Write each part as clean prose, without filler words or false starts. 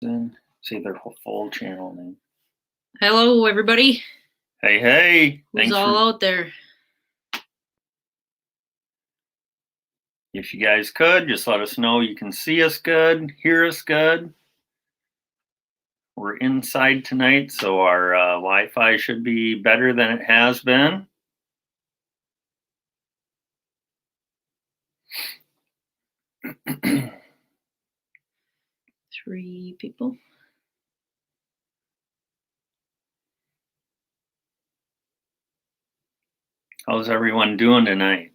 Then say their full channel name. Hello, everybody. Hey. Who's all out there? If you guys could, just let us know you can see us good, hear us good. We're inside tonight, so our Wi-Fi should be better than it has been. Three people. How's everyone doing tonight?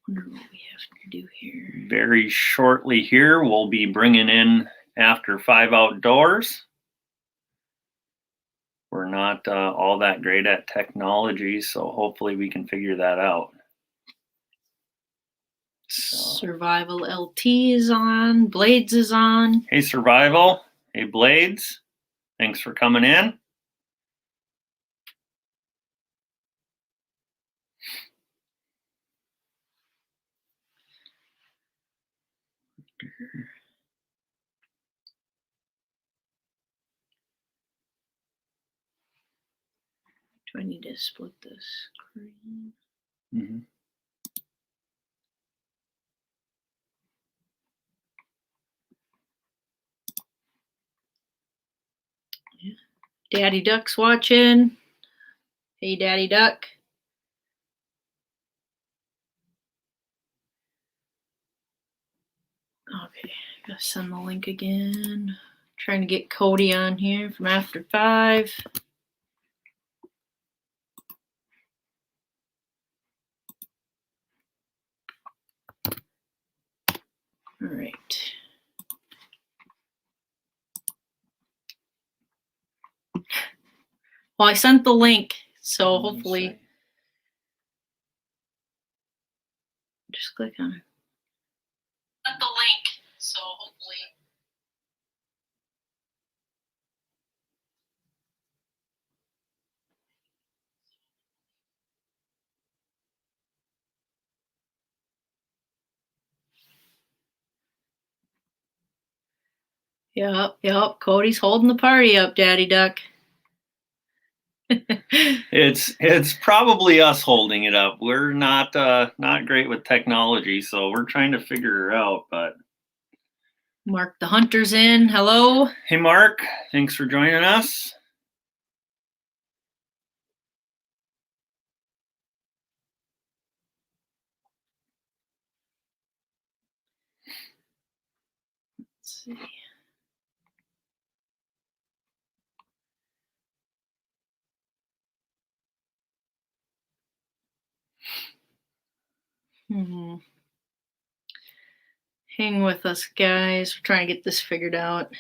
Wonder what we have to do here. Very shortly here, we'll be bringing in After 5 Outdoors. We're not all that great at technology, so hopefully we can figure that out. Survival LT is on. Blades is on. Hey, Survival. Hey, Blades. Thanks for coming in. Do I need to split this screen? Mm-hmm. Yeah. Daddy Duck's watching. Hey, Daddy Duck. Okay, gotta send the link again. Trying to get Cody on here from After 5. All right. Well, I sent the link, so hopefully. Just click on it. Sent the link, so hopefully. Yep. Cody's holding the party up, Daddy Duck. It's probably us holding it up. We're not great with technology, so we're trying to figure it out. But Mark the Hunter's in. Hello. Hey, Mark. Thanks for joining us. Let's see. Hang with us, guys. We're trying to get this figured out.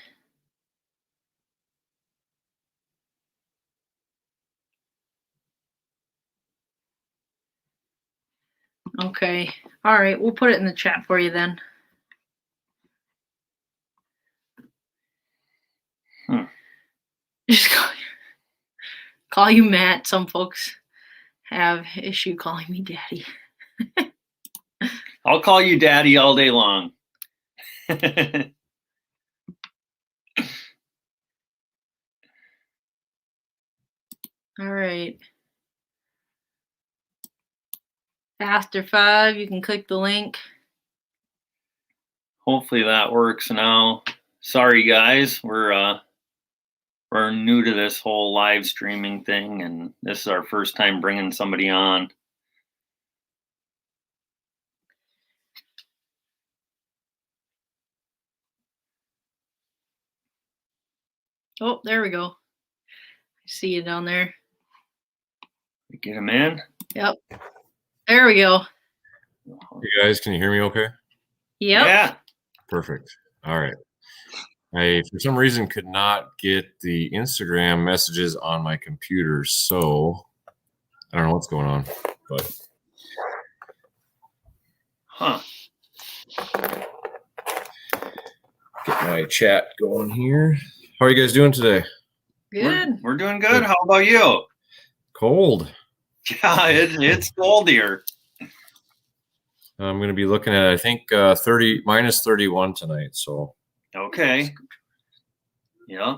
Okay. All right. We'll put it in the chat for you then. Just call you Matt. Some folks have issue calling me Daddy. I'll call you Daddy all day long. All right. After 5, you can click the link. Hopefully that works now. Sorry, guys. We're new to this whole live streaming thing, and this is our first time bringing somebody on. Oh, there we go. I see you down there. Get him in. Yep. There we go. Hey guys, can you hear me okay? Yep. Yeah. Perfect. All right. I, for some reason, could not get the Instagram messages on my computer, so I don't know what's going on, but. Get my chat going here. How are you guys doing today? Good. We're doing good. How about you? Cold. Yeah, it's cold here. I'm going to be looking at, I think, minus 31 tonight. So Okay. Yeah.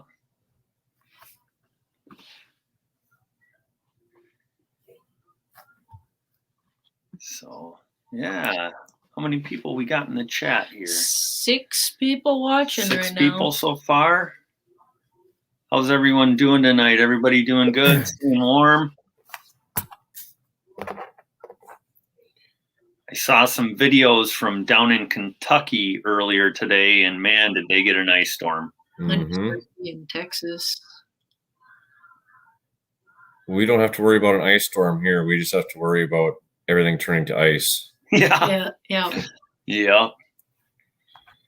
So, yeah. How many people we got in the chat here? 6 people watching 6 right people now. so far. How's everyone doing tonight? Everybody doing good? Staying warm? I saw some videos from down in Kentucky earlier today, and man, did they get an ice storm. In Texas. We don't have to worry about an ice storm here. We just have to worry about everything turning to ice. Yeah. Yeah. Yeah.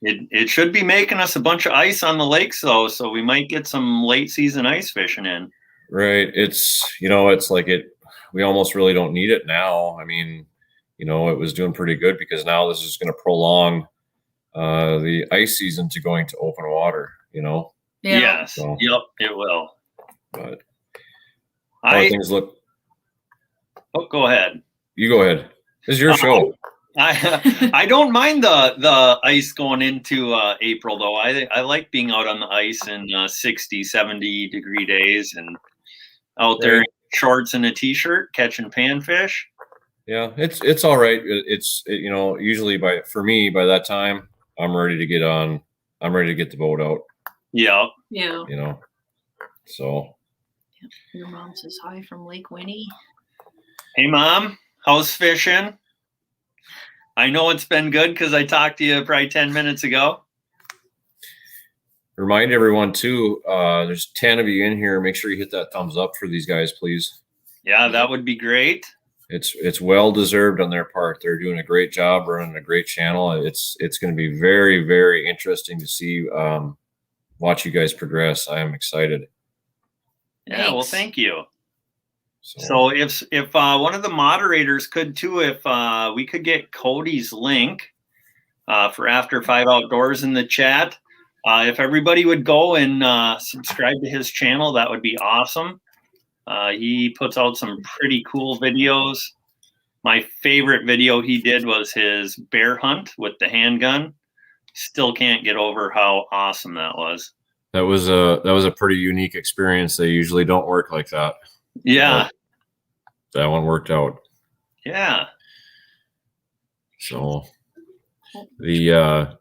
It should be making us a bunch of ice on the lakes, though, so we might get some late season ice fishing in. Right. It's like we almost really don't need it now. I mean, it was doing pretty good because now this is going to prolong the ice season to going to open water, Yeah. Yes. So, yep, it will. But how do things look? Oh, go ahead. You go ahead. This is your show. I don't mind the ice going into April, though. I like being out on the ice in 60, 70 degree days and out there in shorts and a t-shirt catching panfish. Yeah, it's all right. Usually by that time I'm ready to get on. I'm ready to get the boat out. Yeah. So your mom says hi from Lake Winnie. Hey, Mom, how's fishing? I know it's been good because I talked to you probably 10 minutes ago. Remind everyone too, there's 10 of you in here. Make sure you hit that thumbs up for these guys, please. Yeah, that would be great. It's well deserved on their part. They're doing a great job running a great channel. It's going to be very, very interesting to see, watch you guys progress. I am excited. Yeah, well, thank you. So if one of the moderators could too, if we could get Cody's link for After 5 Outdoors in the chat. If everybody would go and subscribe to his channel, that would be awesome. He puts out some pretty cool videos. My favorite video he did was his bear hunt with the handgun. Still can't get over how awesome that was. That was a pretty unique experience. They usually don't work like that. Yeah. But that one worked out. Yeah. So I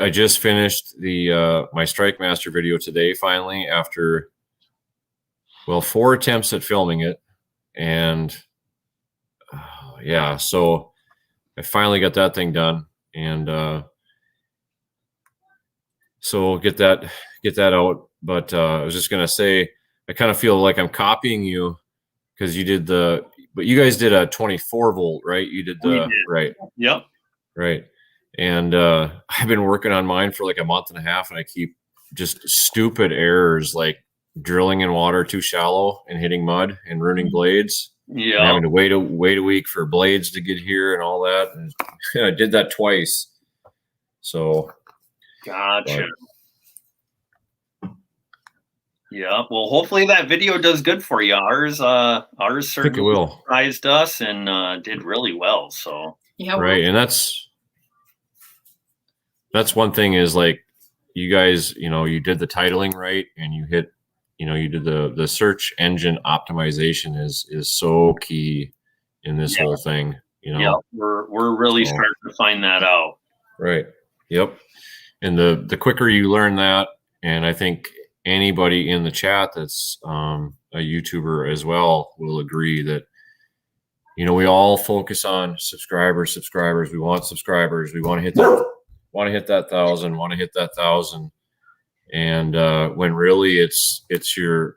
just finished my Strike Master video today finally after 4 attempts at filming it, and so I finally got that thing done, and so get that out. But I was just gonna say I kind of feel like I'm copying you because but you guys did a 24 volt, right? You did right. Yep. Right. And I've been working on mine for like a month and a half, and I keep just stupid errors like drilling in water too shallow and hitting mud and ruining blades. Yeah. And having to wait a week for blades to get here and all that. And I did that twice. So gotcha. Yeah. Well, hopefully that video does good for you. Ours certainly surprised us and did really well. So yeah. Right. And that's one thing is like you guys, you did the titling right, and you hit, you did the search engine optimization is so key in this whole thing. Yeah, we're really starting to find that out. Right. Yep. And the quicker you learn that, and I think anybody in the chat that's a YouTuber as well will agree that we all focus on subscribers. We want subscribers. We want to hit that 1,000. Want to hit that 1,000. And when really it's your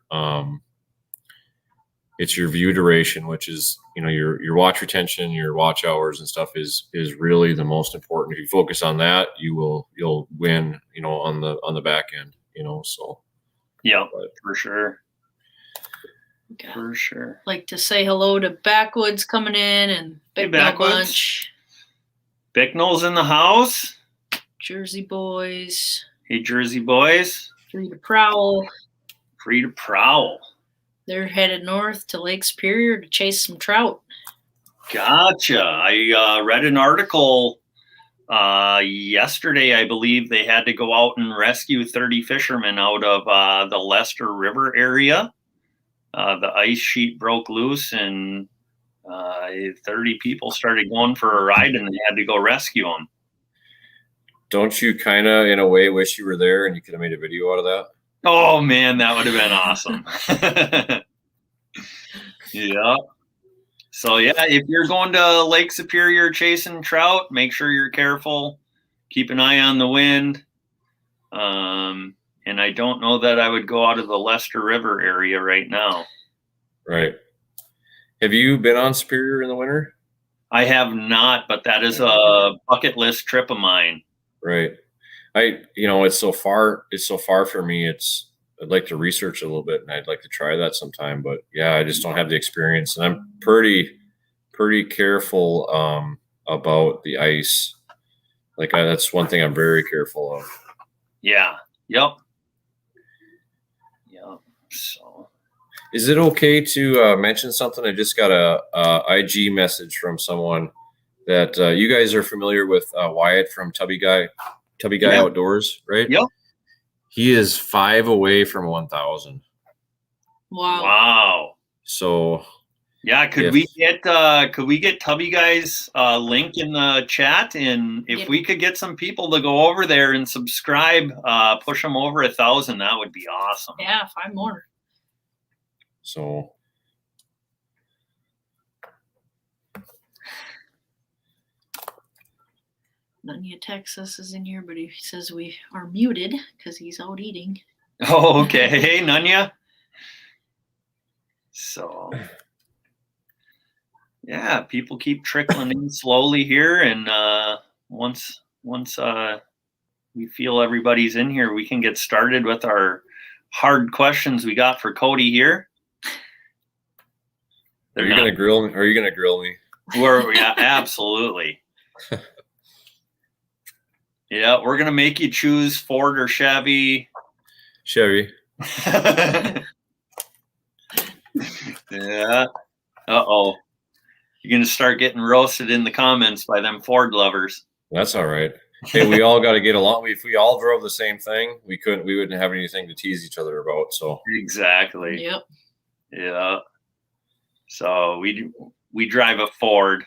view duration, which is your watch retention, your watch hours and stuff is really the most important. If you focus on that, you'll win. On the back end. So yeah, for sure. For sure. Like to say hello to Backwoods coming in and Bicknell Bunch. Bicknell's in the house. Jersey Boys. Hey, Jersey boys. Free to prowl. Free to prowl. They're headed north to Lake Superior to chase some trout. Gotcha. I read an article yesterday. I believe they had to go out and rescue 30 fishermen out of the Lester River area. The ice sheet broke loose and 30 people started going for a ride, and they had to go rescue them. Don't you kind of, in a way, wish you were there and you could have made a video out of that? Oh, man, that would have been awesome. Yeah. So, yeah, if you're going to Lake Superior chasing trout, make sure you're careful. Keep an eye on the wind. And I don't know that I would go out of the Lester River area right now. Right. Have you been on Superior in the winter? I have not, but that is a bucket list trip of mine. Right. It's so far for me. I'd like to research a little bit and I'd like to try that sometime, but yeah, I just don't have the experience, and I'm pretty careful about the ice. That's one thing I'm very careful of. Yeah. Yep. So is it okay to mention something? I just got a IG message from someone that you guys are familiar with Wyatt from Tubby Guy Outdoors, right? Yep. He is 5 away from 1,000. Wow. So yeah, could we get Tubby Guy's link in the chat, and if we could get some people to go over there and subscribe, push them over 1,000, that would be awesome. Yeah, 5 more. So Nunya Texas is in here, but he says we are muted because he's out eating. Oh, okay. Hey, Nunya. So, yeah, people keep trickling in slowly here, and once we feel everybody's in here, we can get started with our hard questions we got for Cody here. Are you gonna grill me? Yeah, absolutely. Yeah, we're gonna make you choose Ford or Chevy. Chevy. Yeah. Uh-oh. You're gonna start getting roasted in the comments by them Ford lovers. That's all right. Hey, we all got to get along. If we all drove the same thing, we wouldn't have anything to tease each other about. So exactly. Yep. Yeah. So we drive a Ford.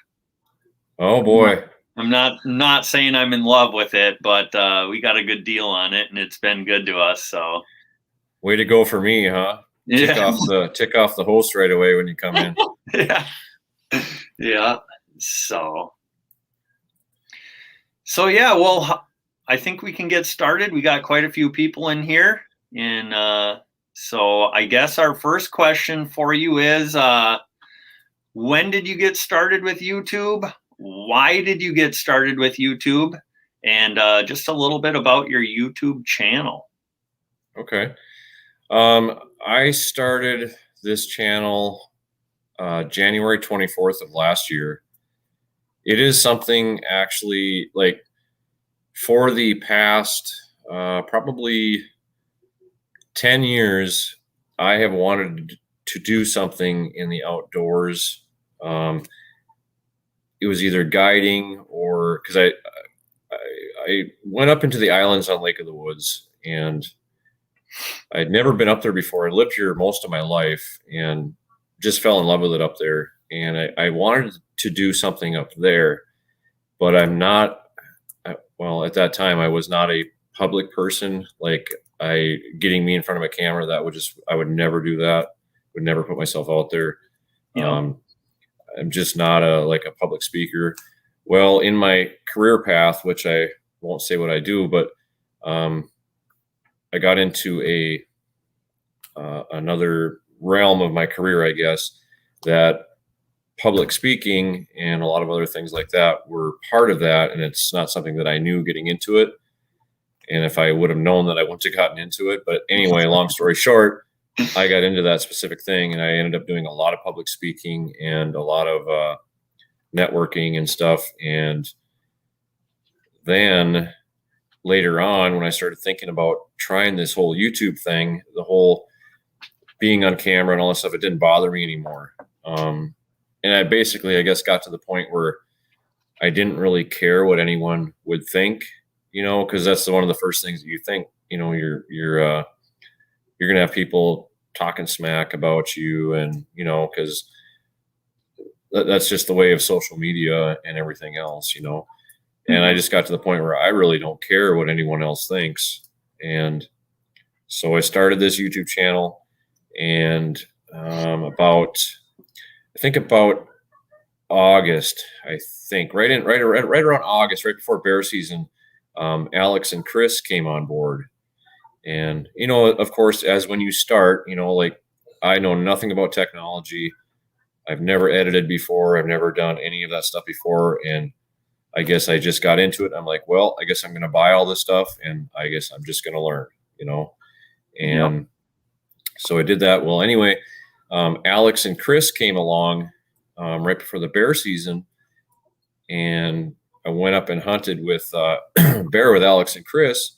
Oh boy. I'm not saying I'm in love with it, but we got a good deal on it, and it's been good to us. So, way to go for me, huh? Yeah. Tick off the host right away when you come in. Yeah. Yeah. So yeah. Well, I think we can get started. We got quite a few people in here, and so I guess our first question for you is, when did you get started with YouTube? Why did you get started with YouTube? And just a little bit about your YouTube channel. Okay. I started this channel January 24th of last year. It is something actually, like, for the past probably 10 years, I have wanted to do something in the outdoors. It was either guiding or because I went up into the islands on Lake of the Woods, and I'd never been up there before. I lived here most of my life and just fell in love with it up there. And I wanted to do something up there, but I'm not, well, at that time I was not a public person. Like, getting me in front of a camera, I would never do that. Would never put myself out there. Yeah. I'm just not a public speaker. Well, in my career path, which I won't say what I do, but I got into another realm of my career, I guess, that public speaking and a lot of other things like that were part of that. And it's not something that I knew getting into it. And if I would have known that, I wouldn't have gotten into it. But anyway, long story short, I got into that specific thing, and I ended up doing a lot of public speaking and a lot of networking and stuff. And then later on, when I started thinking about trying this whole YouTube thing, the whole being on camera and all that stuff, it didn't bother me anymore. And I basically, I guess, got to the point where I didn't really care what anyone would think, because that's one of the first things that you think. You're gonna have people talking smack about you, and because that's just the way of social media and everything else, And I just got to the point where I really don't care what anyone else thinks, and so I started this YouTube channel, and about August, right around August, right before bear season, Alex and Chris came on board. And, of course, as when you start, like, I know nothing about technology. I've never edited before. I've never done any of that stuff before. And I guess I just got into it. I'm like, well, I guess I'm going to buy all this stuff, and I guess I'm just going to learn, And so I did that. Well, anyway, Alex and Chris came along right before the bear season, and I went up and hunted with bear with Alex and Chris,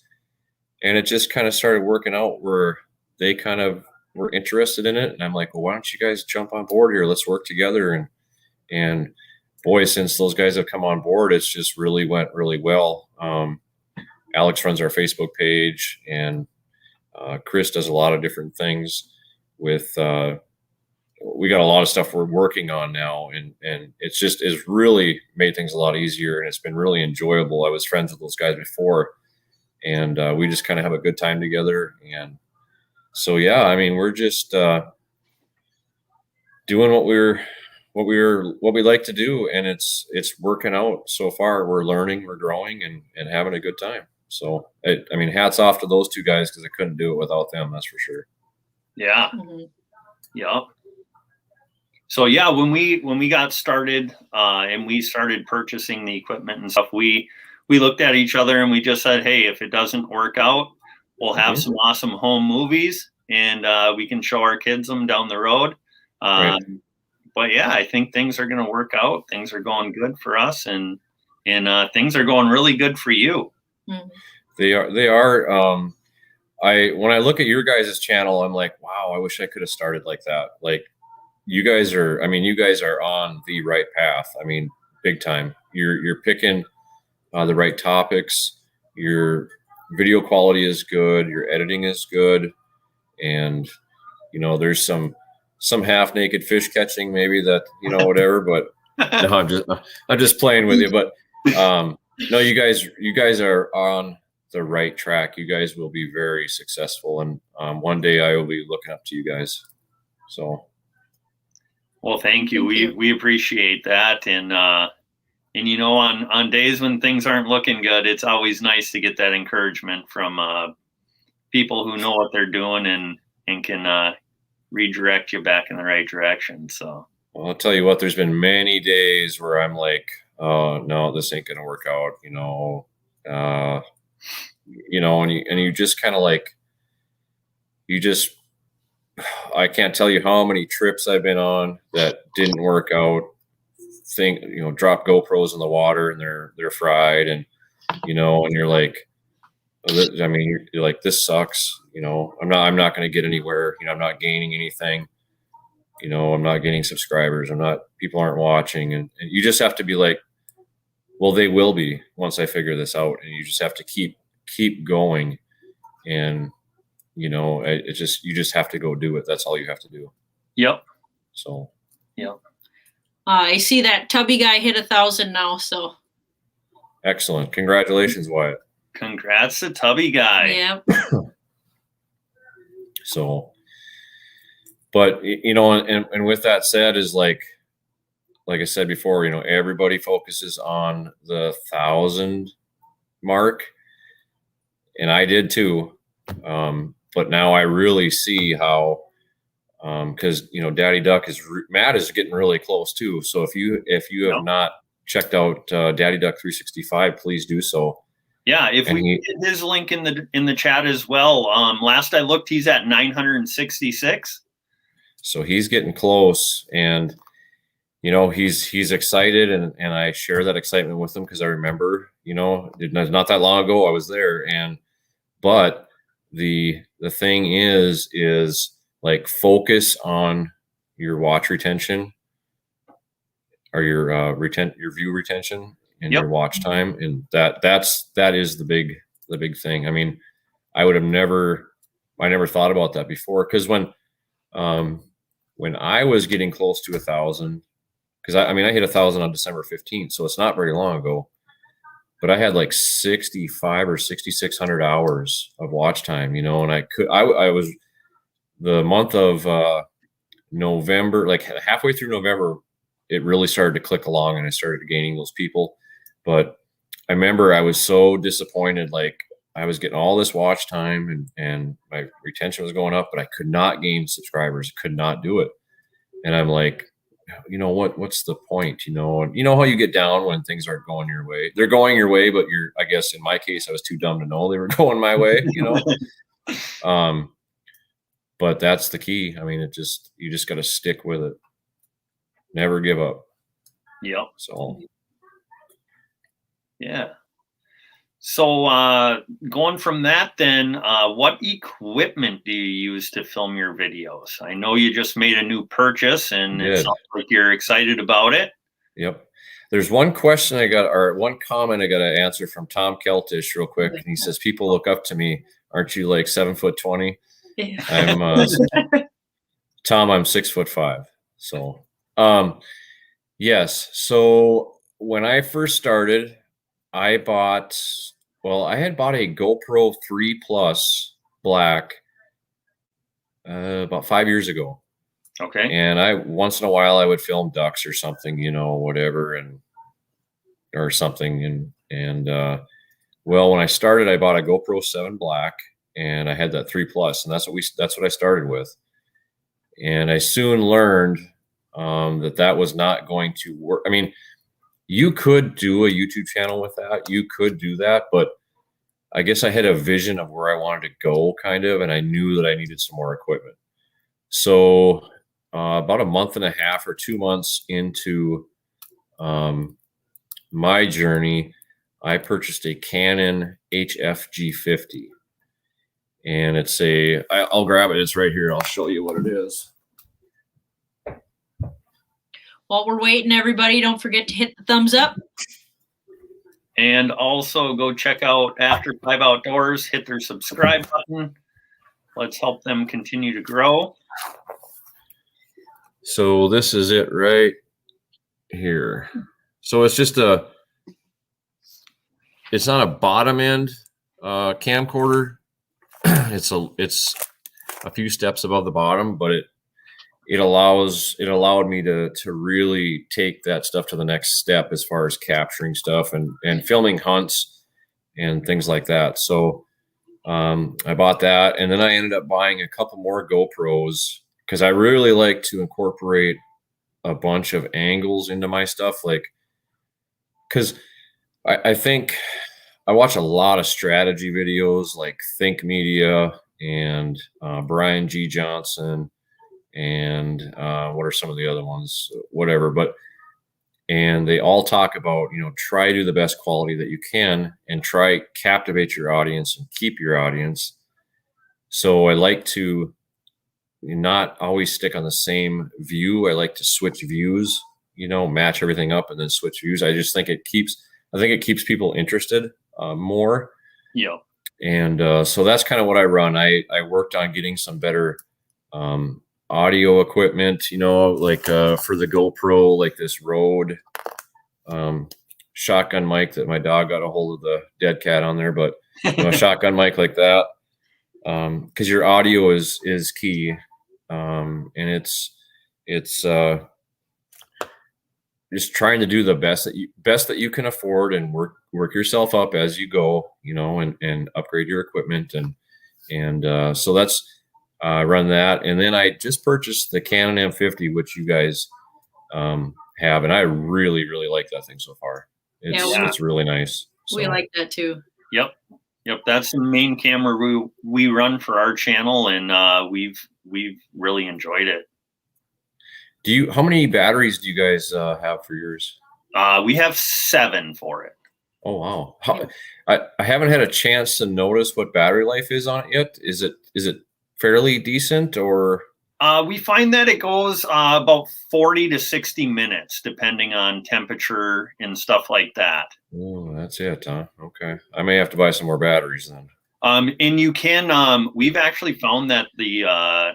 and it just kind of started working out where they kind of were interested in it, and I'm like, well, why don't you guys jump on board here? Let's work together. And boy, since those guys have come on board, it's just really went really well. Alex runs our Facebook page, and Chris does a lot of different things with we got a lot of stuff we're working on now, and it's really made things a lot easier, and it's been really enjoyable. I was friends with those guys before, and we just kind of have a good time together. And so, yeah, I mean, we're just doing what we like to do, and it's working out so far. We're learning, we're growing, and having a good time. So, I mean, hats off to those two guys, because I couldn't do it without them. That's for sure. Yeah. Yep. So yeah, when we got started and we started purchasing the equipment and stuff, we looked at each other and we just said, hey, if it doesn't work out, we'll have some awesome home movies, and we can show our kids them down the road. Right. But yeah, I think things are going to work out. Things are going good for us, and things are going really good for you. They are. When I look at your guys' channel, I'm like, wow, I wish I could have started like that. Like, you guys are on the right path. I mean, big time. You're picking the right topics. Your video quality is good. Your editing is good. And, there's some half naked fish catching, maybe, that, whatever, but no, I'm just playing with you. But no, you guys are on the right track. You guys will be very successful, and one day I will be looking up to you guys. So, well, thank you. We appreciate that, and on days when things aren't looking good, it's always nice to get that encouragement from people who know what they're doing and can redirect you back in the right direction. So, well, I'll tell you what. There's been many days where I'm like, oh no, this ain't gonna work out. And you just kind of like, I can't tell you how many trips I've been on that didn't work out. Drop GoPros in the water and they're fried, and and you're like, I mean, you're like, this sucks. I'm not going to get anywhere. I'm not gaining anything. I'm not getting subscribers. People aren't watching, and you just have to be like, well, they will be once I figure this out, and you just have to keep going, and you just have to go do it. That's all you have to do. Yep. So. Yep. I see that Tubby guy hit 1,000 now. So. Excellent. Congratulations, Wyatt. Congrats to Tubby guy. Yeah. So, but and with that said, is like I said before, everybody focuses on the 1,000 mark, and I did too. But now I really see how, because Daddy Duck Matt is getting really close too. So if you have not checked out Daddy Duck 365, please do so. Yeah, if we get his link in the chat as well. Last I looked, he's at 966. So he's getting close, and he's excited, and I share that excitement with him because I remember, not that long ago I was there. But the thing is like, focus on your watch retention, or your your view retention, and your watch time, and that is the big thing. I mean, I never thought about that before, because when I was getting close to 1,000, because I hit 1,000 on December 15th, so it's not very long ago, but I had like 65 or 6,600 hours of watch time, and I was, the month of November, like halfway through November, it really started to click along, and I started gaining those people. But I remember I was so disappointed, like, I was getting all this watch time, and my retention was going up, but I could not gain subscribers, could not do it. And I'm like, what's the point? And you know how you get down when things aren't going your way. They're going your way, but I guess in my case, I was too dumb to know they were going my way, but that's the key. I mean, you just got to stick with it. Never give up. Yep. So, yeah. So going from that, then, what equipment do you use to film your videos? I know you just made a new purchase, and it sounds like you're excited about it. Yep. There's one question one comment I got to answer from Tom Keltish real quick. And he says, people look up to me. Aren't you like 7'20"? Yeah. I'm Tom, I'm 6'5". So, yes. So when I first started, I had bought a GoPro 3 Plus Black about 5 years ago. Okay. And once in a while I would film ducks or something, whatever, or something. Well, when I started, I bought a GoPro 7 Black, and I had that 3 Plus, and that's what I started with. And I soon learned that was not going to work. I mean, you could do a YouTube channel with that. You could do that, but I guess I had a vision of where I wanted to go, kind of, and I knew that I needed some more equipment. So about a month and a half or 2 months into my journey, I purchased a Canon HFG50. And I'll grab it. It's right here. I'll show you what it is. While we're waiting, everybody, don't forget to hit the thumbs up. And also go check out After 5 Outdoors. Hit their subscribe button. Let's help them continue to grow. So this is it right here. So it's not a bottom end camcorder. It's a few steps above the bottom, but it allowed me to really take that stuff to the next step as far as capturing stuff and filming hunts and things like that. So I bought that, and then I ended up buying a couple more GoPros, because I really like to incorporate a bunch of angles into my stuff, because I think I watch a lot of strategy videos, like Think Media and Brian G. Johnson, and what are some of the other ones, whatever, and they all talk about, try to do the best quality that you can, and try captivate your audience and keep your audience. So I like to not always stick on the same view. I like to switch views, match everything up and then switch views. I just think it keeps people interested more. Yeah. And so that's kind of what I run. I worked on getting some better audio equipment, like for the GoPro, like this Rode shotgun mic that my dog got a hold of the dead cat on there, but a shotgun mic like that, because your audio is key, and it's just trying to do the best that you can afford, and work yourself up as you go, and upgrade your equipment, and so that's run that. And then I just purchased the Canon M50, which you guys have, and I really, really like that thing so far. It's really nice. So. We like that too. Yep. That's the main camera we run for our channel, and we've really enjoyed it. How many batteries do you guys have for yours? We have 7 for it. Oh, wow. I haven't had a chance to notice what battery life is on it yet. Is it fairly decent, or? We find that it goes about 40 to 60 minutes, depending on temperature and stuff like that. Oh, that's it, huh? Okay. I may have to buy some more batteries then. And you can, we've actually found that the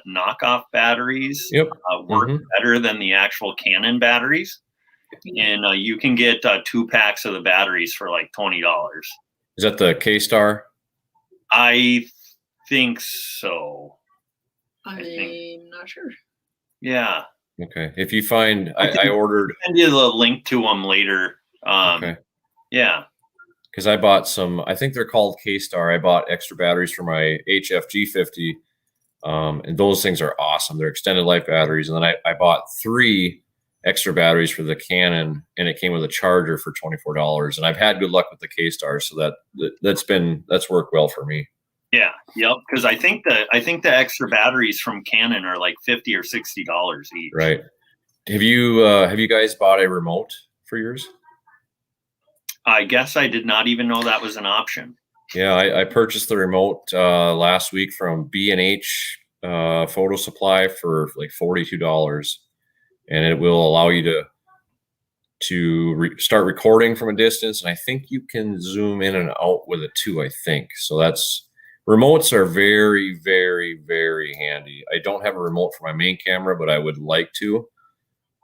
knockoff batteries work better than the actual Canon batteries. And you can get 2 packs of the batteries for like $20. Is that the K-Star? I think so. I'm not sure. Yeah. Okay. If you find, I ordered. I'll send you the link to them later. Okay. Yeah. Because I bought some, I think they're called K-Star. I bought extra batteries for my HFG50. And those things are awesome. They're extended life batteries. And then I bought 3 extra batteries for the Canon, and it came with a charger for $24. And I've had good luck with the K-Star, so that's worked well for me. Yeah, yep. Because I think the extra batteries from Canon are like $50 or $60 each. Right. Have you guys bought a remote for yours? I guess I did not even know that was an option. Yeah, I purchased the remote last week from B&H Photo Supply for like $42. And it will allow you to start recording from a distance. And I think you can zoom in and out with it too, I think. So remotes are very, very, very handy. I don't have a remote for my main camera, but I would like to.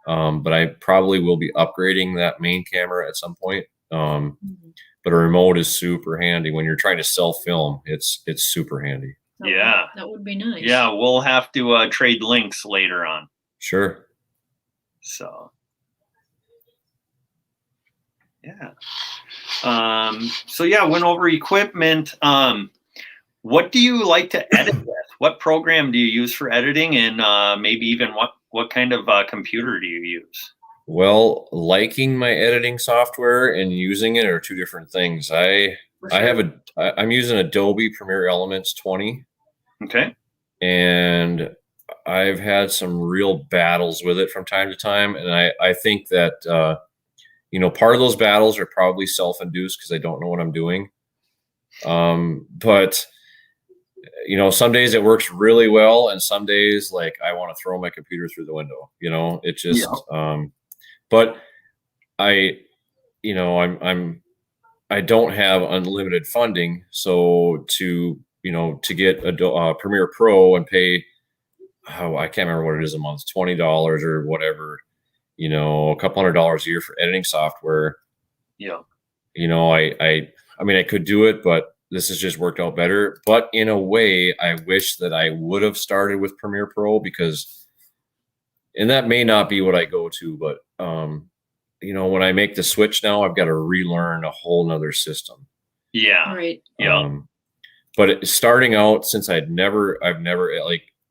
But I probably will be upgrading that main camera at some point. But a remote is super handy when you're trying to self-film. It's super handy. That would be nice. Yeah, we'll have to trade links later on. Sure. So, yeah. So yeah, went over equipment. What do you like to edit with? What program do you use for editing, and maybe even what kind of computer do you use? Well, liking my editing software and using it are 2 different things. I'm using Adobe Premiere Elements 20. Okay. And I've had some real battles with it from time to time. And I think that, part of those battles are probably self-induced because I don't know what I'm doing. But some days it works really well. And some days, like, I want to throw my computer through the window, it just, but I don't have unlimited funding. So to get a Premiere Pro and pay, I can't remember what it is a month, $20 or whatever, a couple $100 a year for editing software. Yeah. I could do it, but this has just worked out better. But in a way, I wish that I would have started with Premiere Pro and that may not be what I go to, but when I make the switch now, I've got to relearn a whole nother system. Yeah. Right. Yeah. But starting out, since I've never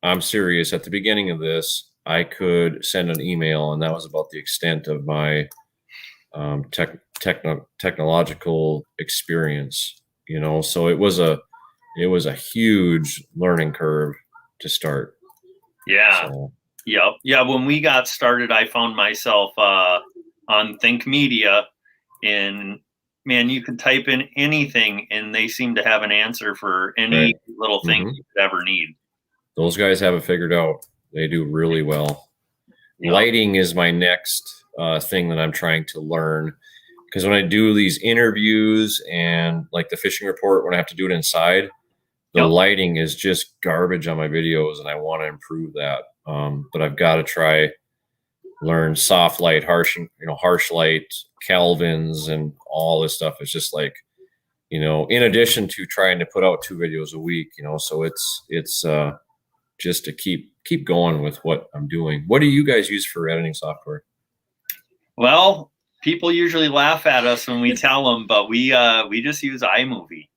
I'm serious. At the beginning of this, I could send an email, and that was about the extent of my technological experience. So it was a huge learning curve to start. Yeah. So. Yep. Yeah. When we got started, I found myself on Think Media, and man, you could type in anything, and they seem to have an answer for any little thing you could ever need. Those guys have it figured out. They do really well. Yep. Lighting is my next thing that I'm trying to learn, because when I do these interviews and like the fishing report, when I have to do it inside, the lighting is just garbage on my videos, and I want to improve that. But I've got to learn soft light, harsh light, Kelvins, and all this stuff. It's just like, in addition to trying to put out 2 videos a week, so it's just to keep going with what I'm doing. What do you guys use for editing software? Well, people usually laugh at us when we tell them, but we just use iMovie.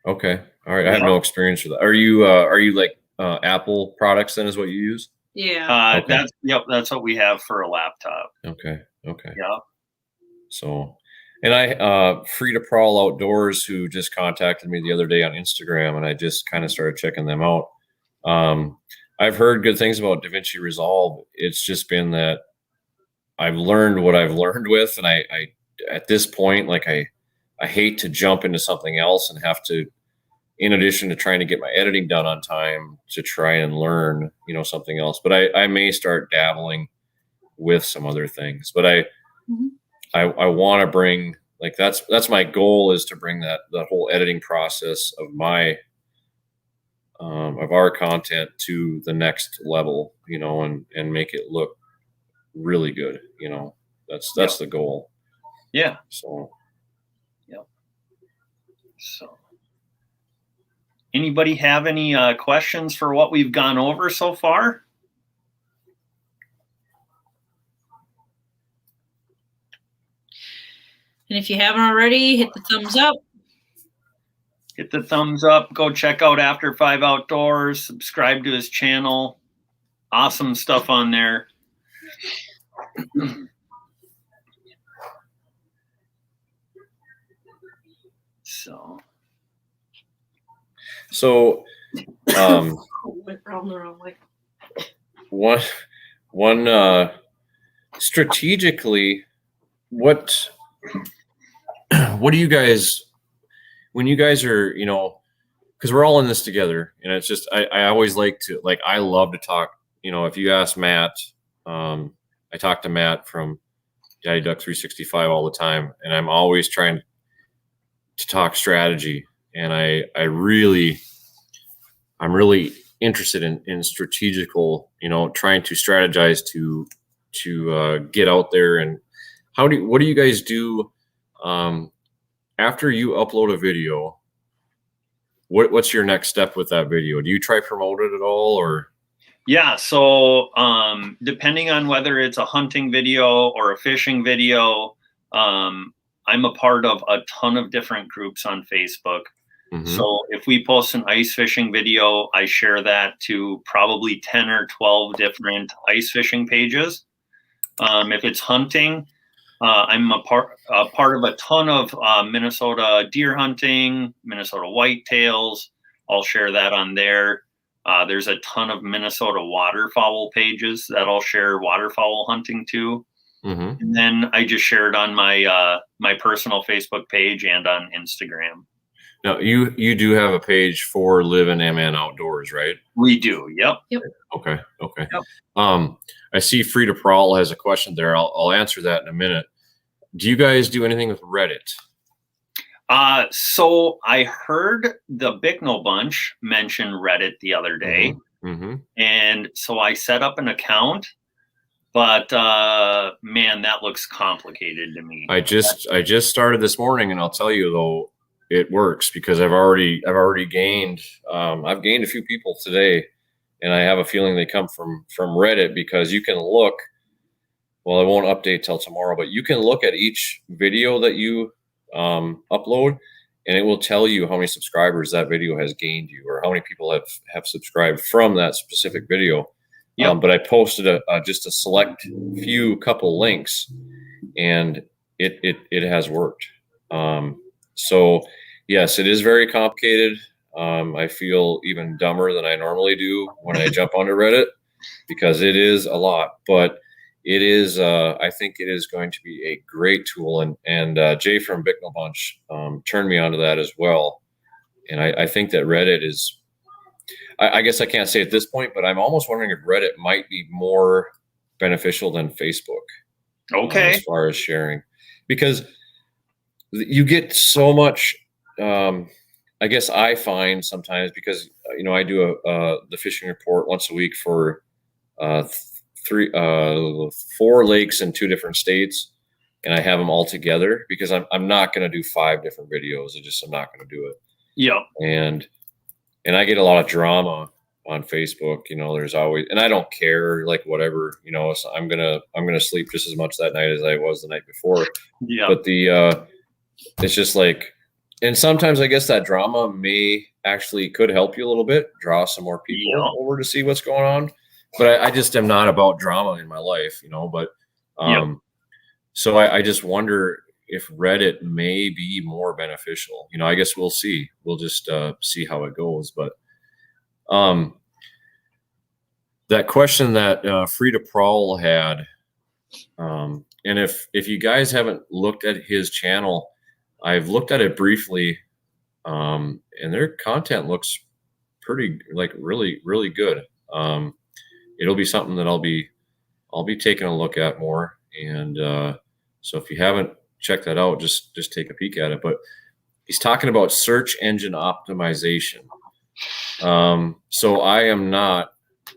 Okay. All right. I have no experience with that. Are you like Apple products then is what you use? Yeah. That's what we have for a laptop. Okay. Yeah. So, and I Free to Prowl Outdoors, who just contacted me the other day on Instagram, and I just kind of started checking them out. I've heard good things about DaVinci Resolve. It's just been that I've learned what I've learned with, and I at this point, like I hate to jump into something else and have to, in addition to trying to get my editing done on time, to try and learn, you know, something else. But I may start dabbling with some other things. But I want to bring, like, that's my goal, is to bring that whole editing process of my of our content to the next level, you know, and make it look really good. You know, that's the goal. Yeah. So. Yep. So. Anybody have any questions for what we've gone over so far? And if you haven't already, hit the thumbs up. Hit the thumbs up. Go check out After 5 Outdoors. Subscribe to his channel. Awesome stuff on there. So, went round the wrong way. One strategically, what do you guys, when you guys are, you know, because we're all in this together, and it's just, I always like to, like, I love to talk, you know, if you ask Matt, I talk to Matt from Daddy Duck 365 all the time, and I'm always trying to talk strategy, and I'm really interested in strategical, you know, trying to strategize to get out there. And what do you guys do after you upload a video? What's your next step with that video? Do you try promote it at all, or? Yeah, so depending on whether it's a hunting video or a fishing video, I'm a part of a ton of different groups on Facebook. So if we post an ice fishing video, I share that to probably 10 or 12 different ice fishing pages. If it's hunting, I'm a part of a ton of Minnesota deer hunting, Minnesota whitetails. I'll share that on there. There's a ton of Minnesota waterfowl pages that I'll share waterfowl hunting to. And then I just share it on my my personal Facebook page and on Instagram. Now, you do have a page for Live in MN Outdoors, right? We do. Yep. Okay. Yep. I see Free to Prowl has a question there. I'll answer that in a minute. Do you guys do anything with Reddit? So I heard the Bicknell Bunch mention Reddit the other day. And so I set up an account, but man, that looks complicated to me. I just started this morning, and I'll tell you though, it works, because I've already gained I've gained a few people today, and I have a feeling they come from Reddit, because you can look, well, I won't update till tomorrow, but you can look at each video that you upload, and it will tell you how many subscribers that video has gained you, or how many people have subscribed from that specific video. But I posted just a select couple links, and it has worked. So yes, it is very complicated. I feel even dumber than I normally do when I jump onto Reddit, because it is a lot, but it is, I think it is going to be a great tool. And Jay from Bicknell Bunch turned me onto that as well. And I think that Reddit is, I guess I can't say at this point, but I'm almost wondering if Reddit might be more beneficial than Facebook. Okay. As far as sharing, because you get so much, I guess I find sometimes, because, you know, I do the fishing report once a week for 4 lakes in 2 different states, and I have them all together, because I'm not going to do 5 different videos. I'm not going to do it. Yeah. And I get a lot of drama on Facebook. You know, there's always, and I don't care, like, whatever, you know, so I'm gonna sleep just as much that night as I was the night before. Yeah. But it's just like, and sometimes I guess that drama could help you a little bit, draw some more people over to see what's going on. But I just am not about drama in my life, you know. But so I just wonder if Reddit may be more beneficial. You know, I guess we'll see. We'll just see how it goes. But that question that Frida Prowl had, and if you guys haven't looked at his channel, I've looked at it briefly, and their content looks pretty, like, really, really good. It'll be something that I'll be taking a look at more. And so if you haven't checked that out, just take a peek at it. But he's talking about search engine optimization. So I am not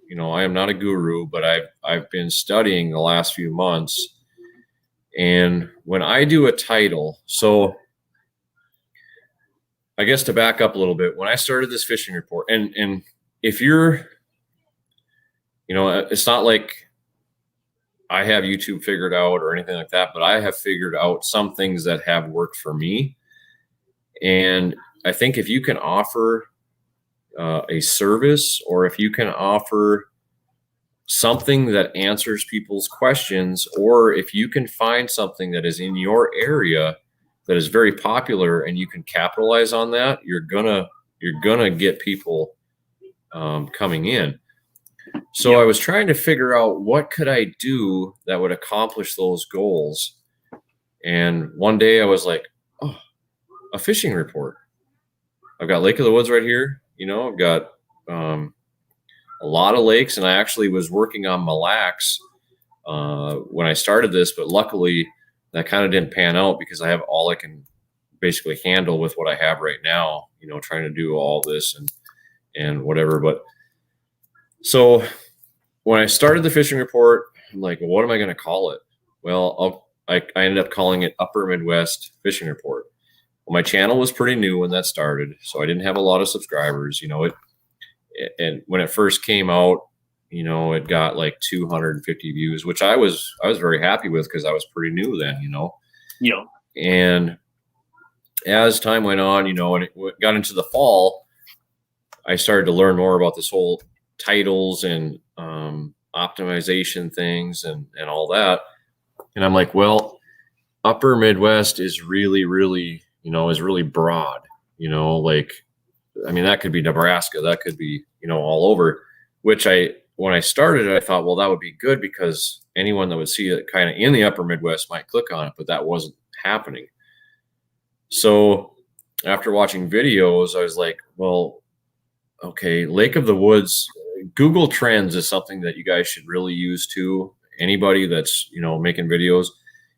a guru, but I've been studying the last few months. And when I do a title, so I guess to back up a little bit, when I started this fishing report, and if you're, it's not like I have YouTube figured out or anything like that, but I have figured out some things that have worked for me. And I think if you can offer a service, or if you can offer something that answers people's questions, or if you can find something that is in your area that is very popular and you can capitalize on that, you're gonna get people coming in. So I was trying to figure out what could I do that would accomplish those goals. And one day I was like, oh, a fishing report. I've got Lake of the Woods right here. I've got a lot of lakes, and I actually was working on Mille Lacs when I started this, but luckily that kind of didn't pan out because I have all I can basically handle with what I have right now, trying to do all this and whatever. But so when I started the fishing report, I'm like, well, what am I going to call it? Well, I ended up calling it Upper Midwest Fishing Report. Well, my channel was pretty new when that started, so I didn't have a lot of subscribers. And when it first came out, it got like 250 views, which I was very happy with because I was pretty new then, Yeah. And as time went on, and it got into the fall, I started to learn more about this whole titles and optimization things and all that. And I'm like, well, Upper Midwest is really, really, is really broad, like, I mean, that could be Nebraska, that could be, all over, which when I started it, I thought, well, that would be good because anyone that would see it kind of in the Upper Midwest might click on it, but that wasn't happening. So after watching videos, I was like, well, okay, Lake of the Woods, Google Trends is something that you guys should really use too. Anybody that's, making videos,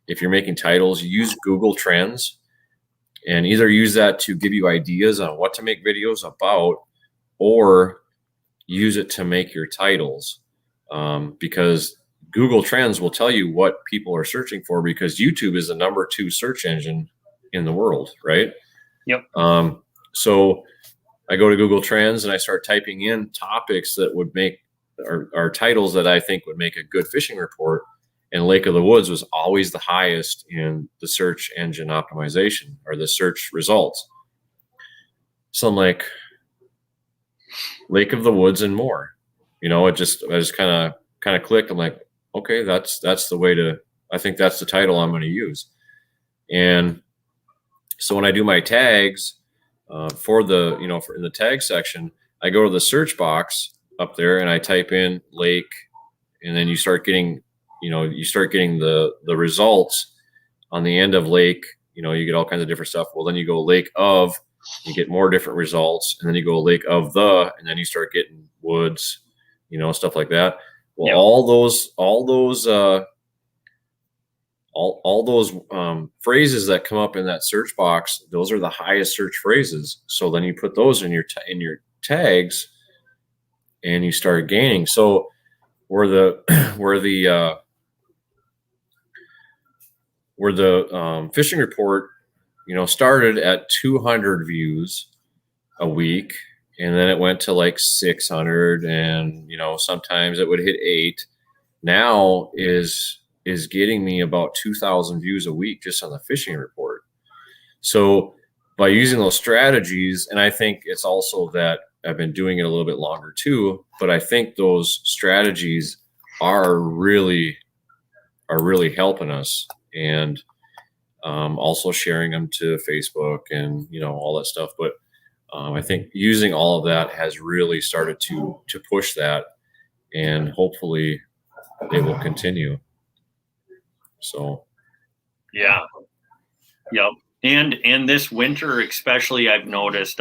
if you're making titles, use Google Trends and either use that to give you ideas on what to make videos about, or use it to make your titles, because Google Trends will tell you what people are searching for, because YouTube is the #2 search engine in the world, right? Yep. So I go to Google Trends and I start typing in topics that would make or titles that I think would make a good fishing report. And Lake of the Woods was always the highest in the search engine optimization, or the search results. So I'm like, Lake of the Woods and more, I just kind of clicked. I'm like, okay, that's the way to, I think that's the title I'm going to use. And so when I do my tags, for the, in the tag section, I go to the search box up there and I type in lake, and then you start getting the results on the end of lake. You get all kinds of different stuff. Well, then you go lake of, you get more different results, and then you go lake of the, and then you start getting woods, stuff like that. Well, Yep. all those phrases that come up in that search box, those are the highest search phrases. So then you put those in your tags, and you start gaining. So where the fishing report, started at 200 views a week, and then it went to like 600, and sometimes it would hit 8. Now is getting me about 2,000 views a week just on the fishing report. So by using those strategies, and I think it's also that I've been doing it a little bit longer too, but I think those strategies are really helping us. And also sharing them to Facebook and all that stuff. But I think using all of that has really started to push that. and hopefully they will continue. So, yeah, yep. And this winter, especially, I've noticed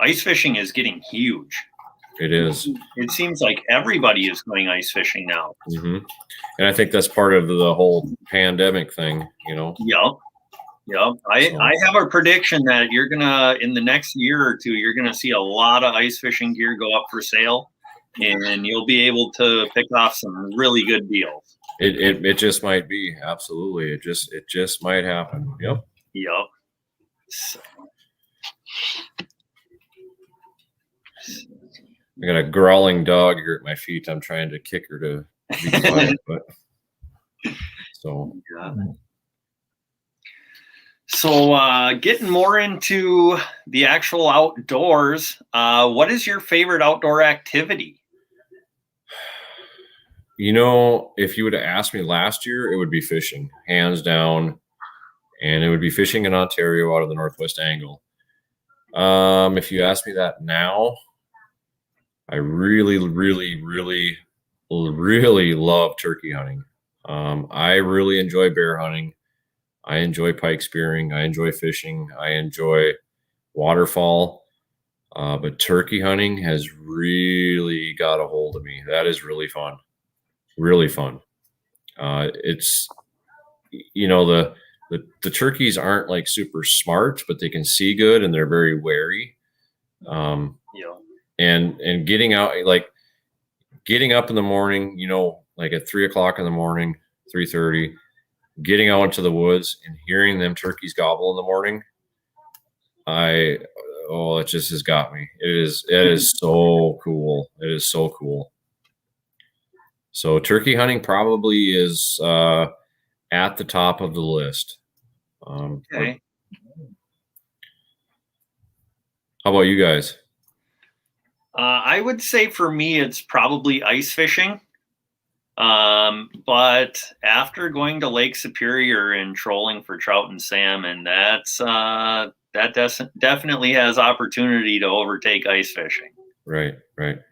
ice fishing is getting huge. It is. It seems like everybody is going ice fishing now. Mm-hmm. And I think that's part of the whole pandemic thing, you know. Yep. Yep. I have a prediction that you're gonna, in the next year or two, you're gonna see a lot of ice fishing gear go up for sale, and you'll be able to pick off some really good deals. It just might be. Absolutely. It just might happen. Yep. Yep. So. I got a growling dog here at my feet. I'm trying to kick her to be quiet, but so. Yeah. So getting more into the actual outdoors, what is your favorite outdoor activity? You know, if you would have asked me last year, it would be fishing, hands down. And it would be fishing in Ontario out of the Northwest Angle. If you ask me that now, I really, really, really, really love turkey hunting. I really enjoy bear hunting. I enjoy pike spearing. I enjoy fishing. I enjoy waterfall. But turkey hunting has really got a hold of me. That is really fun. Really fun. It's, you know, the turkeys aren't like super smart, but they can see good and they're very wary. Yeah. And getting out, like getting up in the morning, you know, like at 3 o'clock in the morning, 3:30, getting out into the woods and hearing them turkeys gobble in the morning. It just has got me. It is so cool. It is so cool. So turkey hunting probably is at the top of the list. Okay. How about you guys? I would say for me, it's probably ice fishing. But after going to Lake Superior and trolling for trout and salmon, that definitely has opportunity to overtake ice fishing. Right.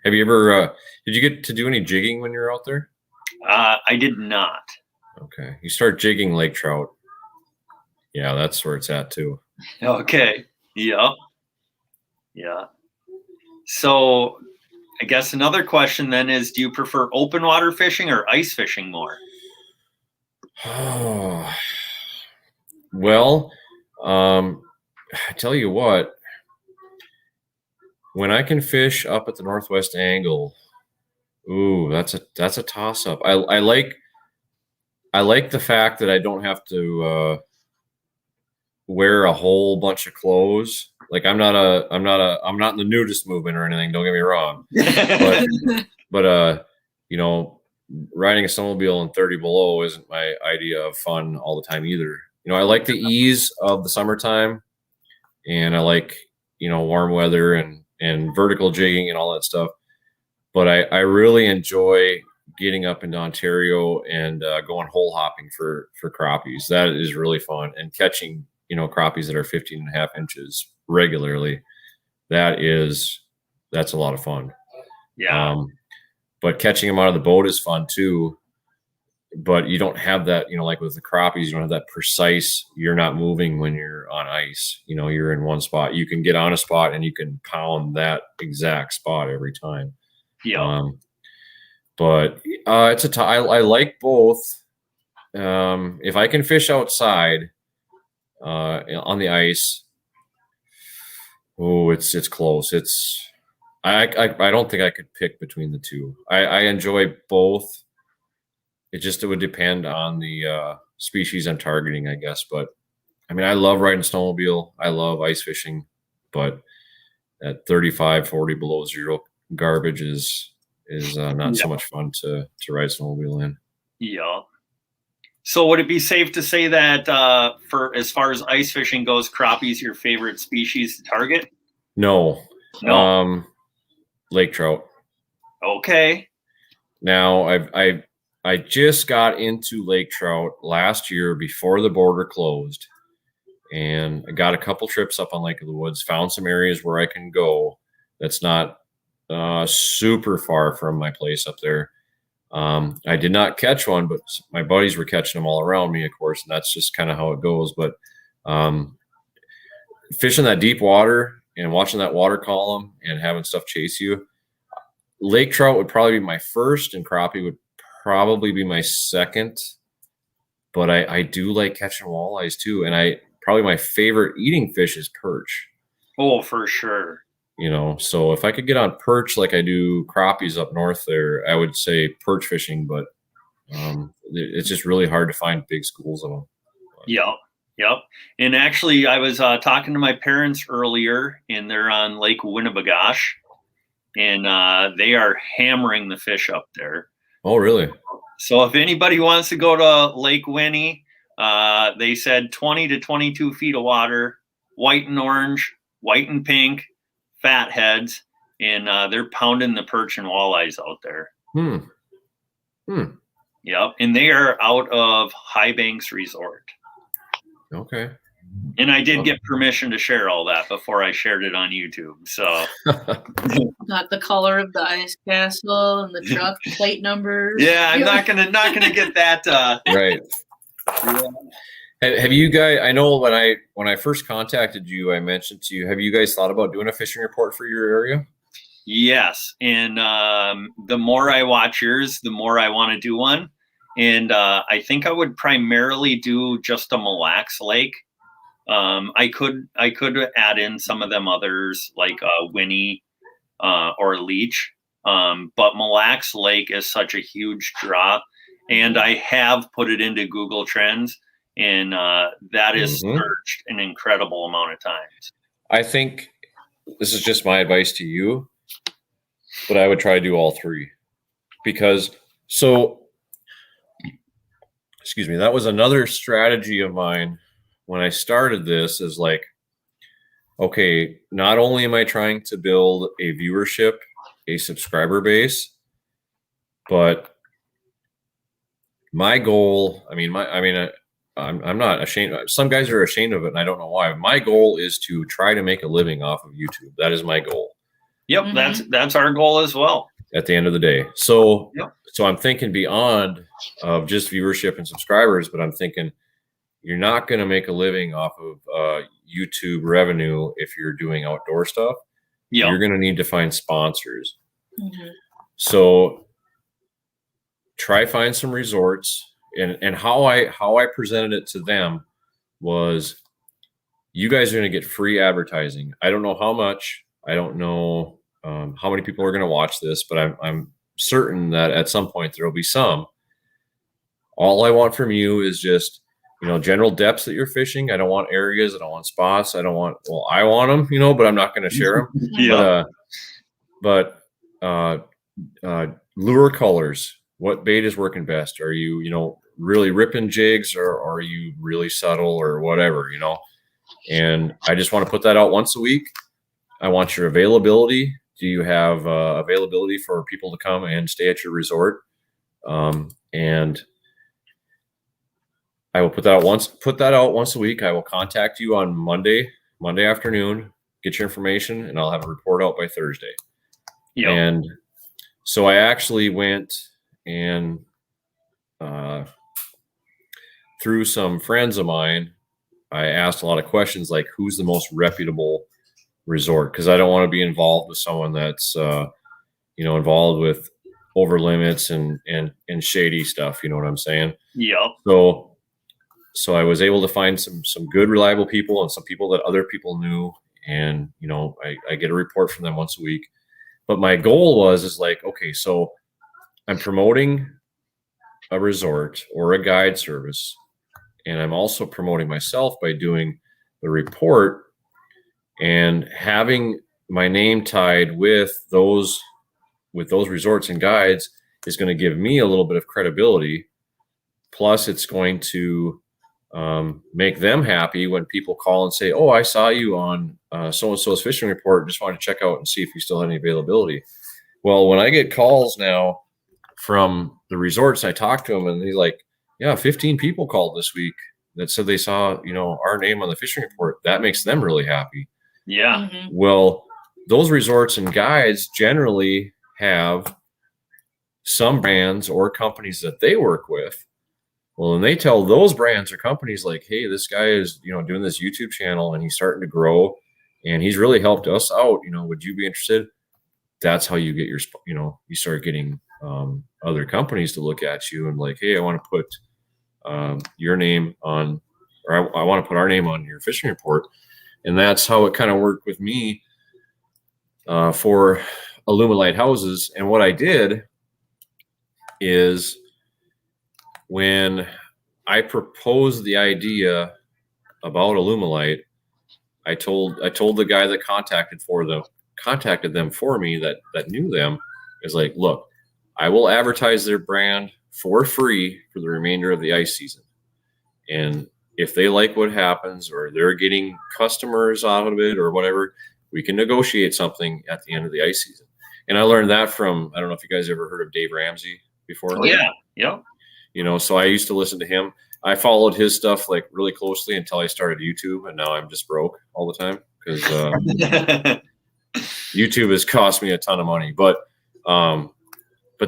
Have you ever, did you get to do any jigging when you were out there? I did not. Okay. You start jigging lake trout. Yeah, that's where it's at too. Okay. Yep. Yeah. So I guess another question then is, do you prefer open water fishing or ice fishing more? Well, I tell you what, when I can fish up at the Northwest Angle, ooh, that's a toss up. I like the fact that I don't have to wear a whole bunch of clothes. Like I'm not in the nudist movement or anything. Don't get me wrong, but you know, riding a snowmobile in 30 below isn't my idea of fun all the time either. You know, I like the ease of the summertime, and I like, you know, warm weather and vertical jigging and all that stuff. But I really enjoy getting up into Ontario and going hole hopping for crappies. That is really fun, and catching, you know, crappies that are 15.5 inches regularly. That's a lot of fun. Yeah. But catching them out of the boat is fun too. But you don't have that, you know, like with the crappies, you don't have that precise, you're not moving when you're on ice. You know, you're in one spot. You can get on a spot and you can pound that exact spot every time. Yeah. But I like both. If I can fish outside on the ice, it's close. I don't think I could pick between the two. I enjoy both. It would depend on the species I'm targeting, I guess. But I mean, I love riding snowmobile. I love ice fishing, but at 35, 40 below zero, garbage is not so much fun to ride snowmobile in. Yeah. So would it be safe to say that for as far as ice fishing goes, crappie is your favorite species to target? No. Lake trout. Okay. Now I just got into lake trout last year before the border closed, and I got a couple trips up on Lake of the Woods, found some areas where I can go that's not super far from my place up there. I did not catch one, but my buddies were catching them all around me, of course, and that's just kind of how it goes. But fishing that deep water and watching that water column and having stuff chase you, lake trout would probably be my first, and crappie would probably be my second. But I do like catching walleyes too, and probably my favorite eating fish is perch. Oh, for sure. So if I could get on perch like I do crappies up north there, I would say perch fishing, but it's just really hard to find big schools of them. Yep. And actually, I was talking to my parents earlier, and they're on Lake Winnebagosh, and they are hammering the fish up there. Oh, really? So if anybody wants to go to Lake Winnie, they said 20 to 22 feet of water, white and orange, white and pink, fat heads, and they're pounding the perch and walleyes out there. Yep. And they are out of High Banks Resort. Okay. And I did get permission to share all that before I shared it on YouTube. So got the color of the ice castle and the truck plate numbers. Yeah, I'm not gonna get that. Right. Yeah. Have you guys? I know when I first contacted you, I mentioned to you. Have you guys thought about doing a fishing report for your area? Yes, and the more I watch yours, the more I want to do one. And I think I would primarily do just a Mille Lacs Lake. I could add in some of them others like Winnie or Leech, but Mille Lacs Lake is such a huge draw, and I have put it into Google Trends, and that is searched an incredible amount of times. I think this is just my advice to you, but I would try to do all three, because excuse me, that was another strategy of mine when I started this, is like, okay, not only am I trying to build a viewership, a subscriber base, but my goal, I'm not ashamed. Some guys are ashamed of it, and I don't know why. My goal is to try to make a living off of YouTube. That is my goal. Yep, that's our goal as well. At the end of the day. So I'm thinking beyond of just viewership and subscribers, but I'm thinking you're not going to make a living off of YouTube revenue if you're doing outdoor stuff. Yep. You're going to need to find sponsors. So try find some resorts, and how I presented it to them was, you guys are going to get free advertising. I don't know how much. I don't know how many people are going to watch this, but I'm certain that at some point there will be some. All I want from you is just, general depths that you're fishing. I don't want areas. I don't want spots. I want them, but I'm not going to share them. But lure colors. What bait is working best? Are you, really ripping jigs, or are you really subtle, or whatever, And I just want to put that out once a week. I want your availability. Do you have availability for people to come and stay at your resort? And I will put that out once a week. I will contact you on Monday afternoon, get your information, and I'll have a report out by Thursday. Yep. And so I actually went and through some friends of mine, I asked a lot of questions like, who's the most reputable resort? Because I don't want to be involved with someone that's involved with over limits and shady stuff. You know what I'm saying? Yep. So I was able to find some good, reliable people, and some people that other people knew, and I get a report from them once a week. But my goal is like, okay, so I'm promoting a resort or a guide service, and I'm also promoting myself by doing the report. And having my name tied with those resorts and guides is going to give me a little bit of credibility. Plus, it's going to make them happy when people call and say, "Oh, I saw you on so-and-so's fishing report. Just wanted to check out and see if you still had any availability." Well, when I get calls now from the resorts, I talk to them, and they're like, "Yeah, 15 people called this week that said they saw our name on the fishing report." That makes them really happy. Yeah. Well, those resorts and guides generally have some brands or companies that they work with. Well, and they tell those brands or companies like, hey, this guy is, doing this YouTube channel and he's starting to grow and he's really helped us out. Would you be interested? That's how you get your, you start getting other companies to look at you and like, hey, I want to put your name on, or I want to put our name on your fishing report. And that's how it kind of worked with me for Alumilite houses. And what I did is when I proposed the idea about Alumilite, I told the guy that contacted them for me that knew them, is like, look, I will advertise their brand for free for the remainder of the ice season. And if they like what happens or they're getting customers out of it or whatever, we can negotiate something at the end of the ice season. And I learned that from, I don't know if you guys ever heard of Dave Ramsey before. Oh, yeah. Yep. So I used to listen to him. I followed his stuff like really closely until I started YouTube, and now I'm just broke all the time because YouTube has cost me a ton of money. But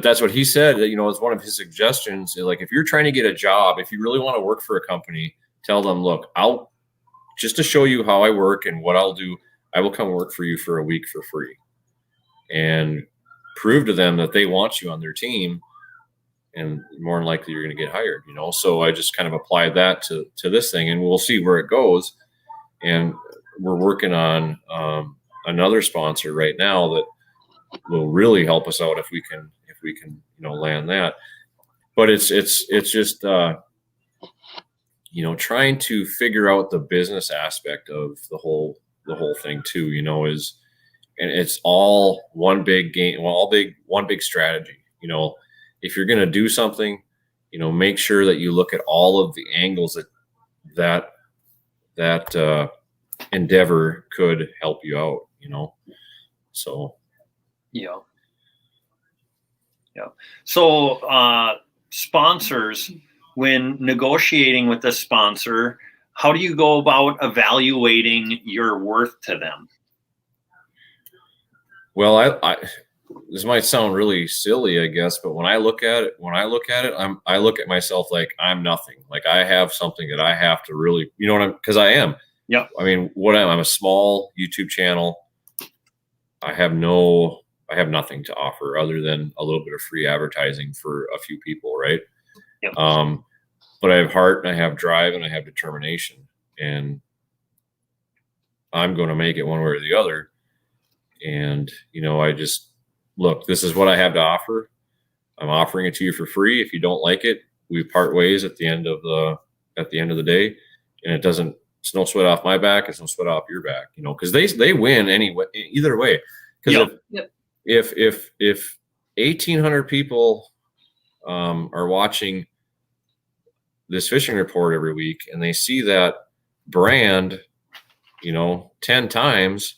that's what he said. That is one of his suggestions. Like, if you're trying to get a job, if you really want to work for a company, tell them, look, I'll just to show you how I work and what I'll do. I will come work for you for a week for free, and prove to them that they want you on their team. And more than likely you're going to get hired, So I just kind of applied that to this thing, and we'll see where it goes. And we're working on another sponsor right now that will really help us out if we can land that. But it's just trying to figure out the business aspect of the whole thing too. And it's all one big game, one big strategy. If you're going to do something, make sure that you look at all of the angles that endeavor could help you out, So. Yeah. So sponsors, when negotiating with a sponsor, how do you go about evaluating your worth to them? Well, this might sound really silly, I guess, but when I look at it, I look at myself like I'm nothing. Like I have something that I have to really, because I am. Yeah. I mean, I'm a small YouTube channel. I have nothing to offer other than a little bit of free advertising for a few people, right? Yep. But I have heart and I have drive and I have determination, and I'm going to make it one way or the other. And, I just, look, this is what I have to offer. I'm offering it to you for free. If you don't like it, we part ways at the end of the day, and it's no sweat off my back. It's no sweat off your back, because they win anyway, either way. Because if 1,800 people are watching this fishing report every week and they see that brand, 10 times,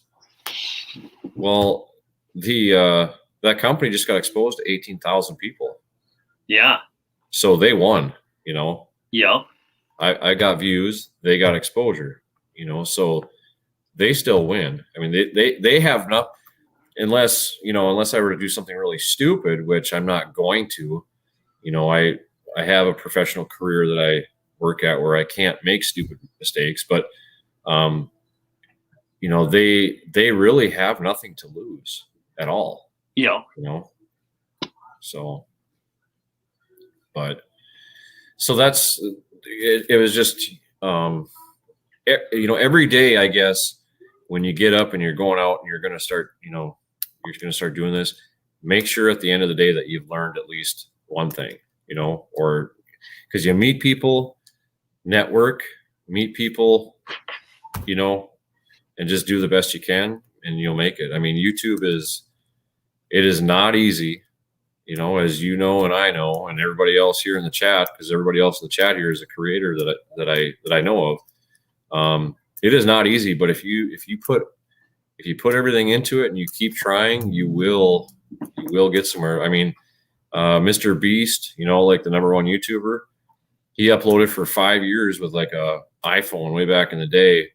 well, that company just got exposed to 18,000 people. Yeah. So they won, Yeah. I got views, they got exposure, so they still win. I mean, they have not, unless I were to do something really stupid, which I'm not going to, I have a professional career that I work at where I can't make stupid mistakes, but, they really have nothing to lose at all. Yeah. So that's it was just every day, I guess, when you get up and you're going out and you're going to start doing this, make sure at the end of the day that you've learned at least one thing, or because you meet people, network, meet people, and just do the best you can and you'll make it. I mean, YouTube it is not easy, as and I know, and everybody else here in the chat, because everybody else in the chat here is a creator that I know of. It is not easy, but if you put everything into it and you keep trying, you will get somewhere. I mean, Mr. Beast, like the #1 YouTuber, he uploaded for 5 years with like a iPhone way back in the day,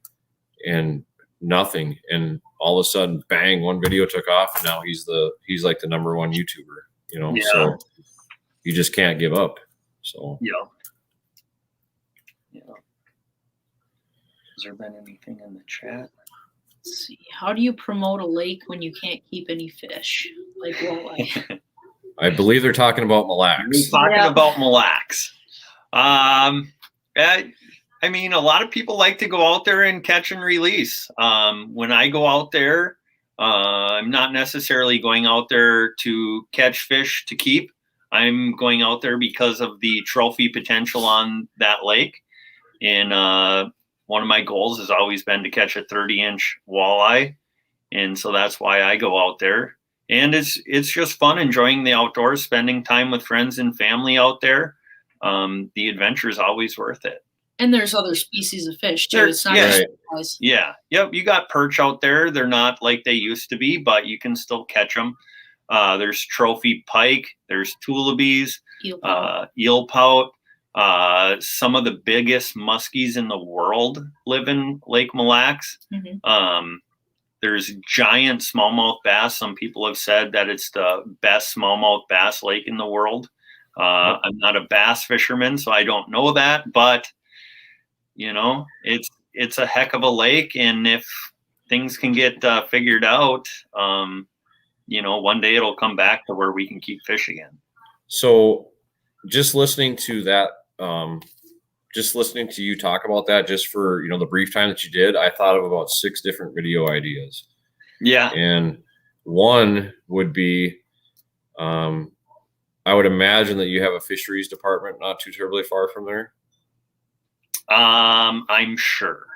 and nothing, and all of a sudden, bang, one video took off, and now he's like the #1 YouTuber, you know. Yeah. So you just can't give up. So Yeah. Has there been anything in the chat? Let's see. How do you promote a lake when you can't keep any fish? Like walleye. I believe they're talking about Mille Lacs. We're talking about Mille Lacs. I mean, a lot of people like to go out there and catch and release. When I go out there, I'm not necessarily going out there to catch fish to keep. I'm going out there because of the trophy potential on that lake. And one of my goals has always been to catch a 30-inch walleye. And so that's why I go out there. And it's just fun, enjoying the outdoors, spending time with friends and family out there. The adventure is always worth it. And there's other species of fish too. It's not just walleyes. Yeah. Yep. You got perch out there. They're not like they used to be, but you can still catch them. There's trophy pike. There's tullabies, eel pout. Some of the biggest muskies in the world live in Lake Mille Lacs. Mm-hmm. There's giant smallmouth bass. Some people have said that it's the best smallmouth bass lake in the world. I'm not a bass fisherman, so I don't know that, but you know, it's a heck of a lake. And if things can get figured out, you know, one day it'll come back to where we can keep fish again. So just listening to that, just listening to you talk about that, just for, you know, the brief time that you did, I thought of about 6 different video ideas. Yeah. And one would be, I would imagine that you have a fisheries department not too terribly far from there. I'm sure.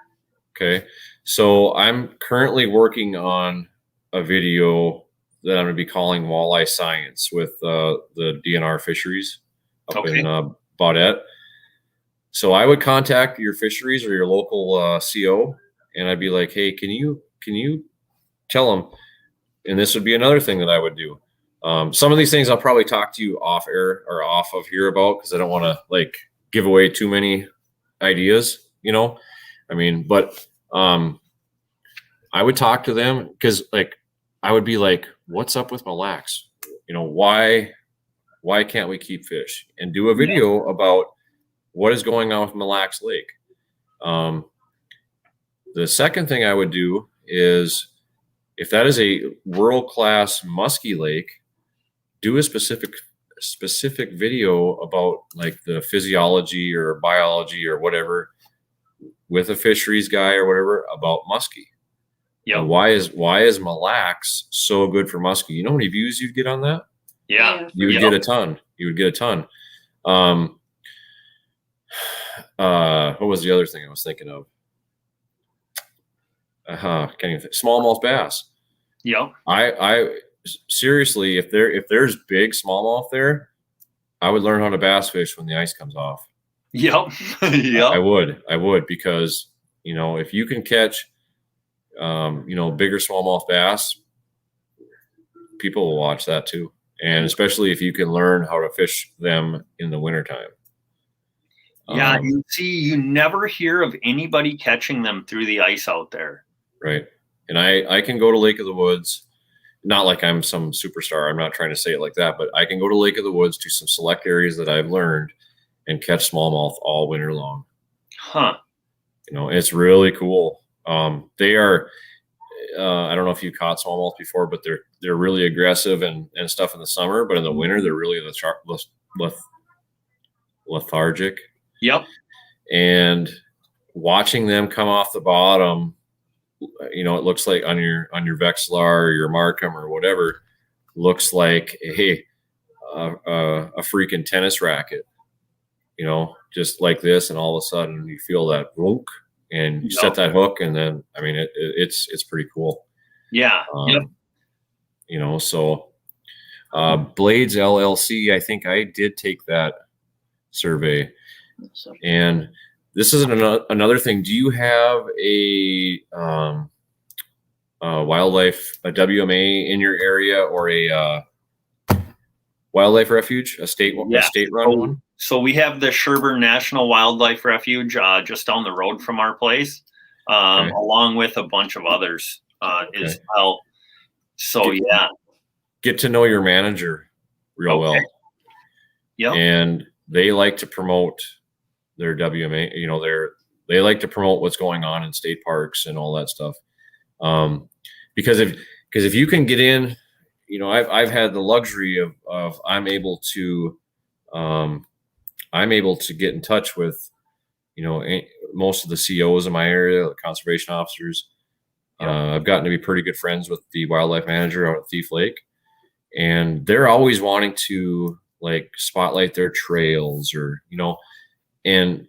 Okay. So I'm currently working on a video that I'm going to be calling Walleye Science with the DNR Fisheries up in Baudette. So I would contact your fisheries or your local CO, and I'd be like, hey, can you tell them? And this would be another thing that I would do. Some of these things I'll probably talk to you off air or off of here about, because I don't want to like give away too many ideas, you know. I mean, but I would talk to them, because like I would be like, what's up with Mille Lacs? You know, why can't we keep fish? And do a video about what is going on with Mille Lacs Lake. The second thing I would do is, if that is a world-class muskie lake, do a specific video about like the physiology or biology or whatever with a fisheries guy or whatever about muskie. Yeah. Why is Mille Lacs so good for muskie? You know how many views you'd get on that? Yeah. You would get a ton. You would get a ton. What was the other thing I was thinking of? Can't even think. Smallmouth bass. Yeah. I seriously, if there's big smallmouth there, I would learn how to bass fish when the ice comes off. Yep. Yep. I would, because, you know, if you can catch, you know, bigger smallmouth bass, people will watch that too. And especially if you can learn how to fish them in the wintertime. Yeah, you see, you never hear of anybody catching them through the ice out there. Right. And I can go to Lake of the Woods, not like I'm some superstar. I'm not trying to say it like that, but I can go to Lake of the Woods to some select areas that I've learned and catch smallmouth all winter long. Huh. You know, it's really cool. They are, I don't know if you caught smallmouth before, but they're really aggressive and stuff in the summer, but in the winter, they're really lethargic. Yep. And watching them come off the bottom, you know, it looks like on your Vexlar or your Markham or whatever, looks like a freaking tennis racket, you know, just like this. And all of a sudden you feel that whoop, and you set that hook, and then, I mean, it's pretty cool. Yeah. You know, so Blades LLC, I think I did take that survey. And this is another thing. Do you have a wildlife, a WMA in your area, or a wildlife refuge, a state run one? So we have the Sherburne National Wildlife Refuge just down the road from our place. along with a bunch of others as well. So get to know your manager real well. Yep. And they like to promote their WMA, they like to promote what's going on in state parks and all that stuff. Because if you can get in, I've had the luxury of I'm able to get in touch with, most of the COs in my area, the conservation officers. I've gotten to be pretty good friends with the wildlife manager out at Thief Lake, and they're always wanting to like spotlight their trails and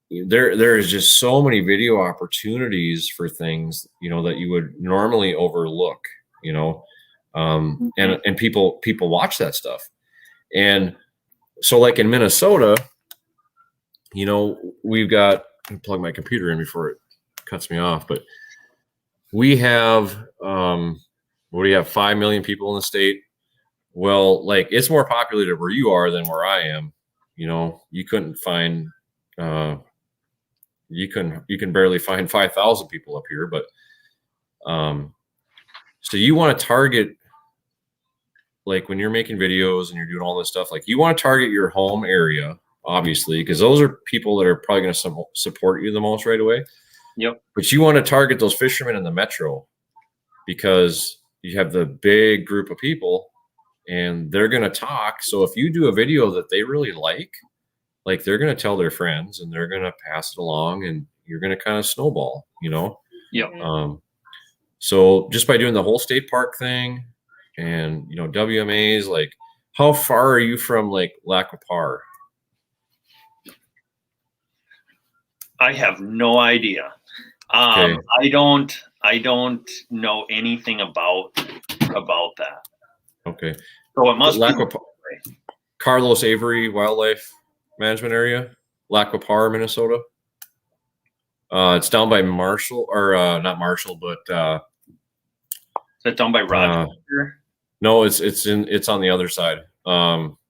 there is just so many video opportunities for things, that you would normally overlook, and people watch that stuff. And so like in Minnesota, we've got, plug my computer in before it cuts me off, but we have, what do you have? 5 million people in the state. Well, like it's more populated where you are than where I am. You couldn't find, you can barely find 5,000 people up here, but, so you want to target, like when you're making videos and you're doing all this stuff, like you want to target your home area, obviously, because those are people that are probably going to support you the most right away. Yep. But you want to target those fishermen in the metro because you have the big group of people and they're going to talk. So if you do a video that they really like they're going to tell their friends and they're going to pass it along and you're going to kind of snowball, Yep. So just by doing the whole state park thing and, WMAs, like how far are you from like Lac qui Parle? I have no idea. Okay. I don't know anything about that. Okay. So it must be Carlos Avery Wildlife Management Area, Lac qui Parle, Minnesota. It's down by Marshall, or not Marshall, but is that down by Rochester? No, it's on the other side.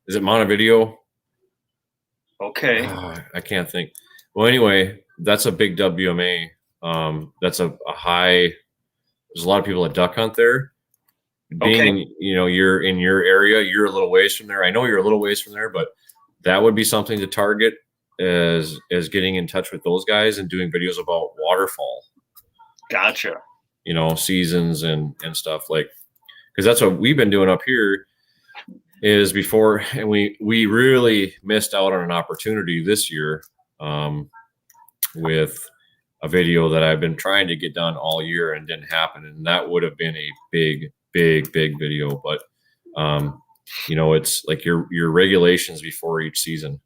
Is it Montevideo? Okay. I can't think. Well, anyway, that's a big WMA. That's a high. There's a lot of people that duck hunt there. Being, you're in your area, you're a little ways from there. I know you're a little ways from there, but that would be something to target as getting in touch with those guys and doing videos about waterfall. Gotcha. Seasons and stuff, like, because that's what we've been doing up here is before, and we really missed out on an opportunity this year with a video that I've been trying to get done all year and didn't happen, and that would have been a big video. But it's like your regulations before each season.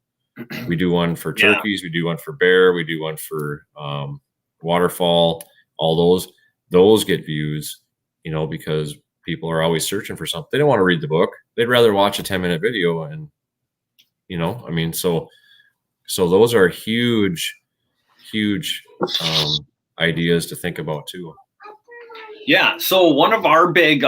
We do one for turkeys, we do one for bear, we do one for waterfall. All those get views, because people are always searching for something. They don't want to read the book. They'd rather watch a 10-minute video. And, so those are huge ideas to think about too. Yeah. So one of our big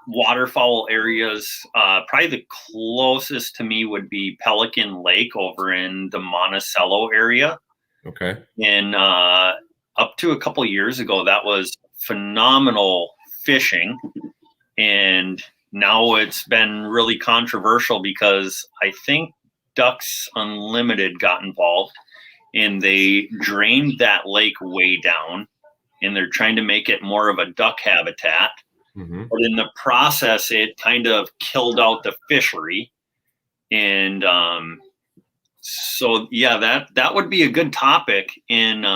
waterfowl areas, probably the closest to me would be Pelican Lake over in the Monticello area. Okay. And up to a couple years ago, that was phenomenal fishing. And now it's been really controversial because I think Ducks Unlimited got involved and they drained that lake way down and they're trying to make it more of a duck habitat. Mm-hmm. But in the process, it kind of killed out the fishery. And so, yeah, that would be a good topic. And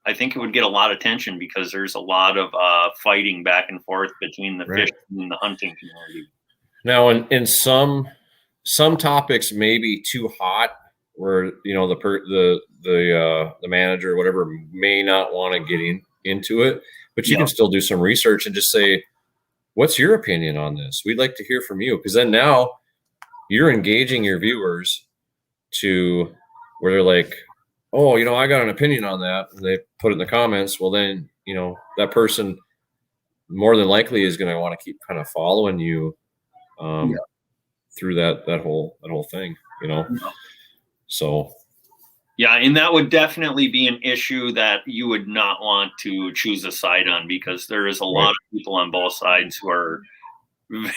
I think it would get a lot of attention because there's a lot of fighting back and forth between the fishing and the hunting community. Now, in some topics may be too hot, where the manager or whatever may not want to get into it, but you can still do some research and just say, what's your opinion on this? We'd like to hear from you, because then now you're engaging your viewers to where they're like, oh, I got an opinion on that, and they put it in the comments. Well, then that person more than likely is going to want to keep kind of following you through that whole thing, So Yeah, and that would definitely be an issue that you would not want to choose a side on, because there is a lot of people on both sides who are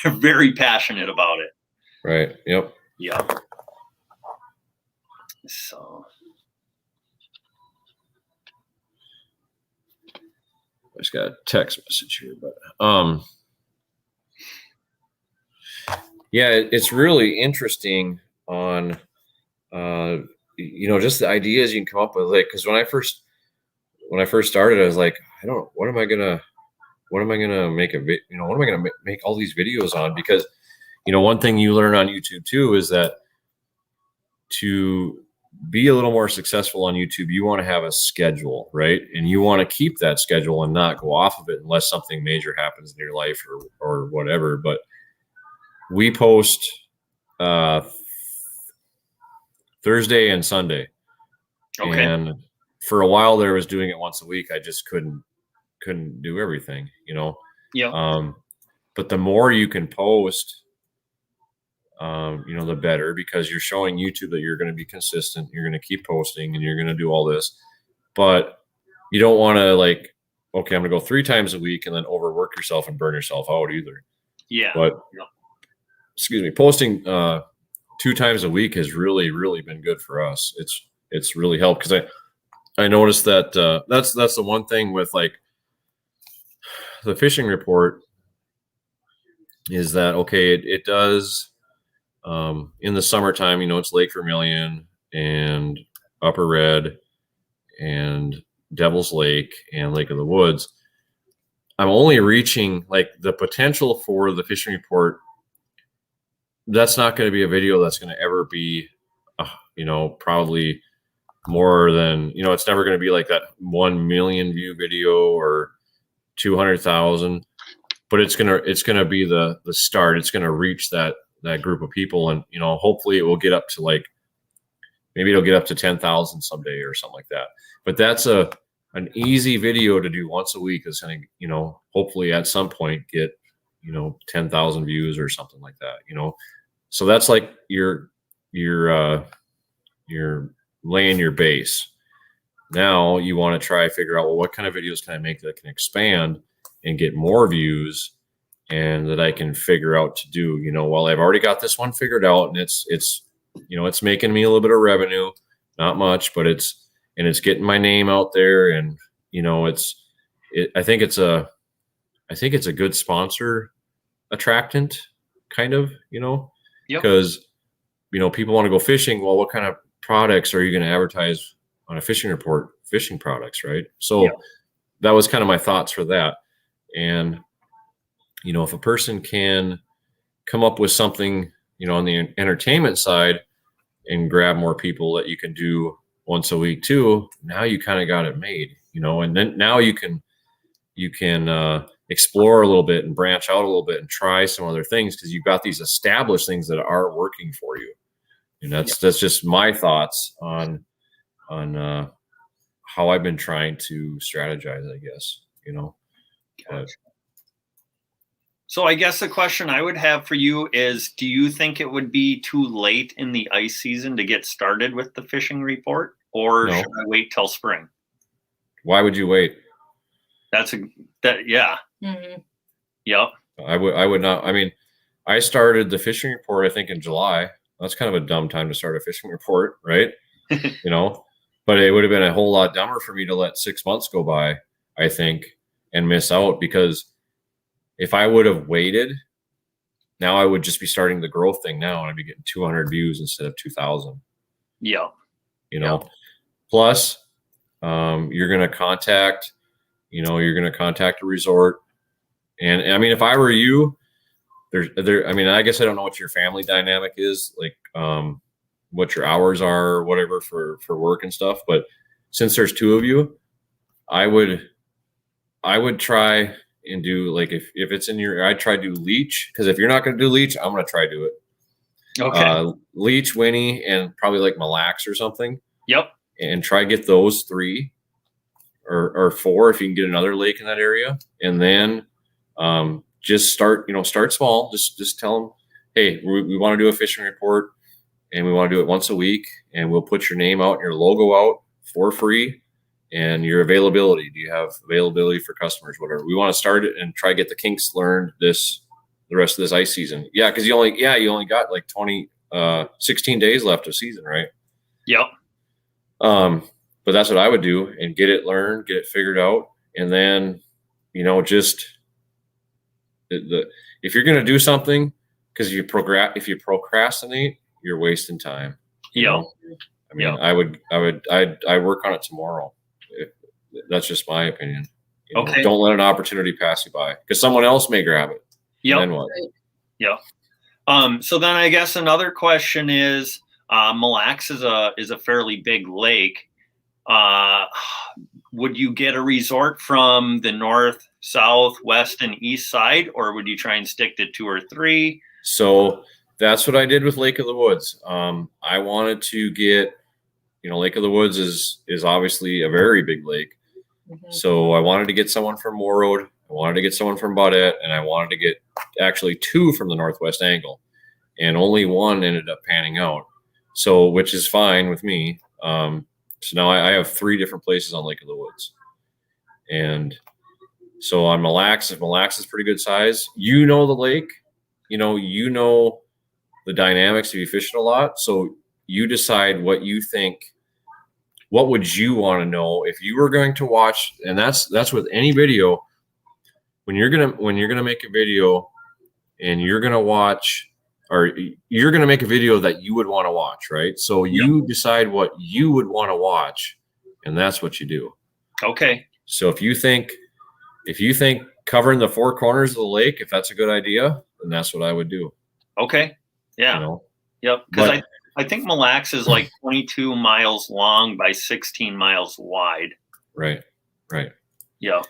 very passionate about it. Right. Yep. Yeah. So I just got a text message here, but yeah, it's really interesting on just the ideas you can come up with. Like, because when I first started, I was like, what am I gonna make what am I gonna make all these videos on? Because one thing you learn on YouTube too is that to be a little more successful on YouTube, you want to have a schedule, right? And you want to keep that schedule and not go off of it unless something major happens in your life or whatever. But we post Thursday and Sunday. okay. And for a while there, I was doing it once a week. I just couldn't do everything, Yeah. But the more you can post, the better, because you're showing YouTube that you're going to be consistent, you're going to keep posting, and you're going to do all this. But you don't want to okay, I'm going to go 3 times a week and then overwork yourself and burn yourself out either. Yeah. But excuse me, posting 2 times a week has really, really been good for us. It's really helped, because I noticed that that's the one thing with the fishing report is that, okay, it does in the summertime, it's Lake Vermilion and Upper Red and Devil's Lake and Lake of the Woods. I'm only reaching the potential for the fishing report. That's not going to be a video that's going to ever be, probably more than, it's never going to be like that 1 million view video or 200,000, but it's going to be the start. It's going to reach that group of people. And, hopefully it will get up to maybe it'll get up to 10,000 someday or something like that. But that's an easy video to do once a week. Is going to, hopefully at some point get, 10,000 views or something like that, So that's you're laying your base. Now you want to figure out, well, what kind of videos can I make that can expand and get more views, and that I can figure out to do, well, I've already got this one figured out, and it's making me a little bit of revenue, not much, but it's getting my name out there. And, I think it's a good sponsor attractant kind of, because, people want to go fishing. Well, what kind of products are you going to advertise on a fishing report? Fishing products, right? So that was kind of my thoughts for that. And, if a person can come up with something, on the entertainment side and grab more people that you can do once a week too, now you kind of got it made, and then now you can explore a little bit and branch out a little bit and try some other things, because you've got these established things that are working for you. And that's just my thoughts on how I've been trying to strategize, I guess, But, so I guess the question I would have for you is, do you think it would be too late in the ice season to get started with the fishing report, or no. should I wait till spring? Why would you wait? Yeah. Mm-hmm. Yep. I would not. I mean, I started the fishing report, I think, in July. That's kind of a dumb time to start a fishing report, right? But it would have been a whole lot dumber for me to let 6 months go by, I think, and miss out, because if I would have waited, now I would just be starting the growth thing now, and I'd be getting 200 views instead of 2,000. Yeah. Plus, you're going to contact a resort. And I mean, if I were you, I mean, I guess I don't know what your family dynamic is, what your hours are or whatever for work and stuff. But since there's 2 of you, I would try and do, if it's in I'd try to do leech, because if you're not going to do leech, I'm going to try to do it. Okay. Leech, Winnie, and probably Mille Lacs or something. Yep. And try get those 3 or 4 if you can get another lake in that area. And then just start small. Just tell them, hey, we want to do a fishing report. and we want to do it once a week, and we'll put your name out and your logo out for free and your availability. Do you have availability for customers, whatever. We want to start it and try to get the kinks learned the rest of this ice season. Yeah, because you only got like 16 days left of season, right? Yep. But that's what I would do, and get it learned, get it figured out, and then, just if you're going to do something, because if you procrastinate, you're wasting time. Yeah. I mean, I'd work on it tomorrow. That's just my opinion. Okay. Don't let an opportunity pass you by, because someone else may grab it. Yeah. Then what? Yeah. So then I guess another question is, Mille Lacs is a fairly big lake. Would you get a resort from the north, south, west, and east side, or would you try and stick to 2 or 3? So that's what I did with Lake of the Woods. I wanted to get, Lake of the Woods is obviously a very big lake. Mm-hmm. So I wanted to get someone from Warroad, I wanted to get someone from Baudette, and I wanted to get actually 2 from the northwest angle, and only 1 ended up panning out. So, which is fine with me. So now I have 3 different places on Lake of the Woods. And so on Mille Lacs, if Mille Lacs is pretty good size, the lake, the dynamics of you fishing a lot. So you decide what you think, what would you want to know if you were going to watch, and that's with any video. When you're gonna make a video and you're gonna watch, or you're going to make a video that you would want to watch, right? So you decide what you would want to watch, and that's what you do. Okay. So if you think covering the 4 corners of the lake, if that's a good idea, then that's what I would do. Okay. Yeah. Yep. Because I think Mille Lacs is like 22 miles long by 16 miles wide. Right. Right. Yeah.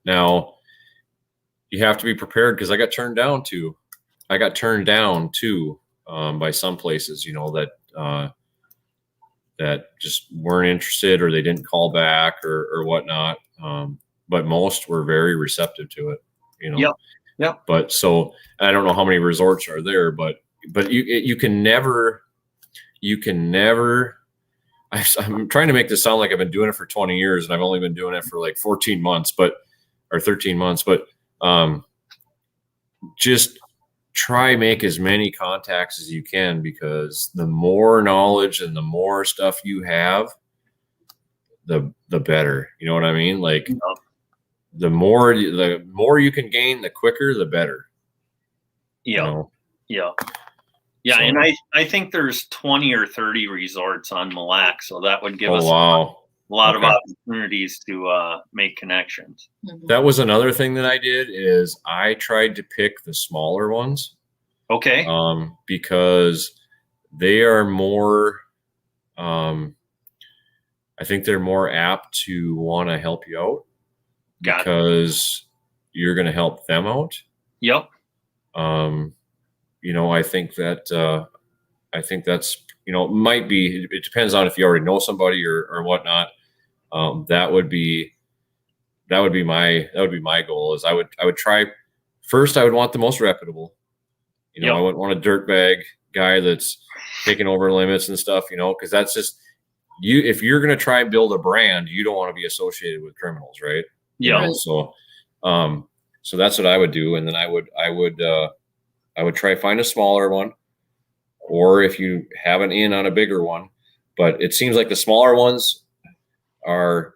Now you have to be prepared, because I got turned down too by some places, that just weren't interested, or they didn't call back or whatnot. But most were very receptive to it, Yep. Yep. But so I don't know how many resorts are there, but you can never, I'm trying to make this sound like I've been doing it for 20 years and I've only been doing it for like 14 months, or 13 months, but just try make as many contacts as you can, because the more knowledge and the more stuff you have, the better. You know what I mean? Like the more you can gain, the quicker, the better. Yeah. Yeah. Yeah. So, and I think there's 20 or 30 resorts on Mille Lacs, so that would give us a lot of opportunities to make connections. That was another thing that I did, is I tried to pick the smaller ones. Okay. Because they are more, I think they're more apt to want to help you out. Because you're going to help them out. Yep. I think that's, might be, it depends on if you already know somebody or whatnot. That would be my goal, is I would try first. I would want the most reputable, I wouldn't want a dirtbag guy that's taking over limits and stuff, cause that's just if you're going to try and build a brand, you don't want to be associated with criminals. Right. Yeah. So that's what I would do. And then I would try find a smaller one, or if you have an in on a bigger one, but it seems like the smaller ones are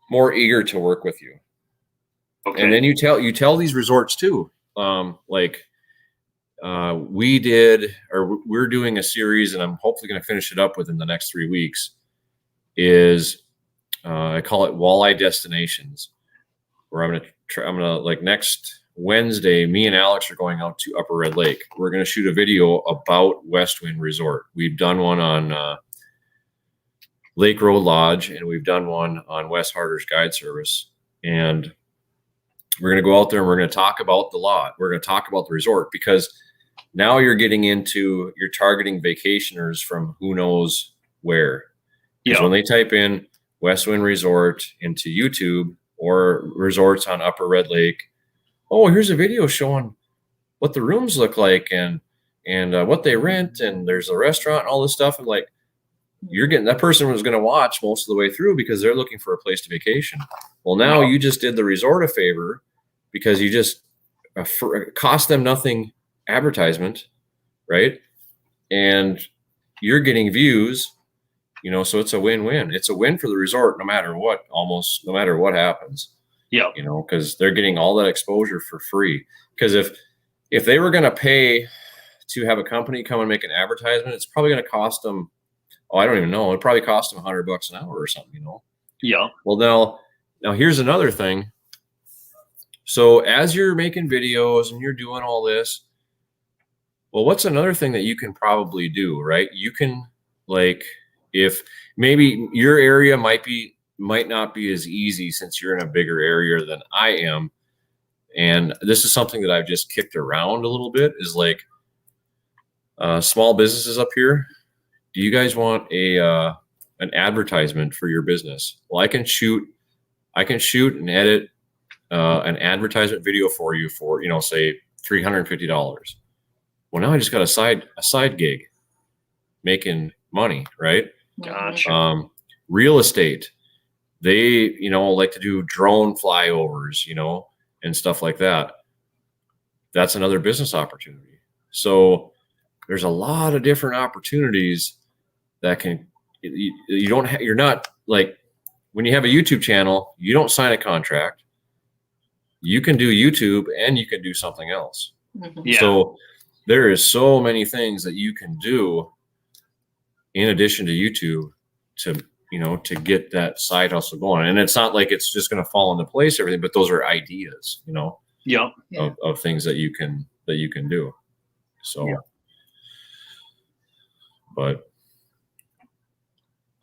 more eager to work with you. Okay. And then you tell these resorts too. We're doing a series, and I'm hopefully going to finish it up within the next 3 weeks, is I call it Walleye Destinations, where I'm going to like next Wednesday, me and Alex are going out to Upper Red Lake. We're going to shoot a video about West Wind Resort. We've done one on Lake Road Lodge, and we've done one on West Harder's Guide Service. And we're going to go out there and we're going to talk about the lot. We're going to talk about the resort, because now you're targeting vacationers from who knows where. Because when they type in West Wind Resort into YouTube or resorts on Upper Red Lake, oh, here's a video showing what the rooms look like and and what they rent, and there's a restaurant and all this stuff. And like, you're getting, that person was going to watch most of the way through because they're looking for a place to vacation. Well, now you just did the resort a favor because you just cost them nothing advertisement, right? And you're getting views, you know, so it's a win-win. It's a win for the resort no matter what, almost no matter what happens. Yeah. You know, because they're getting all that exposure for free. Because if they were going to pay to have a company come and make an advertisement, it's probably going to cost them, oh, I don't even know. It probably cost them $100 an hour or something, you know? Yeah. Well, now here's another thing. So as you're making videos and you're doing all this, well, what's another thing that you can probably do, right? You can, like, if maybe your area might not be as easy since you're in a bigger area than I am. And this is something that I've just kicked around a little bit, is like small businesses up here. Do you guys want an advertisement for your business? Well, I can shoot and edit an advertisement video for you for, you know, say $350. Well, now I just got a side gig making money, right? Gotcha. Real estate, they, you know, like to do drone flyovers, you know, and stuff like that. That's another business opportunity. So there's a lot of different opportunities that can, you don't have, you're not like, when you have a YouTube channel, you don't sign a contract. You can do YouTube and you can do something else. Yeah. So there is so many things that you can do in addition to YouTube to, you know, to get that side hustle going. And it's not like it's just going to fall into place, everything, but those are ideas, you know, of things that you can do. So, but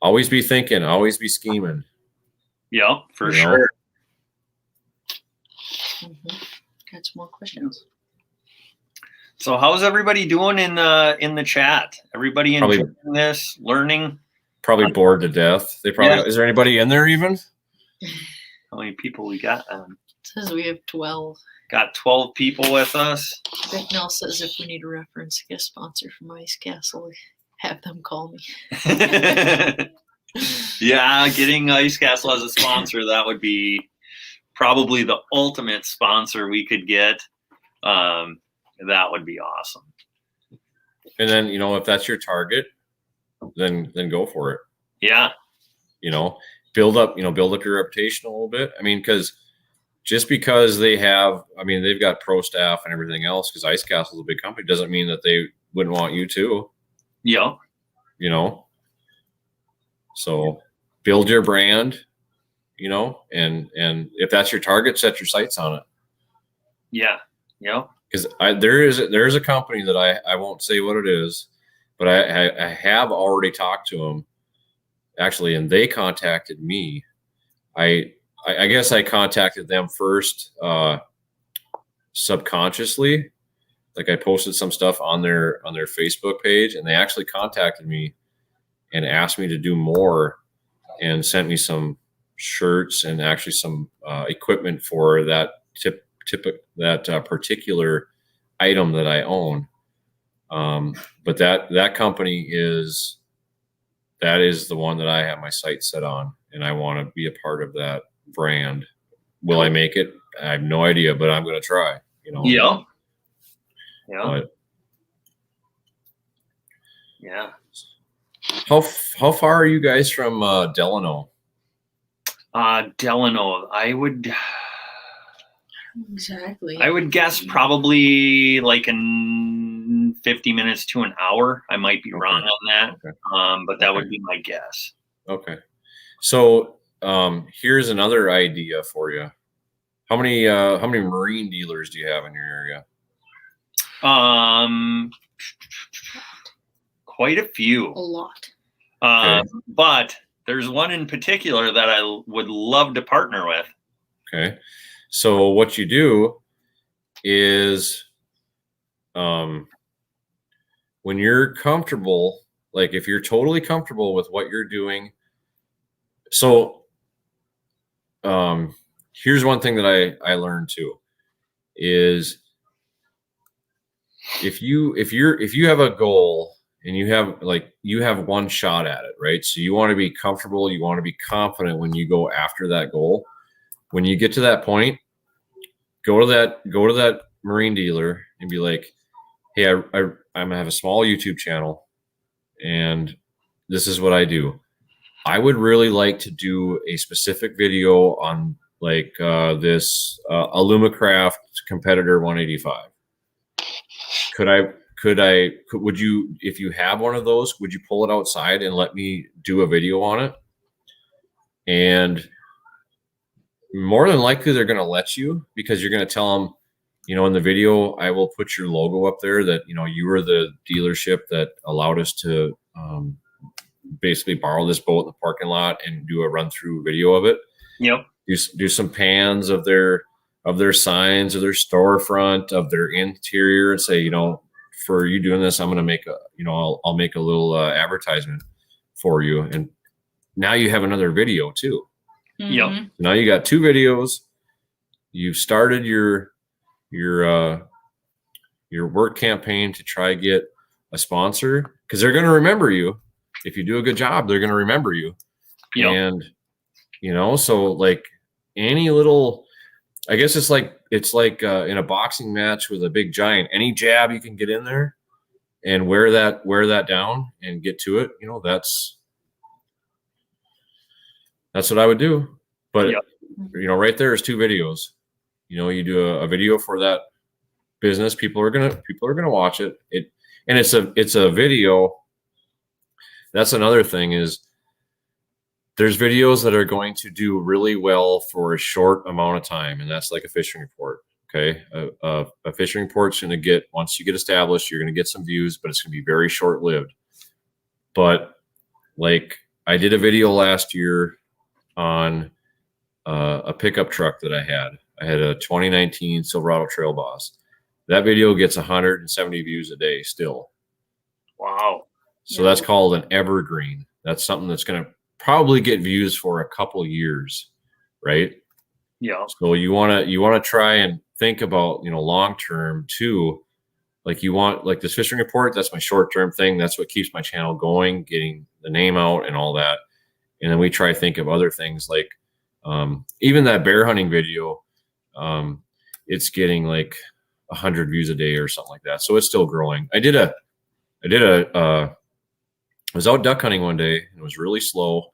always be thinking, always be scheming. Yeah, for sure. Got some more questions. So how's everybody doing in the chat? Everybody enjoying this, learning? Probably bored to death. They probably, is there anybody in there even? How many people we got? It says we have 12. Got 12 people with us. Bicknell says if we need a reference guest sponsor from Ice Castle, have them call me. Yeah, getting Ice Castle as a sponsor, that would be probably the ultimate sponsor we could get. That would be awesome. And then, you know, if that's your target, then go for it. Yeah. You know, build up your reputation a little bit. I mean, because just because they have, I mean, they've got pro staff and everything else, because Ice Castle is a big company, doesn't mean that they wouldn't want you to. Yeah. You know, so build your brand, you know, and if that's your target, set your sights on it. Yeah. Yeah. Because there is a company that I won't say what it is, but I have already talked to them actually, and they contacted me. I guess I contacted them first subconsciously. Like I posted some stuff on their Facebook page, and they actually contacted me and asked me to do more and sent me some shirts and actually some equipment for that particular item that I own. But that company is the one that I have my sights set on, and I want to be a part of that brand. Will I make it? I have no idea, but I'm going to try, you know? Yeah. Yeah. But, yeah. How far are you guys from Delano? Delano, I would guess probably like in 50 minutes to an hour. I might be wrong on that. Okay. But that would be my guess. Okay. So here's another idea for you. How many marine dealers do you have in your area? Quite a few. A lot. Okay. But there's one in particular that I would love to partner with. Okay. So what you do is when you're comfortable, like if you're totally comfortable with what you're doing. So here's one thing that I learned too, is, and this is something that I want to talk to you about, is, you know, when you're comfortable with what you're doing. So here's one thing that I learned too, is, here's one thing that I learned too, is, when you're comfortable with what you're doing. So here's one thing that I learned too, is if you have a goal and you have one shot at it, right? So you want to be comfortable, you want to be confident when you go after that goal. When you get to that point, go to that marine dealer and be like, hey, I'm gonna have a small YouTube channel and this is what I do. I would really like to do a specific video on like this Alumacraft Competitor 185. Would you, if you have one of those, would you pull it outside and let me do a video on it? And more than likely they're going to let you, because you're going to tell them, you know, in the video, I will put your logo up there that, you know, you were the dealership that allowed us to basically borrow this boat in the parking lot and do a run through video of it. Yep. Do some pans of their signs, of their storefront, of their interior, and say, you know, for you doing this, I'm going to make a, you know, I'll make a little advertisement for you. And now you have another video too. Yep. Now you got 2 videos. You've started your work campaign to try to get a sponsor, because they're going to remember you. If you do a good job, they're going to remember you. Yep. And, you know, so like any little, I guess it's like in a boxing match with a big giant, any jab you can get in there and wear that down and get to it, you know, that's what I would do. But Yep. you know, right there is 2 videos. You know, you do a video for that business, people are gonna watch it. And it's a video. That's another thing, is there's videos that are going to do really well for a short amount of time, and that's like a fishing report. Okay, a fishing report's going to get, once you get established, you're going to get some views, but it's going to be very short lived. But like I did a video last year on a pickup truck that I had. I had a 2019 Silverado Trail Boss. That video gets 170 views a day still. Wow. So that's called an evergreen. That's something that's going to probably get views for a couple years, right? Yeah. So you want to try and think about, you know, long term too. Like you want, like this fishing report, that's my short term thing. That's what keeps my channel going, getting the name out and all that. And then we try to think of other things like even that bear hunting video. It's getting like 100 views a day or something like that. So it's still growing. I was out duck hunting one day and it was really slow.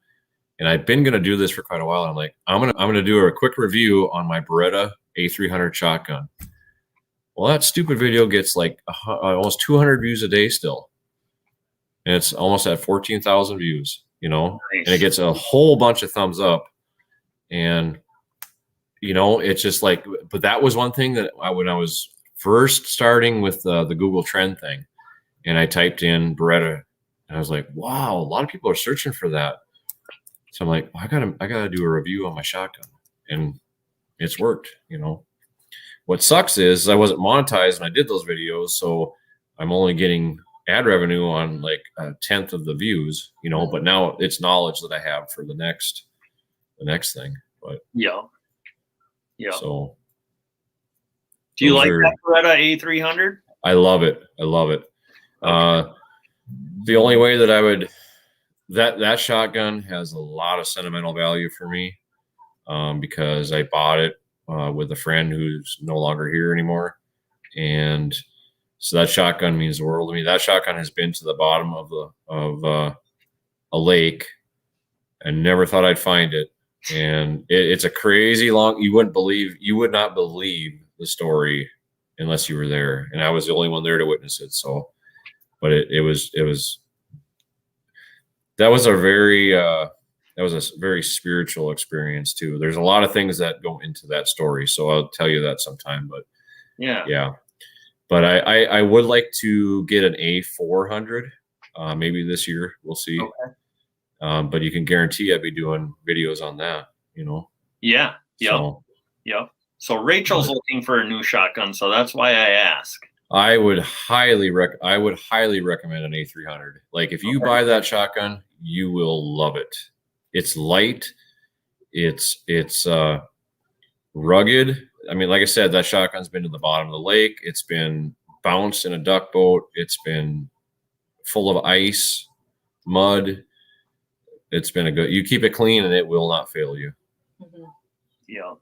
And I've been going to do this for quite a while. I'm like, I'm going to do a quick review on my Beretta A300 shotgun. Well, that stupid video gets like almost 200 views a day still. And it's almost at 14,000 views, you know, Nice. and it gets a whole bunch of thumbs up. And, you know, it's just like, but that was one thing that when I was first starting with the Google Trend thing, and I typed in Beretta, and I was like, wow, a lot of people are searching for that. So I'm like, well, I gotta do a review on my shotgun, and it's worked. You know, what sucks is I wasn't monetized and I did those videos, so I'm only getting ad revenue on like 1/10 of the views. You know, but now it's knowledge that I have for the next thing. But yeah. So, do you like that Beretta A300? I love it. Okay. The only way that I would, that shotgun has a lot of sentimental value for me, because I bought it with a friend who's no longer here anymore, and so that shotgun means the world to me. That shotgun has been to the bottom of a lake, and never thought I'd find it. And it's a crazy long. You would not believe the story unless you were there, and I was the only one there to witness it. So, but it was that was a very spiritual experience too. There's a lot of things that go into that story, so I'll tell you that sometime. But yeah. But I would like to get an A400 maybe this year. We'll see. Okay. But you can guarantee I'd be doing videos on that, you know? Yeah. Yep. So Rachel's looking for a new shotgun, so that's why I ask. I would highly recommend an A300. Like if you buy that shotgun, you will love it. It's light. It's rugged. I mean, like I said, that shotgun's been to the bottom of the lake. It's been bounced in a duck boat. It's been full of ice, mud. It's been you keep it clean and it will not fail you. Mm-hmm. Yeah.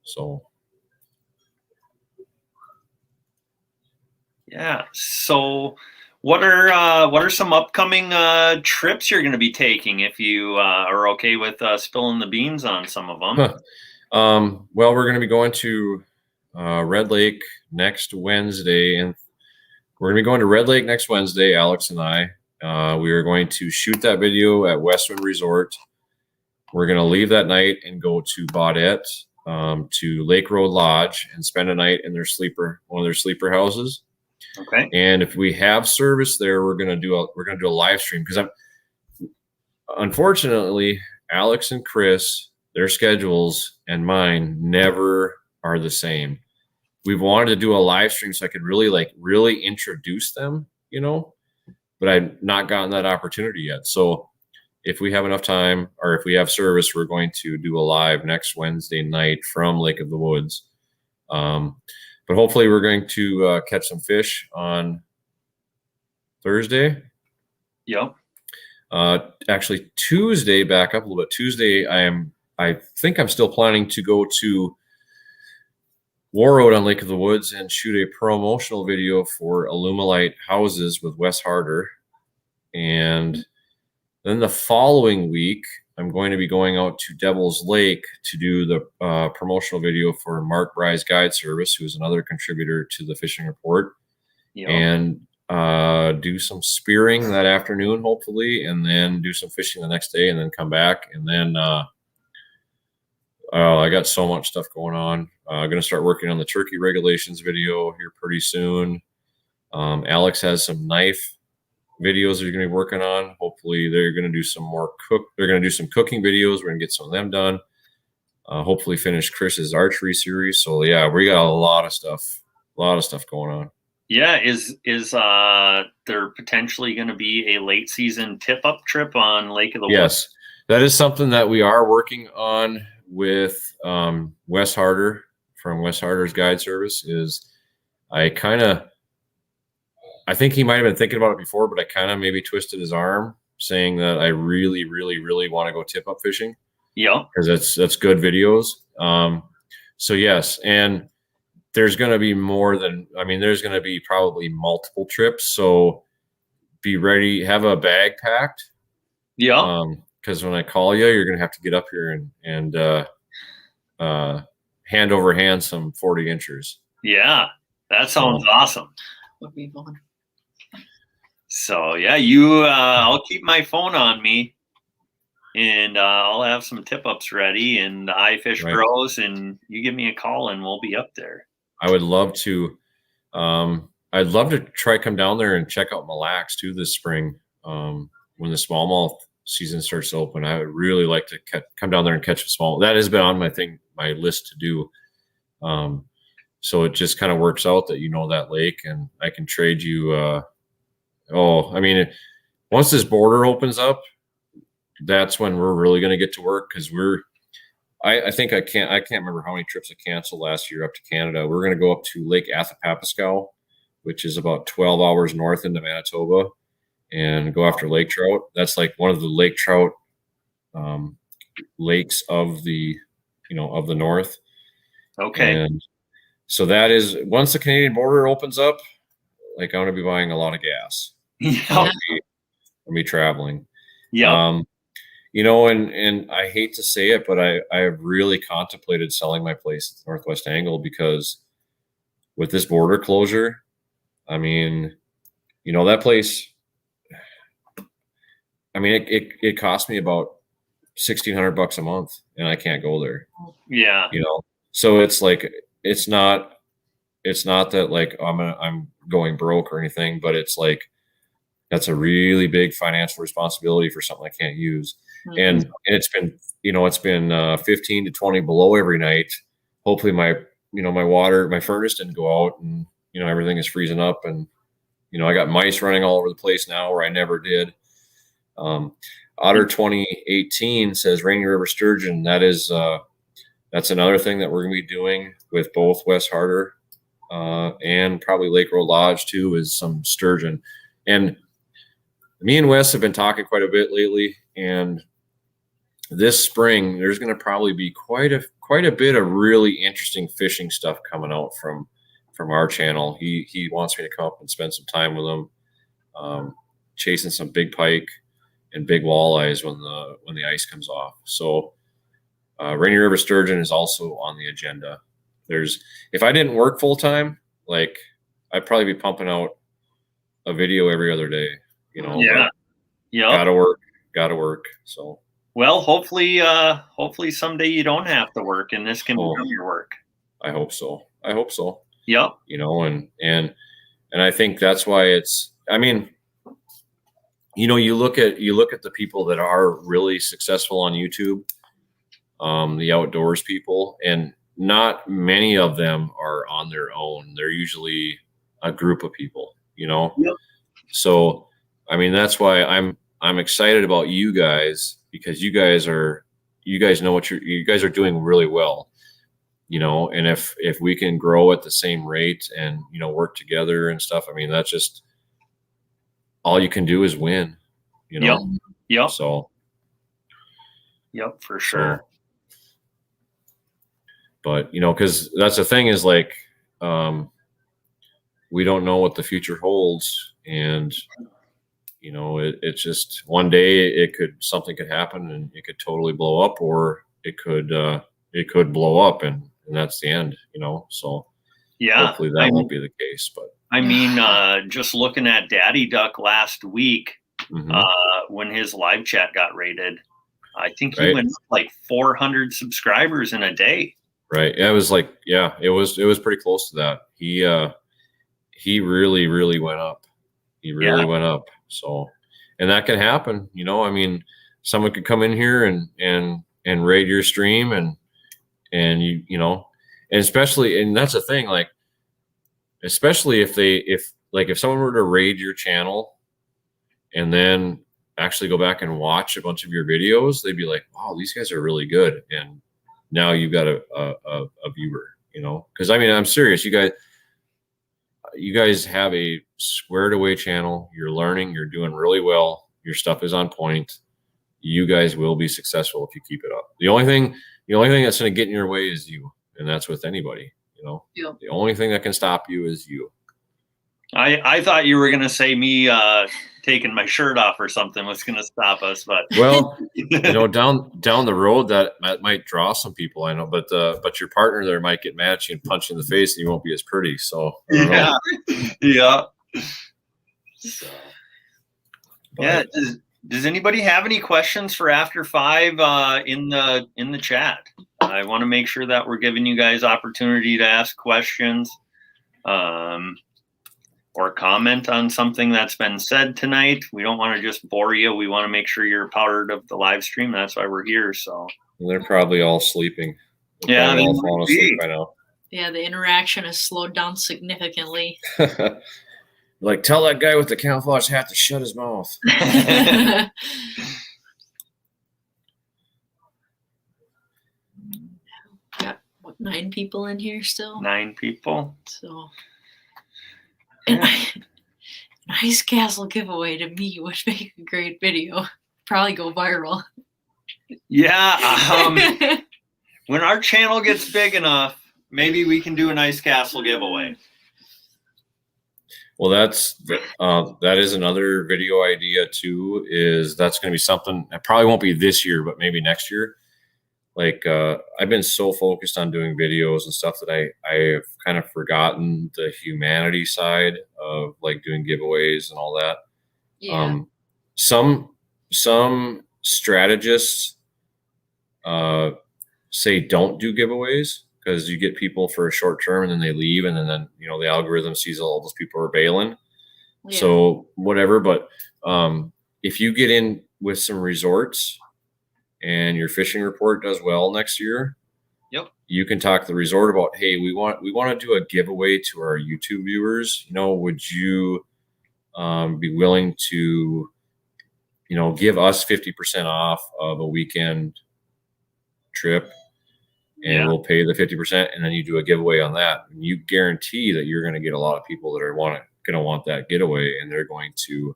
So. Yeah. So what are some upcoming trips you're going to be taking if you are okay with spilling the beans on some of them? Well, we're going to be going to Red Lake next Wednesday, and we're going to be going to Red Lake next Wednesday, Alex and I. We are going to shoot that video at Westwind Resort. We're going to leave that night and go to Baudette, to Lake Road Lodge, and spend a night in one of their sleeper houses. Okay. And if we have service there, we're going to do a live stream, because unfortunately, Alex and Chris, their schedules and mine never are the same. We've wanted to do a live stream so I could really introduce them, but I've not gotten that opportunity yet. So if we have enough time, or if we have service, we're going to do a live next Wednesday night from Lake of the Woods. But hopefully we're going to catch some fish on Thursday. Yep. Actually, Tuesday, back up a little bit. Tuesday, I think I'm still planning to go to War Road on Lake of the Woods and shoot a promotional video for Alumilite houses with Wes Harder. And then the following week, I'm going to be going out to Devil's Lake to do the promotional video for Mark Bry's Guide Service, who is another contributor to the Fishing Report. Yep. And do some spearing that afternoon, hopefully, and then do some fishing the next day, and then come back. And then I got so much stuff going on. I'm going to start working on the turkey regulations video here pretty soon. Alex has some knife videos they're going to be working on. Hopefully they're going to do some more they're going to do some cooking videos. We're going to get some of them done. Hopefully finish Chris's archery series. So yeah, we got a lot of stuff going on. Yeah. Is there potentially going to be a late season tip up trip on Lake of the Woods? Yes, that is something that we are working on with Wes Harder from Wes Harder's Guide Service. I think he might have been thinking about it before, but I kind of maybe twisted his arm, saying that I really, really, really want to go tip up fishing. Yeah. Because that's good videos. So yes, and there's going to be there's going to be probably multiple trips. So be ready, have a bag packed. Yeah. Because when I call you, you're going to have to get up here and hand over hand some 40 inchers. Yeah, that sounds awesome. Would be fun. So yeah, I'll keep my phone on me, and I'll have some tip ups ready, and iFish Bros, and you give me a call, and we'll be up there. I would love to. I'd love to come down there and check out Mille Lacs too this spring, when the smallmouth season starts to open. I would really like to come down there and catch a small. That has been on my list to do. So it just kind of works out that that lake, and I can trade you. Once this border opens up, that's when we're really going to get to work, because I think I can't remember how many trips I canceled last year up to Canada. We're going to go up to Lake Athapapiscow, which is about 12 hours north into Manitoba, and go after lake trout. That's like one of the lake trout lakes of the north. Okay. And so that is, once the Canadian border opens up, like, I'm going to be buying a lot of gas. Yeah. I'll be traveling. Yeah. And I hate to say it, but I have really contemplated selling my place at Northwest Angle, because with this border closure, that place, it cost me about $1,600 a month, and I can't go there. Yeah. So it's like, it's not that like I'm going broke or anything, but it's like, that's a really big financial responsibility for something I can't use. Mm-hmm. And it's been 15 to 20 below every night. Hopefully my furnace didn't go out, and everything is freezing up, and I got mice running all over the place now where I never did. Otter 2018 says Rainy River Sturgeon. That's another thing that we're going to be doing with both Wes Harder and probably Lake Road Lodge too, is some sturgeon. And me and Wes have been talking quite a bit lately, and this spring there's going to probably be quite a bit of really interesting fishing stuff coming out from our channel. He wants me to come up and spend some time with him, chasing some big pike and big walleyes when the ice comes off. So Rainy River sturgeon is also on the agenda. If I didn't work full time, like, I'd probably be pumping out a video every other day, you know. Yeah. Yeah. Gotta work. So, well, hopefully someday you don't have to work and this can become your work. I hope so. Yep. You know, and I think that's why it's, I mean, you know, you look at the people that are really successful on YouTube, the outdoors people, and not many of them are on their own. They're usually a group of people, you know? Yep. So, I mean, that's why I'm excited about you guys, because you guys know what you guys are doing really well, you know, and if we can grow at the same rate and, you know, work together and stuff, I mean, that's just all you can do is win, you know? Yep. So, yep, for sure. But, you know, because that's the thing is, like, we don't know what the future holds, and, you know, it's just one day something could happen and it could totally blow up, or it could blow up and that's the end, you know. So yeah, hopefully that won't be the case. But I mean, just looking at Daddy Duck last week, when his live chat got rated, I think he went up like 400 subscribers in a day. Right. Yeah, it was like, yeah, it was pretty close to that. He really went up. He really went up. So, and that can happen, you know. I mean, someone could come in here and raid your stream, and you know, and especially, and that's the thing, like, especially if someone were to raid your channel and then actually go back and watch a bunch of your videos, they'd be like, wow, these guys are really good. And now you've got a viewer, you know, because I mean, I'm serious. You guys have a squared away channel. You're learning. You're doing really well. Your stuff is on point. You guys will be successful if you keep it up. The only thing that's going to get in your way is you, and that's with anybody, you know. Yeah. The only thing that can stop you is you. I thought you were going to say me taking my shirt off or something was going to stop us, but well, you know, down the road that might draw some people, I know, but your partner there might get mad at you and punch you in the face, and you won't be as pretty. So yeah. So, yeah. Does anybody have any questions for After 5 in the chat? I want to make sure that we're giving you guys opportunity to ask questions. Or comment on something that's been said tonight. We don't want to just bore you. We want to make sure you're part of the live stream. That's why we're here. So they're probably all sleeping. They're all falling asleep by now. Yeah, the interaction has slowed down significantly. Like, tell that guy with the camouflage hat to shut his mouth. Got 9 people in here still? 9 people. So. An ice castle giveaway to me would make a great video. Probably go viral. Yeah. When our channel gets big enough, maybe we can do an ice castle giveaway. Well, that is another video idea too. That's going to be something. It probably won't be this year, but maybe next year. Like, I've been so focused on doing videos and stuff that I've kind of forgotten the humanity side of, like, doing giveaways and all that. Yeah. Some strategists say don't do giveaways because you get people for a short term and then they leave, and then you know the algorithm sees all those people are bailing. Yeah. So whatever, but if you get in with some resorts and your fishing report does well next year, you can talk to the resort about, hey, we want to do a giveaway to our YouTube viewers. You know, would you be willing to, you know, give us 50% off of a weekend trip and we'll pay the 50%, and then you do a giveaway on that. And you guarantee that you're going to get a lot of people that are going to want that getaway, and they're going to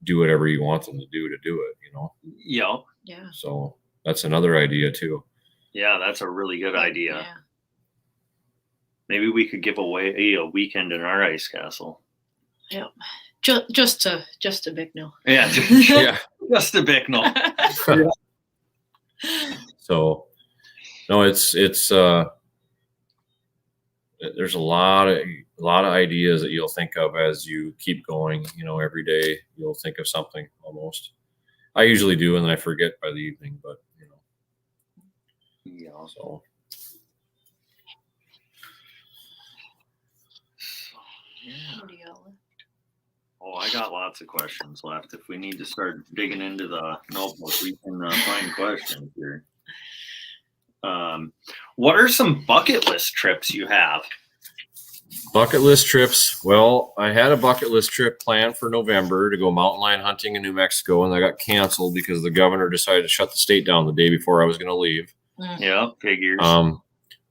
do whatever you want them to do it, you know? Yeah. Yeah. So that's another idea too. Yeah, that's a really good idea. Yeah. Maybe we could give away a weekend in our ice castle. Yep. Just a Bicknell. Yeah. Yeah. Just a Bicknell. So no, it's there's a lot of ideas that you'll think of as you keep going, you know, every day you'll think of something almost. I usually do, and then I forget by the evening, but you know. Yeah. So What do you got left? Oh, I got lots of questions left. If we need to start digging into the notebook, we can find questions here. What are some bucket list trips you have? bucket list trips. Well, I had a bucket list trip planned for November to go mountain lion hunting in New Mexico, and that got canceled because the governor decided to shut the state down the day before I was going to leave. Yeah, figures.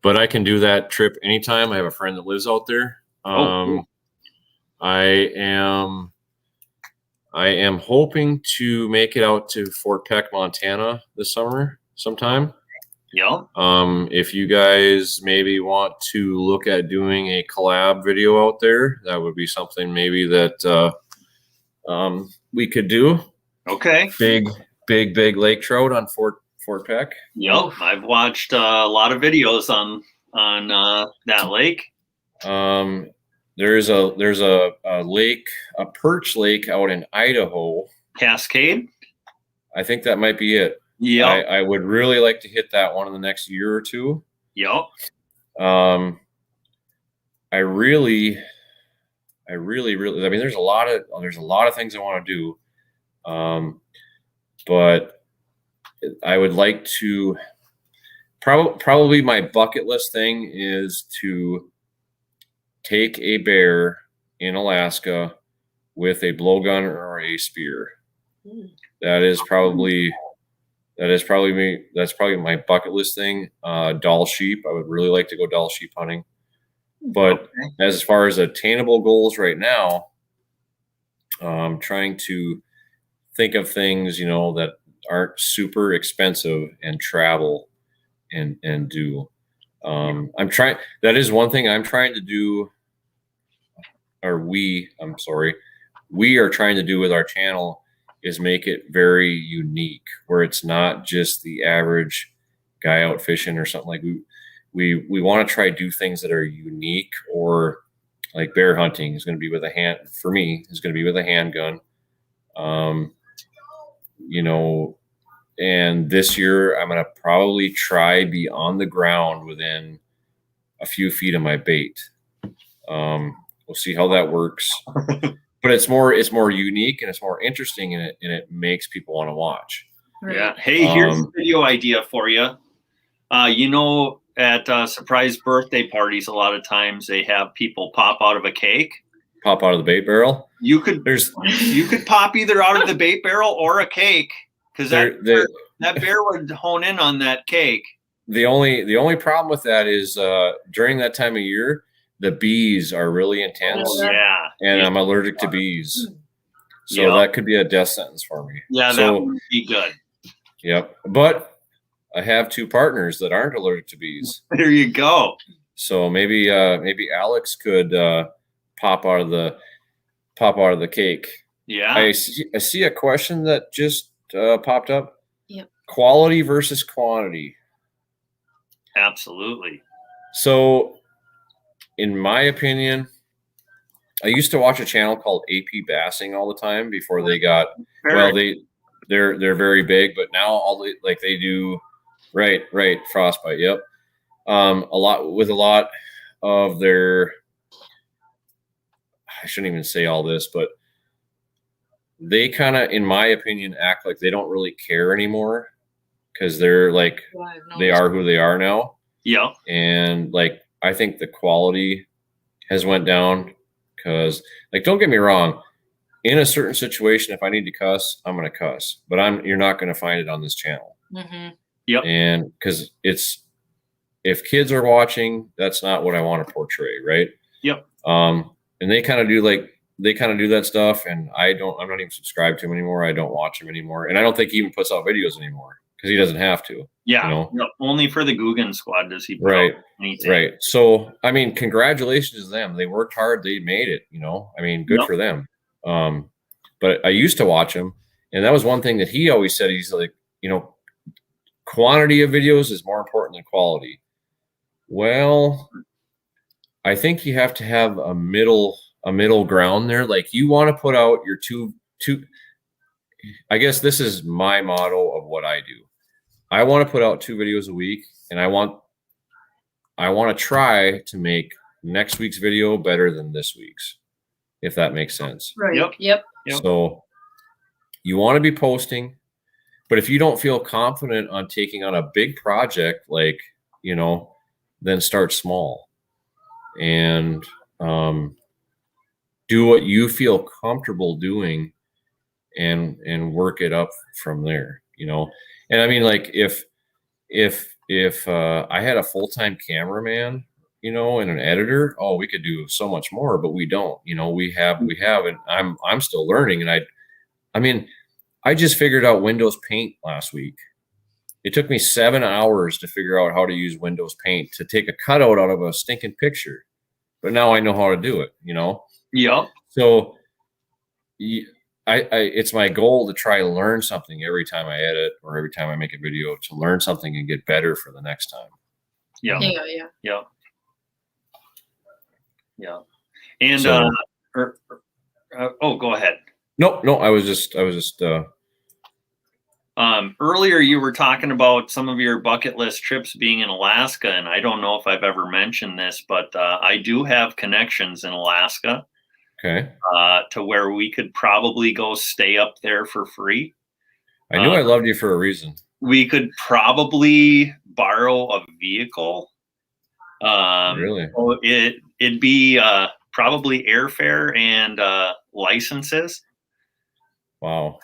But I can do that trip anytime. I have a friend that lives out there. Cool. I am hoping to make it out to Fort Peck, Montana this summer sometime. Yeah. If you guys maybe want to look at doing a collab video out there, that would be something maybe that we could do. Okay. Big lake trout on Fort Peck. Yep. I've watched a lot of videos on that lake. There's a lake, a perch lake out in Idaho. Cascade. I think that might be it. Yeah. I would really like to hit that one in the next year or two. Yep. I really, I mean, there's a lot of things I want to do. But I would like to probably my bucket list thing is to take a bear in Alaska with a blowgun or a spear. That's probably me. That's probably my bucket list thing. Doll sheep. I would really like to go doll sheep hunting. But as far as attainable goals right now, I'm trying to think of things, you know, that aren't super expensive and travel and do. That is one thing I'm trying to do, or we are trying to do with our channel, is make it very unique, where it's not just the average guy out fishing or something. Like we want to try to do things that are unique, or like bear hunting is going to be with a handgun. You know, and this year I'm going to probably try be on the ground within a few feet of my bait. We'll see how that works. But it's more unique and it's more interesting, and it makes people want to watch. Right. Yeah. Hey, here's a video idea for you. You know, at surprise birthday parties, a lot of times they have people pop out of a cake. Pop out of the bait barrel. You could pop either out of the bait barrel or a cake, because that bear would hone in on that cake. The only problem with that is during that time of year, the bees are really intense. Yeah. And I'm allergic to bees. So that could be a death sentence for me. Yeah, that would be good. Yep. But I have two partners that aren't allergic to bees. There you go. So maybe Alex could pop out of the cake. Yeah. I see a question that just popped up. Yep. Quality versus quantity. Absolutely. So, in my opinion, I used to watch a channel called AP Bassing all the time before they got they're very big, but now they do right frostbite. Yep. A lot of their, I shouldn't even say all this, but they kind of, in my opinion, act like they don't really care anymore, because they're like, they are who they are now. Yeah. And like, I think the quality has went down, because, like, don't get me wrong, in a certain situation, if I need to cuss, I'm going to cuss, but you're not going to find it on this channel. Mm-hmm. Yep. And because if kids are watching, that's not what I want to portray, right? Yep. And they kind of do that stuff, and I'm not even subscribed to him anymore. I don't watch him anymore, and I don't think he even puts out videos anymore because he doesn't have to. Yeah, you know? Yep. Only for the Guggen Squad does he put right, out anything. Right. So I mean, congratulations to them. They worked hard. They made it. I mean, good for them. But I used to watch him, and that was one thing that he always said. He's like, quantity of videos is more important than quality. Well, I think you have to have a middle ground there. Like, you want to put out your two. I guess this is my motto of what I do. I want to put out 2 videos a week, and I want to try to make next week's video better than this week's, if that makes sense. Right. Yep. So you want to be posting, but if you don't feel confident on taking on a big project, like, then start small and do what you feel comfortable doing and work it up from there, And I mean, like, if I had a full-time cameraman, and an editor, we could do so much more, but we don't. We have, and I'm still learning. And I mean, I just figured out Windows Paint last week. It took me 7 hours to figure out how to use Windows Paint to take a cutout out of a stinking picture, but now I know how to do it. Yep. So it's my goal to try to learn something every time I edit or every time I make a video, to learn something and get better for the next time. Yeah. And So, go ahead. No, I was just earlier you were talking about some of your bucket list trips being in Alaska, and I don't know if I've ever mentioned this, but I do have connections in Alaska. Okay. To where we could probably go stay up there for free. I knew I loved you for a reason. We could probably borrow a vehicle. Really? So it'd be probably airfare and licenses. Wow.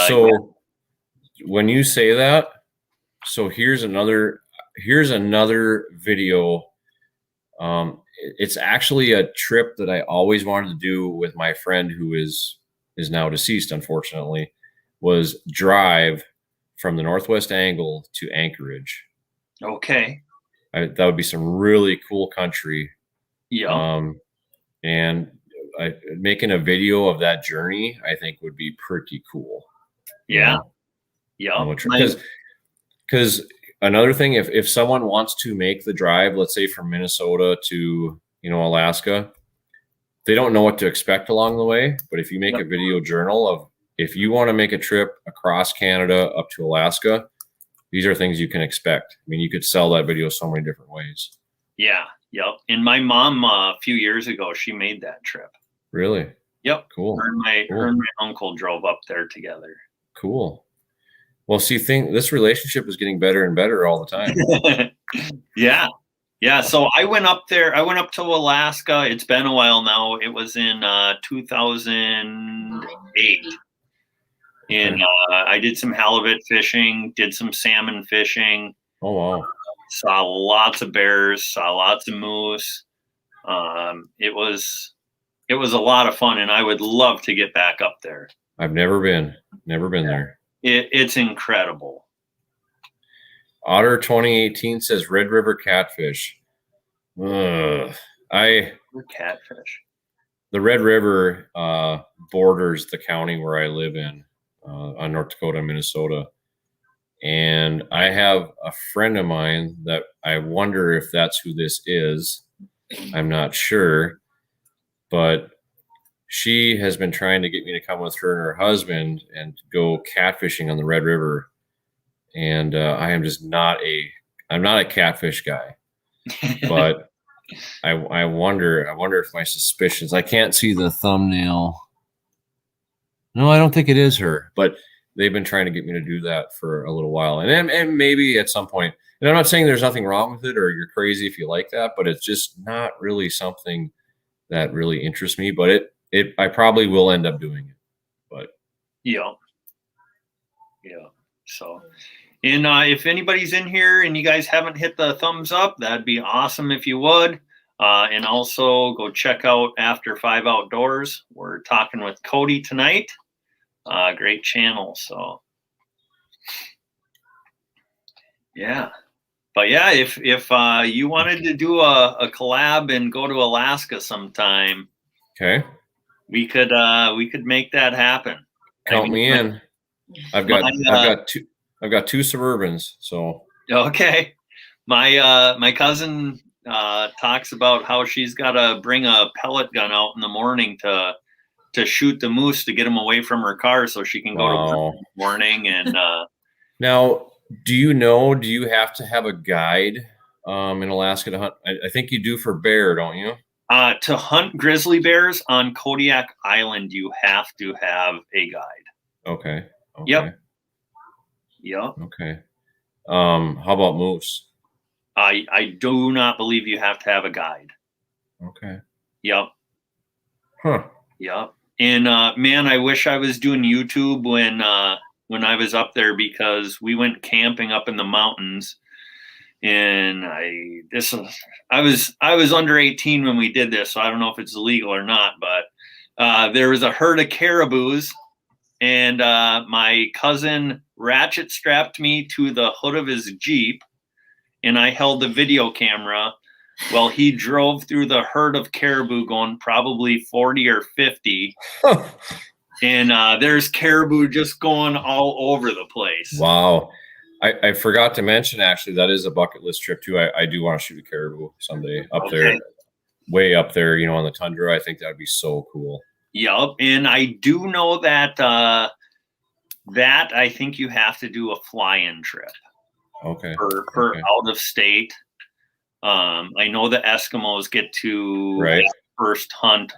So when you say that, so here's another video. It's actually a trip that I always wanted to do with my friend who is now deceased, unfortunately, was drive from the Northwest Angle to Anchorage. Okay. That would be some really cool country. Yeah. And making a video of that journey, I think, would be pretty cool. Yeah. Yeah. Because another thing, if someone wants to make the drive, let's say from Minnesota to, Alaska, they don't know what to expect along the way. But if you make a video journal of, if you want to make a trip across Canada up to Alaska, these are things you can expect. I mean, you could sell that video so many different ways. Yeah. Yep. And my mom, a few years ago, she made that trip. Really? Yep. Cool. Her and my uncle drove up there together. Cool. Well, see, this relationship is getting better and better all the time. Yeah. So I went up there. I went up to Alaska. It's been a while now. It was in 2008. And I did some halibut fishing, did some salmon fishing. Oh, wow. Saw lots of bears, saw lots of moose. It was a lot of fun, and I would love to get back up there. I've never been there. It's incredible. Otter 2018 says Red River catfish. Catfish. The Red River borders the county where I live in, on North Dakota, Minnesota. And I have a friend of mine that I wonder if that's who this is. I'm not sure, but she has been trying to get me to come with her and her husband and go catfishing on the Red River. And I'm not a catfish guy, but I wonder if my suspicions, I can't see the thumbnail. No, I don't think it is her, but they've been trying to get me to do that for a little while. And maybe at some point, and I'm not saying there's nothing wrong with it or you're crazy if you like that, but it's just not really something that really interests me, but I probably will end up doing it, but yeah. So, And if anybody's in here and you guys haven't hit the thumbs up, that'd be awesome if you would. And also go check out After 5 Outdoors. We're talking with Cody tonight. Great channel. So yeah. But yeah, if you wanted to do a collab and go to Alaska sometime, okay, we could make that happen. Count me in. I've got two Suburbans. So okay, my cousin talks about how she's got to bring a pellet gun out in the morning to shoot the moose to get them away from her car so she can go to work in the morning. And now, do you have to have a guide in Alaska to hunt? I think you do for bear, don't you? To hunt grizzly bears on Kodiak Island, you have to have a guide. Okay. Yep. Okay. How about moose? I do not believe you have to have a guide. Okay. Yep. Huh. Yep. And man, I wish I was doing YouTube when I was up there, because we went camping up in the mountains, and I was under 18 when we did this, so I don't know if it's illegal or not, but there was a herd of caribous, and my cousin ratchet strapped me to the hood of his Jeep, and I held the video camera while he drove through the herd of caribou going probably 40 or 50. And there's caribou just going all over the place. Wow. I forgot to mention, actually, that is a bucket list trip too. I do want to shoot a caribou someday up there, way up there, on the tundra. I think that'd be so cool. Yep. And I do know that that I think you have to do a fly-in trip. Okay. For out of state. I know the Eskimos get to first hunt,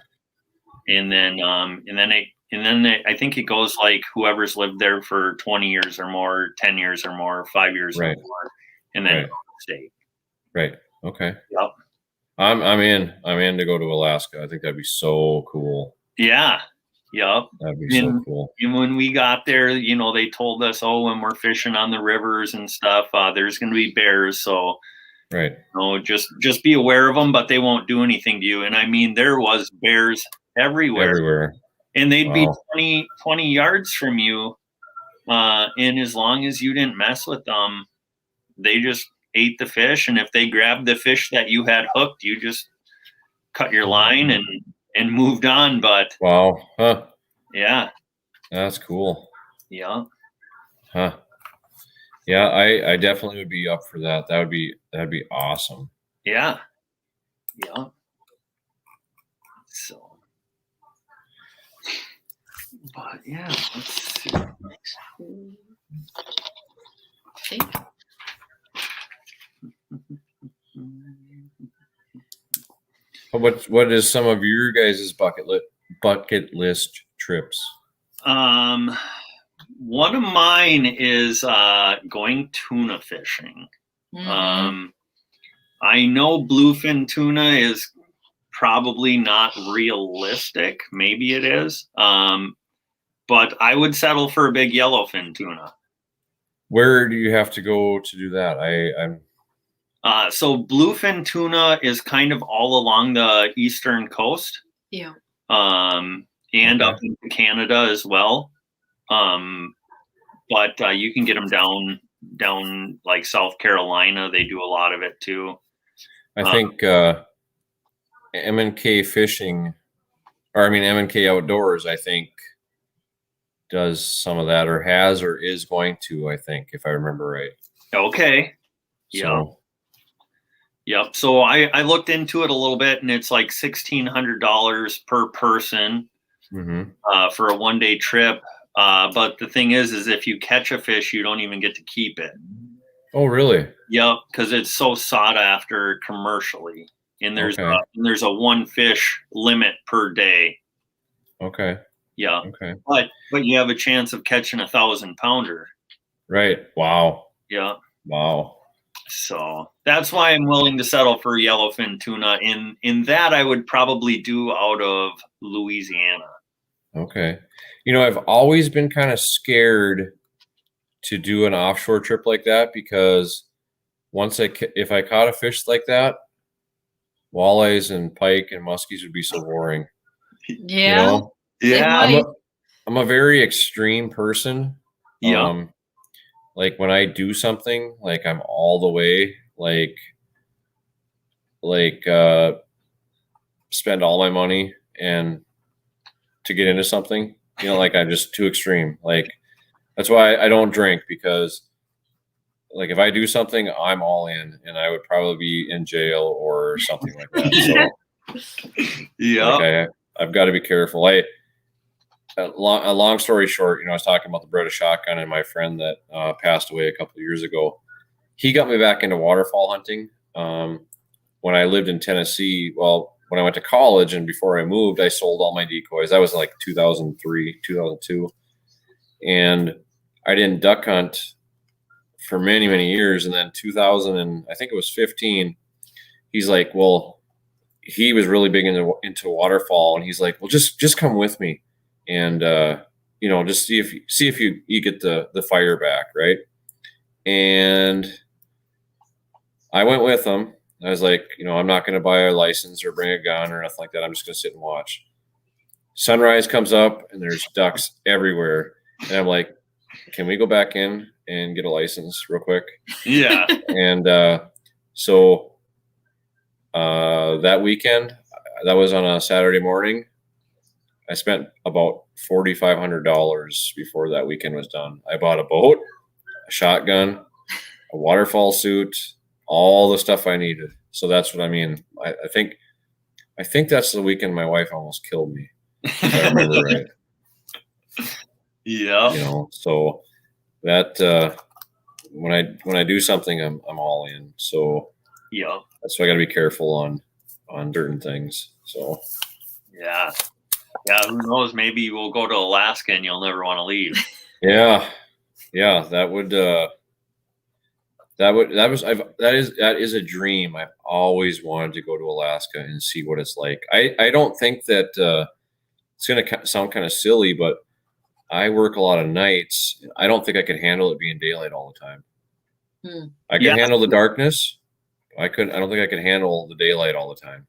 and then I think it goes like whoever's lived there for 20 years or more, 10 years or more, 5 years or more, and then state. Right. Okay. Yep. I'm in to go to Alaska. I think that'd be so cool. Yeah. Yep. That'd be so cool. And when we got there, they told us, when we're fishing on the rivers and stuff, there's going to be bears. So, just be aware of them, but they won't do anything to you. And I mean, there was bears everywhere. And they'd be 20 yards from you. And as long as you didn't mess with them, they just ate the fish. And if they grabbed the fish that you had hooked, you just cut your line and moved on. But wow. Huh. Yeah. That's cool. Yeah. Huh. Yeah, I definitely would be up for that. That'd be awesome. Yeah. Yeah. So, but yeah, let's see. Okay. What is some of your guys' bucket list trips? One of mine is going tuna fishing. Mm-hmm. I know bluefin tuna is probably not realistic. Maybe it is. But I would settle for a big yellowfin tuna. Where do you have to go to do that? So bluefin tuna is kind of all along the eastern coast. Yeah. And up into Canada as well. But you can get them down like South Carolina. They do a lot of it too. I think M&K Fishing, or M&K Outdoors, I think does some of that, or has, or is going to, I think, if I remember right. Okay. Yeah. Yep. So I looked into it a little bit, and it's like $1,600 per person for a one-day trip. But the thing is if you catch a fish, you don't even get to keep it. Oh, really? Yep, because it's so sought after commercially, and there's a one fish limit per day. Okay. Yeah. Okay. But you have a chance of catching 1,000-pounder. Right. Wow. Yeah. Wow. So that's why I'm willing to settle for yellowfin tuna. In that, I would probably do out of Louisiana. Okay. I've always been kind of scared to do an offshore trip like that, because if I caught a fish like that, walleyes and pike and muskies would be so boring. Yeah. Yeah. I'm a very extreme person. Yeah. Like when I do something, like I'm all the way, like spend all my money and to get into something, like I'm just too extreme. Like that's why I don't drink, because like if I do something, I'm all in, and I would probably be in jail or something like that. So yeah. I've got to be careful. A long story short, I was talking about the Brita shotgun, and my friend that passed away a couple of years ago, he got me back into waterfall hunting. When I lived in Tennessee, well, when I went to college and before I moved, I sold all my decoys. That was like 2003, 2002. And I didn't duck hunt for many, many years. And then 2000, and I think it was 15, he's like, well, he was really big into waterfall. And he's like, well, just come with me. And, just see if you get the fire back. Right. And I went with him. I was like, I'm not going to buy a license or bring a gun or nothing like that. I'm just going to sit and watch. Sunrise comes up and there's ducks everywhere. And I'm like, can we go back in and get a license real quick? Yeah. And so that weekend, that was on a Saturday morning, I spent about $4,500 before that weekend was done. I bought a boat, a shotgun, a waterfall suit, all the stuff I needed. So that's what I mean. I think that's the weekend my wife almost killed me, if I remember right. Yeah. So that when I do something, I'm all in. So yeah, that's why I got to be careful on certain things. So yeah, who knows? Maybe we'll go to Alaska and you'll never want to leave. Yeah, that is a dream. I've always wanted to go to Alaska and see what it's like. I don't think that it's going to sound kind of silly, but I work a lot of nights. I don't think I could handle it being daylight all the time. I can handle the darkness. I don't think I could handle the daylight all the time.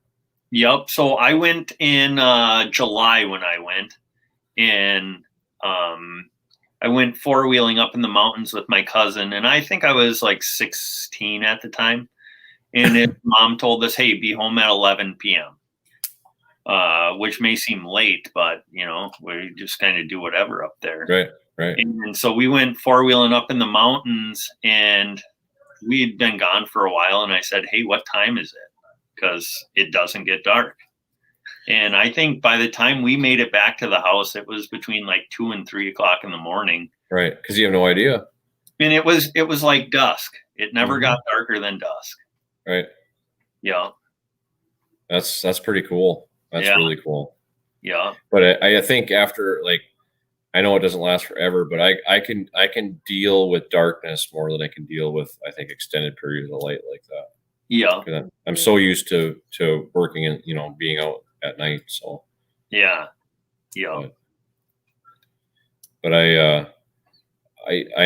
Yep. So I went in July when I went, and I went 4-wheeling up in the mountains with my cousin, and I think I was like 16 at the time. And his mom told us, "Hey, be home at 11 p.m." Which may seem late, but we just kind of do whatever up there. Right. And so we went 4-wheeling up in the mountains, and we'd been gone for a while. And I said, "Hey, what time is it? Because it doesn't get dark." And I think by the time we made it back to the house, it was between like 2 and 3 o'clock in the morning. Right, because you have no idea. And it was like dusk. It never got darker than dusk. Right. Yeah. That's pretty cool. That's really cool. Yeah. But I think after, like, I know it doesn't last forever, but I can deal with darkness more than I can deal with, I think, extended periods of light like that. Yeah. I'm so used to working and being out at night. So yeah. But I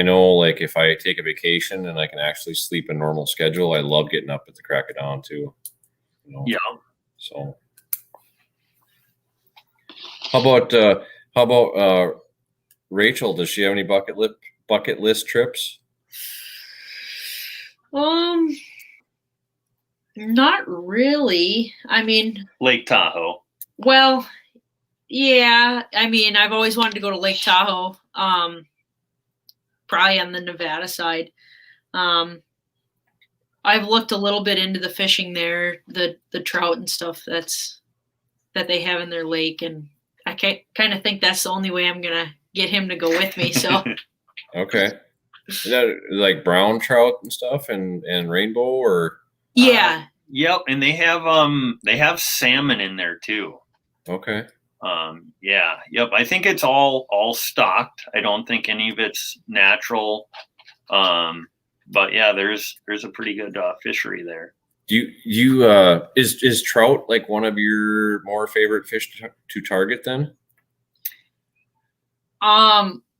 know, like, if I take a vacation and I can actually sleep a normal schedule, I love getting up at the crack of dawn too. Yeah. So how about Rachel? Does she have any bucket list trips? Not really. I mean, Lake Tahoe. Well, yeah. I mean, I've always wanted to go to Lake Tahoe. Probably on the Nevada side. I've looked a little bit into the fishing there, the trout and stuff that they have in their lake, and I kind of think that's the only way I'm gonna get him to go with me. So okay, is that like brown trout and stuff and rainbow, or? Yeah. Yep, and they have salmon in there too. Okay. Yeah. Yep. I think it's all stocked. I don't think any of it's natural. But yeah, there's a pretty good fishery there. Is trout like one of your more favorite fish to target then?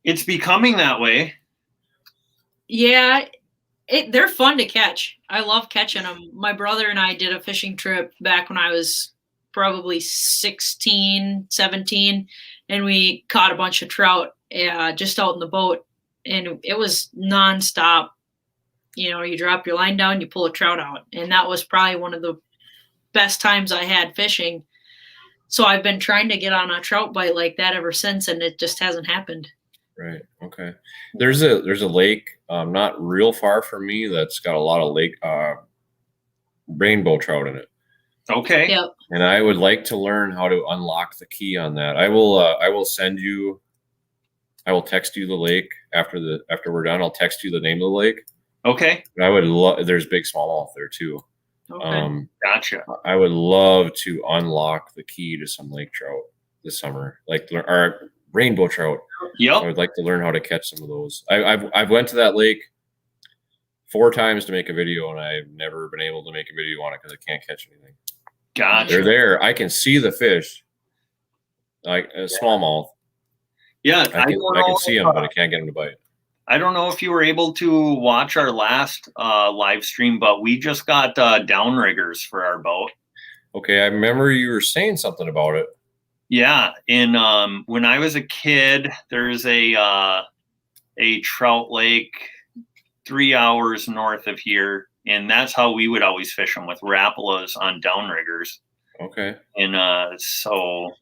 It's becoming that way. Yeah, they're fun to catch. I love catching them. My brother and I did a fishing trip back when I was probably 16, 17, and we caught a bunch of trout just out in the boat, and it was nonstop. You drop your line down, you pull a trout out, and that was probably one of the best times I had fishing. So I've been trying to get on a trout bite like that ever since, and it just hasn't happened. Right. Okay. There's a lake not real far from me that's got a lot of rainbow trout in it. Okay. Yep. And I would like to learn how to unlock the key on that. I will text you the lake after we're done. I'll text you the name of the lake. Okay. I would love. There's big smallmouth there too. Okay. Gotcha. I would love to unlock the key to some lake trout this summer, like our rainbow trout. Yep. I would like to learn how to catch some of those. I've went to that lake 4 times to make a video, and I've never been able to make a video on it because I can't catch anything. Gotcha. They're there. I can see the fish, like a smallmouth. Yeah, I can see them, but I can't get them to bite. I don't know if you were able to watch our last live stream, but we just got downriggers for our boat. Okay, I remember you were saying something about it. Yeah, when I was a kid, there's a trout lake 3 hours north of here, and that's how we would always fish them, with Rapalas on downriggers. Okay. And so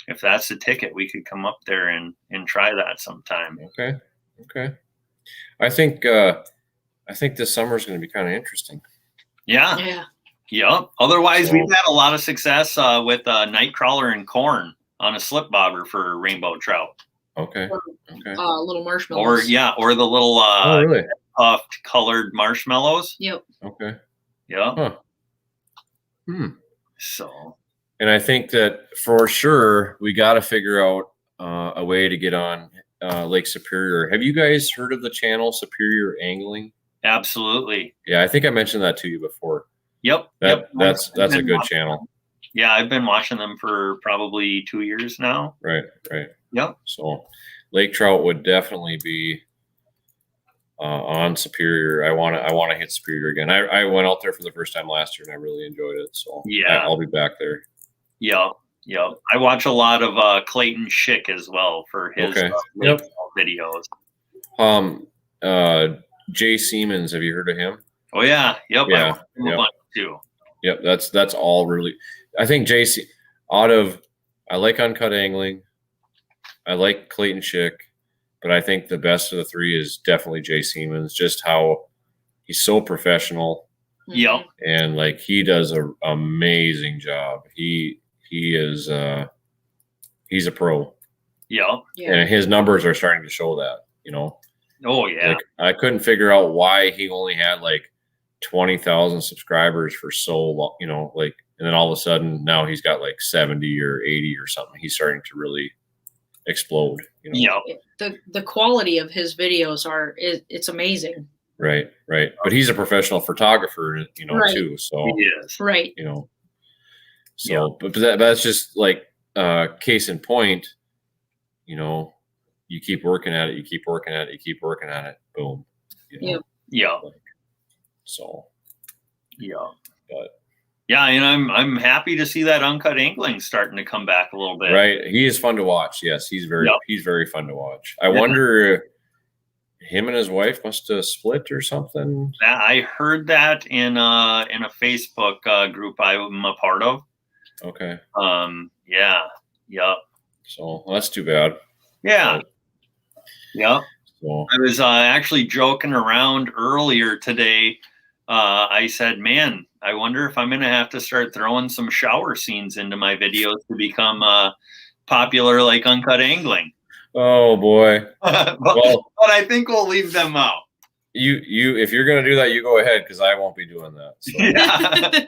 if that's the ticket, we could come up there and try that sometime. Okay. I think this summer is going to be kind of interesting. Yeah. Yep. Otherwise, we've had a lot of success with nightcrawler and corn on a slip bobber for rainbow trout. Okay. Little marshmallows. Or the little really? puffed colored marshmallows. Yep. Okay. Yeah. Huh. So. And I think that for sure we got to figure out a way to get on Lake Superior. Have you guys heard of the channel Superior Angling? Absolutely. Yeah, I think I mentioned that to you before. Yep. That's a good channel. Yeah, I've been watching them for probably 2 years now. Right. Yep. So lake trout would definitely be on Superior. I want to hit Superior again. I went out there for the first time last year and I really enjoyed it. So yeah, I'll be back there. Yep. I watch a lot of Clayton Schick as well for his videos. Jay Siemens, have you heard of him? Oh yeah. Yep. Yeah. I watch him a bunch too. Yep. That's all really. I think JC I like Uncut Angling. I like Clayton Schick, but I think the best of the three is definitely Jay Siemens. Just how he's so professional. Yep. And like he does an amazing job. He is he's a pro. Yep. And his numbers are starting to show that, Oh yeah. Like, I couldn't figure out why he only had like 20,000 subscribers for so long, and then all of a sudden now he's got like 70 or 80 or something. He's starting to really explode. Yep. The quality of his videos it's amazing. Right. But he's a professional photographer, too. So he is. Right. So, but that's just like case in point. You keep working at it. You keep working at it. Boom. So. Yeah. But. Yeah, and I'm happy to see that Uncut Angling starting to come back a little bit. Right. He is fun to watch. Yes, he's very fun to watch. I wonder. Him and his wife must have split or something. I heard that in a Facebook group I'm a part of. Okay. Yeah. So that's too bad. Yeah. Yeah. So I was actually joking around earlier today. I said, "Man, I wonder if I'm going to have to start throwing some shower scenes into my videos to become popular like Uncut Angling." Oh boy. but I think we'll leave them out. You if you're gonna do that, you go ahead, because I won't be doing that. So. Yeah.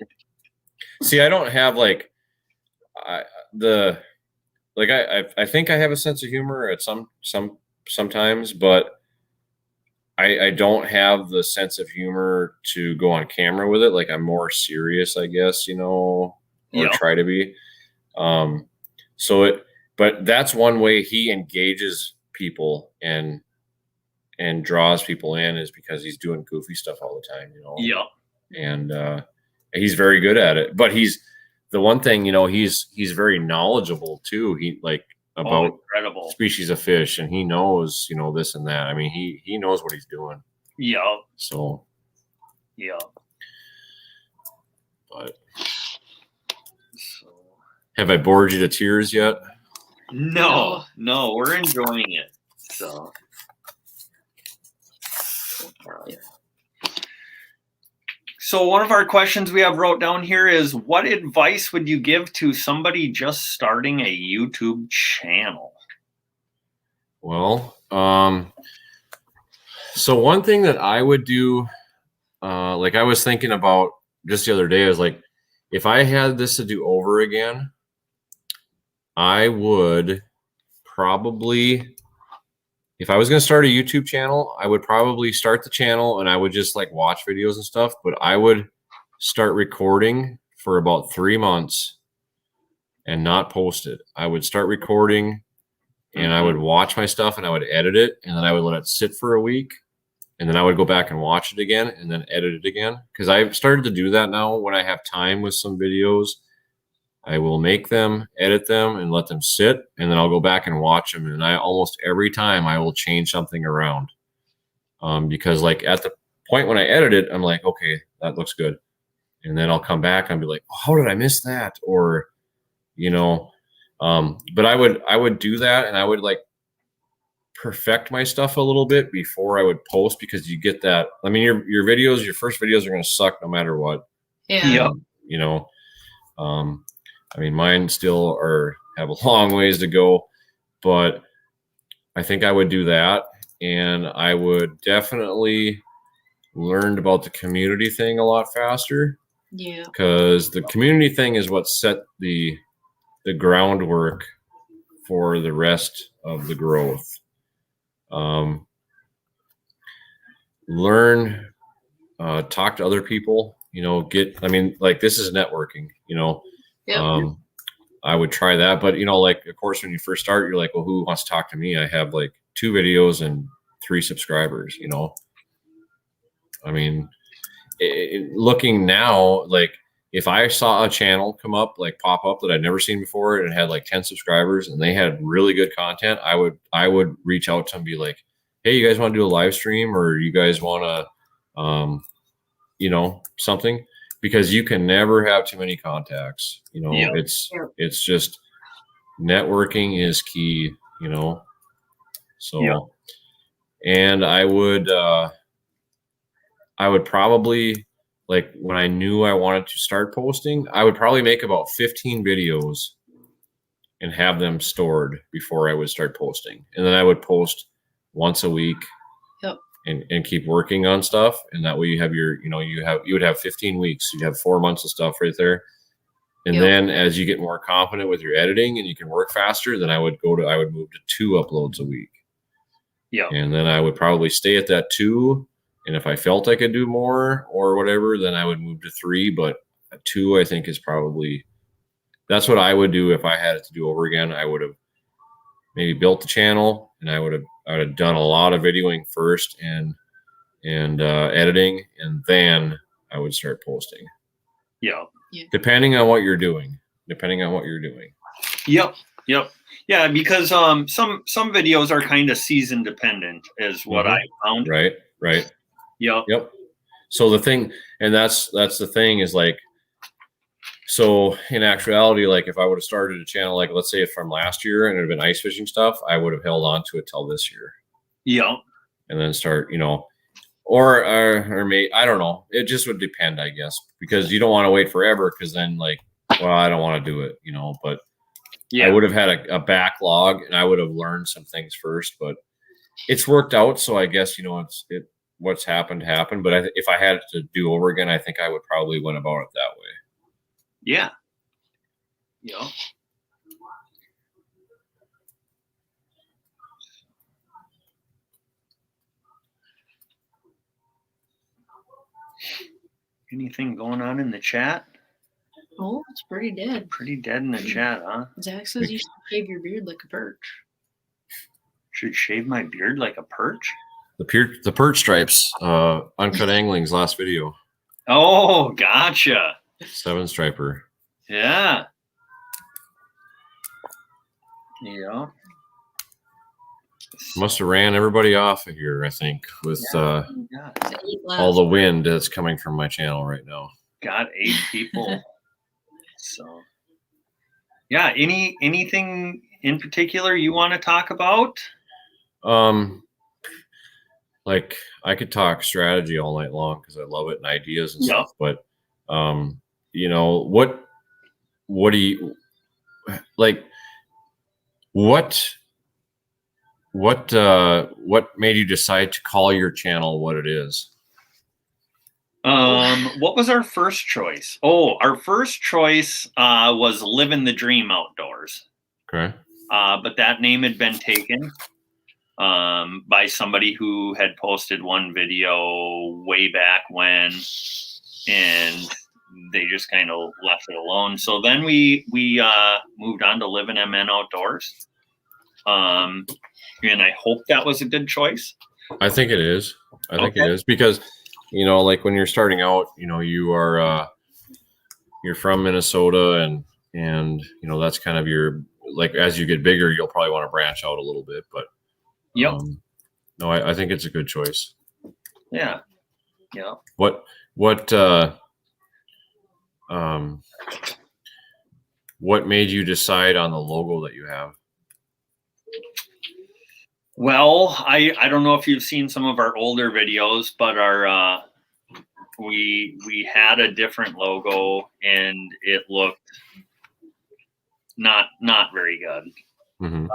See, I don't have I think I have a sense of humor at sometimes, but I don't have the sense of humor to go on camera with it. Like I'm more serious, I guess, or try to be. But that's one way he engages people, and and draws people in is because he's doing goofy stuff all the time, you know? Yeah. And he's very good at it. But he's the one thing, you know, he's very knowledgeable too. He like about incredible species of fish, and he knows, you know, this and that. I mean, he knows what he's doing. Yeah. So yeah. But have I bored you to tears yet? No, we're enjoying it. So So one of our questions we have wrote down here is, what advice would you give to somebody just starting a YouTube channel? Well, so one thing that I would do, like I was thinking about just the other day, is like, if I had this to do over again, I would probably, if I was going to start a YouTube channel, I would probably start the channel and I would just like watch videos and stuff, but I would start recording for about 3 months and not post it. I would start recording and I would watch my stuff and I would edit it, and then I would let it sit for a week, and then I would go back and watch it again and then edit it again. Because I've started to do that now when I have time with some videos. I will make them, edit them, and let them sit, and then I'll go back and watch them. And I almost every time I will change something around, because like at the point when I edit it, I'm like, okay, that looks good, and then I'll come back and be like, oh, how did I miss that? Or, you know, but I would do that, and I would like perfect my stuff a little bit before I would post, because you get that. I mean, your videos, your first videos are going to suck no matter what. Yeah. You know, I mean, mine still have a long ways to go, but I think I would do that. And I would definitely learn about the community thing a lot faster. Yeah. Because the community thing is what set the groundwork for the rest of the growth. Learn, talk to other people, you know, I mean, like, this is networking, you know. Yep. I would try that, but you know, like, of course, when you first start, you're like, well, who wants to talk to me? I have like 2 videos and 3 subscribers, you know. I mean, looking now, like, if I saw a channel pop up that I'd never seen before, and it had like 10 subscribers and they had really good content, I would reach out to them and be like, hey, you guys want to do a live stream, or you guys want to, you know, something, because you can never have too many contacts. You know, it's just networking is key, you know. So, and I would probably, like, when I knew I wanted to start posting, I would probably make about 15 videos and have them stored before I would start posting. And then I would post once a week. Yep. And keep working on stuff. And that way you have your, you know, you would have 15 weeks. You'd have 4 months of stuff right there. And then as you get more confident with your editing and you can work faster, then I would move to 2 uploads a week. Yeah. And then I would probably stay at that 2. And if I felt I could do more or whatever, then I would move to 3. But 2, I think, is probably, that's what I would do if I had it to do over again. I would have maybe built the channel, and I would have done a lot of videoing first and editing, and then I would start posting. Yeah. Depending on what you're doing. Yep. Yeah, because some videos are kind of season dependent, is what I found. Right. Yep. So the thing, and that's the thing, is like, so in actuality, like, if I would have started a channel, like, let's say from last year, and it had been ice fishing stuff, I would have held on to it till this year. Yeah. And then start, you know, or maybe, I don't know. It just would depend, I guess, because you don't want to wait forever, because then, like, well, I don't want to do it, you know. But I would have had a backlog, and I would have learned some things first. But it's worked out, so I guess, you know, what's happened. But if I had to do over again, I think I would probably went about it that way. Yeah. Anything going on in the chat? Oh, it's pretty dead. Pretty dead in the chat, huh? Zach says you should shave your beard like a perch. Should shave my beard like a perch? the perch stripes, Uncut Angling's last video. Oh, gotcha. 7-striper. Yeah. Yeah. Must have ran everybody off of here, I think, with all the wind that's coming from my channel right now. Got 8 people. So, yeah. Anything in particular you want to talk about? Like I could talk strategy all night long because I love it and ideas and stuff. But, you know, what do you like? What made you decide to call your channel what it is? What was our first choice? Oh, our first choice was Living the Dream Outdoors. Okay. But that name had been taken by somebody who had posted one video way back when, and they just kind of left it alone. So then we moved on to Living MN Outdoors. And I hope that was a good choice. I think it is. I think it is because, you know, like when you're starting out, you know, you're from Minnesota and, you know, that's kind of your, like, as you get bigger, you'll probably want to branch out a little bit, but no, I think it's a good choice. Yeah. Yeah. What made you decide on the logo that you have? Well, I don't know if you've seen some of our older videos, but our we had a different logo and it looked not very good. Mm-hmm.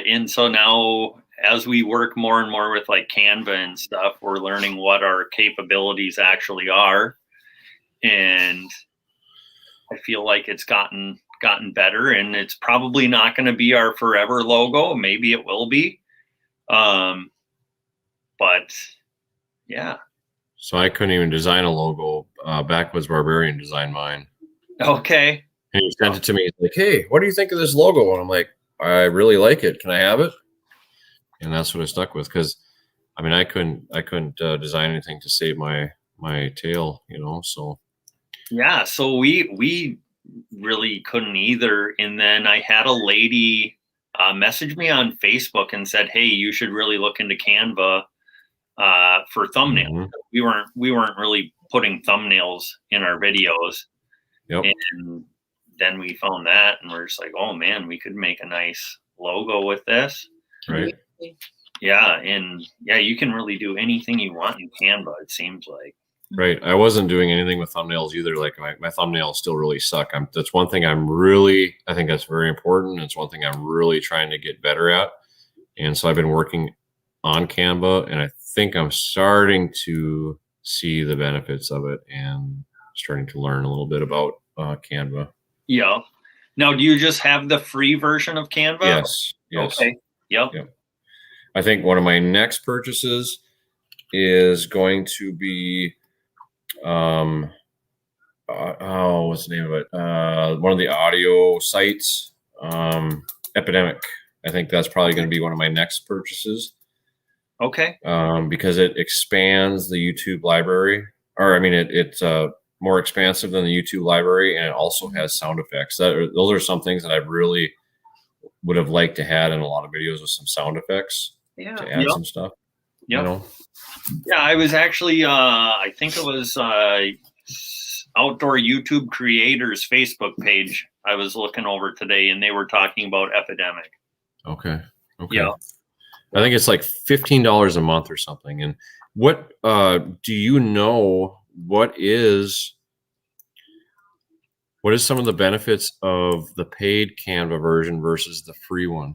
And so now as we work more and more with like Canva and stuff, we're learning what our capabilities actually are. And I feel like it's gotten better, and it's probably not going to be our forever logo. Maybe it will be. But yeah. So I couldn't even design a logo. Backwoods Barbarian designed mine. Okay. And he sent it to me. He's like, "Hey, what do you think of this logo?" And I'm like, "I really like it. Can I have it?" And that's what I stuck with, because I mean, I couldn't design anything to save my tail, you know. So yeah, so we really couldn't either. And then I had a lady message me on Facebook and said, "Hey, you should really look into Canva for thumbnails." Mm-hmm. We weren't really putting thumbnails in our videos. Yep. And then we found that, and we're just like, "Oh man, we could make a nice logo with this." Right. Yeah, and yeah, you can really do anything you want in Canva, it seems like. Right. I wasn't doing anything with thumbnails either. Like my thumbnails still really suck. That's one thing I think that's very important. It's one thing I'm really trying to get better at. And so I've been working on Canva, and I think I'm starting to see the benefits of it and starting to learn a little bit about Canva. Yeah. Now, do you just have the free version of Canva? Yes. Okay. Yep. I think one of my next purchases is going to be what's the name of it? One of the audio sites, Epidemic. I think that's probably going to be one of my next purchases. Okay. Because it expands the YouTube library, or I mean, it's more expansive than the YouTube library, and it also has sound effects. Those are some things that I really would have liked to had in a lot of videos with some sound effects. Yeah. To add some stuff. Yeah. You know? Yeah, I was actually, I think it was Outdoor YouTube Creators Facebook page I was looking over today, and they were talking about Epidemic. Okay. Yeah. I think it's like $15 a month or something. And what do you know? What is some of the benefits of the paid Canva version versus the free one?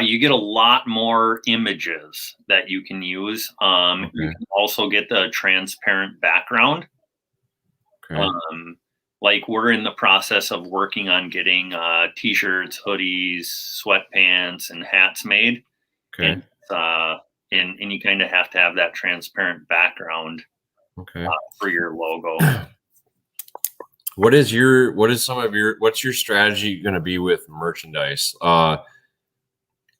You get a lot more images that you can use. You can also get the transparent background. Okay. Like we're in the process of working on getting t-shirts, hoodies, sweatpants, and hats made. Okay. And you kind of have to have that transparent background. Okay. For your logo. What's your strategy going to be with merchandise?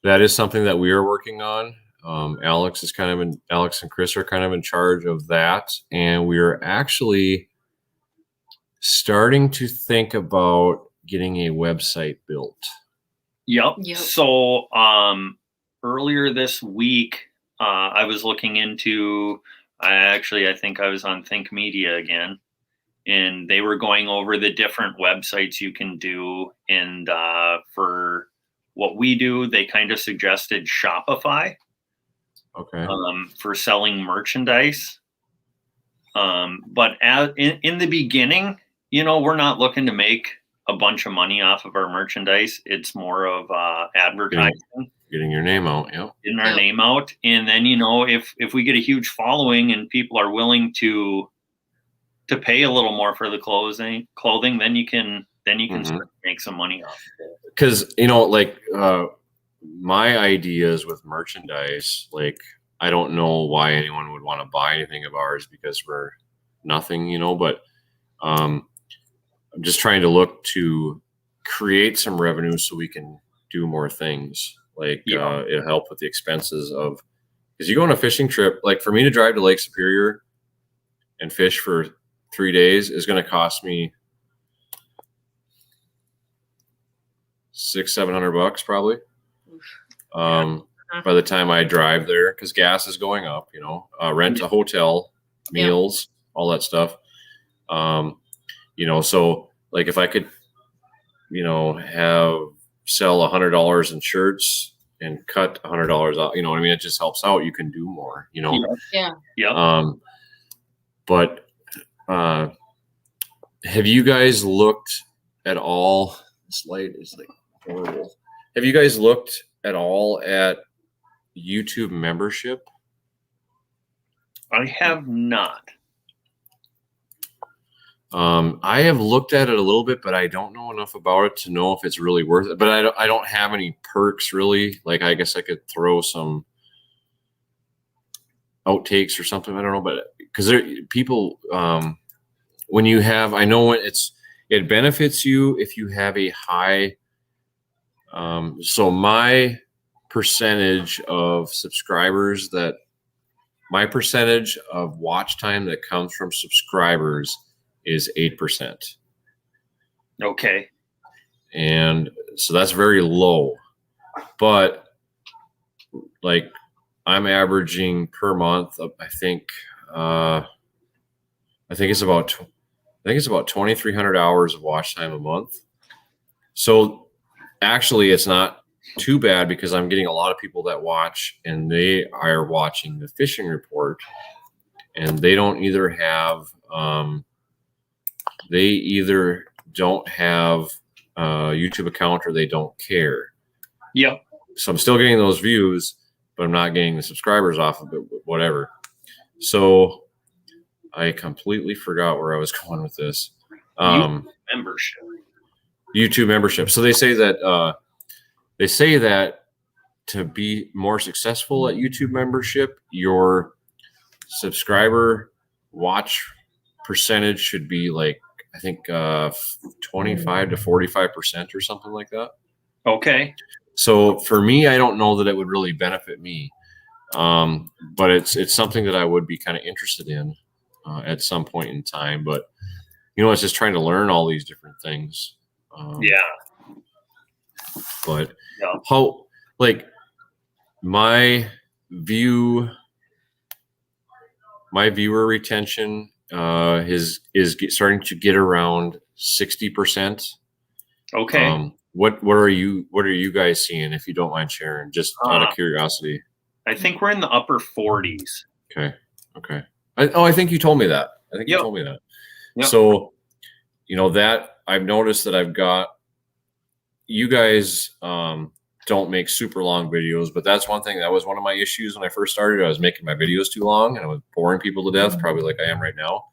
That is something that we are working on. Alex and Chris are kind of in charge of that. And we are actually starting to think about getting a website built. Yep. So earlier this week, I was looking into, I think I was on Think Media again, and they were going over the different websites you can do. And for what we do, they kind of suggested Shopify. Okay. For selling merchandise. But in the beginning, we're not looking to make a bunch of money off of our merchandise. It's more of advertising. Getting your name out, yeah. Getting our name out. And then, if we get a huge following and people are willing to pay a little more for the clothing, then you can start to make some money off of it. Because, my ideas with merchandise, I don't know why anyone would want to buy anything of ours because we're nothing, but I'm just trying to look to create some revenue so we can do more things. It help with the expenses of, because you go on a fishing trip, for me to drive to Lake Superior and fish for 3 days is going to cost me $600-700 probably. By the time I drive there, because gas is going up, rent a hotel, meals, all that stuff. So if I could, sell $100 in shirts and cut $100 out, it just helps out. You can do more, Yeah. But have you guys looked at all? This light is horrible. Have you guys looked at all at YouTube membership? I have not. I have looked at it a little bit, but I don't know enough about it to know if it's really worth it. But I don't have any perks really. I guess I could throw some outtakes or something. I don't know, but because people, when you have, I know it benefits you if you have a high. So my percentage of subscribers my percentage of watch time that comes from subscribers is 8%. Okay. And so that's very low, but I'm averaging per month, I think it's about 2,300 hours of watch time a month. So actually it's not too bad because I'm getting a lot of people that watch and they are watching the fishing report and they don't either have don't have a YouTube account or they don't care. Yep. So I'm still getting those views, but I'm not getting the subscribers off of it, whatever. So I completely forgot where I was going with this. YouTube membership. So they say that to be more successful at YouTube membership, your subscriber watch percentage should be 25 to 45% or something like that. Okay. So for me, I don't know that it would really benefit me, but it's something that I would be kind of interested in at some point in time. But it's just trying to learn all these different things. But how my viewer retention is starting to get around 60%. Okay. What are you guys seeing, if you don't mind sharing, just out of curiosity? I think we're in the upper 40s. Okay. I think you told me that. You told me that. Yep. So, that I've noticed that I've got, you guys don't make super long videos, but that's one thing that was one of my issues when I first started. I was making my videos too long and I was boring people to death, probably like I am right now.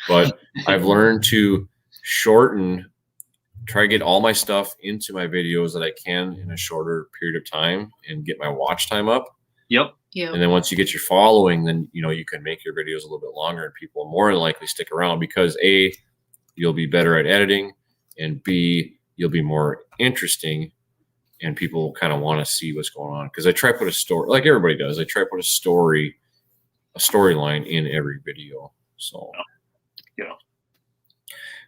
But I've learned to try to get all my stuff into my videos that I can in a shorter period of time and get my watch time up. Yep. And then once you get your following, then you can make your videos a little bit longer and people more than likely stick around because A, you'll be better at editing, and B, you'll be more interesting. and people kind of want to see what's going on. Cause I try to put a story, like everybody does. I try to put a storyline in every video. So yeah.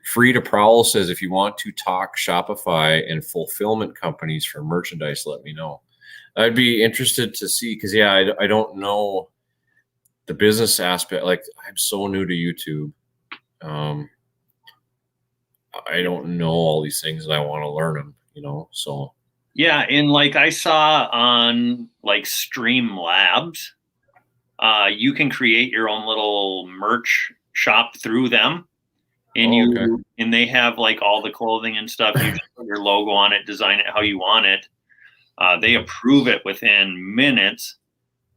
Free to Prowl says, if you want to talk Shopify and fulfillment companies for merchandise, let me know. I'd be interested to see, because I don't know the business aspect. Like, I'm so new to YouTube. I don't know all these things, and I want to learn them, so. Yeah, and like I saw on like Stream Labs, you can create your own little merch shop through them. And and they have like all the clothing and stuff. You just put your logo on it, design it how you want it. They approve it within minutes,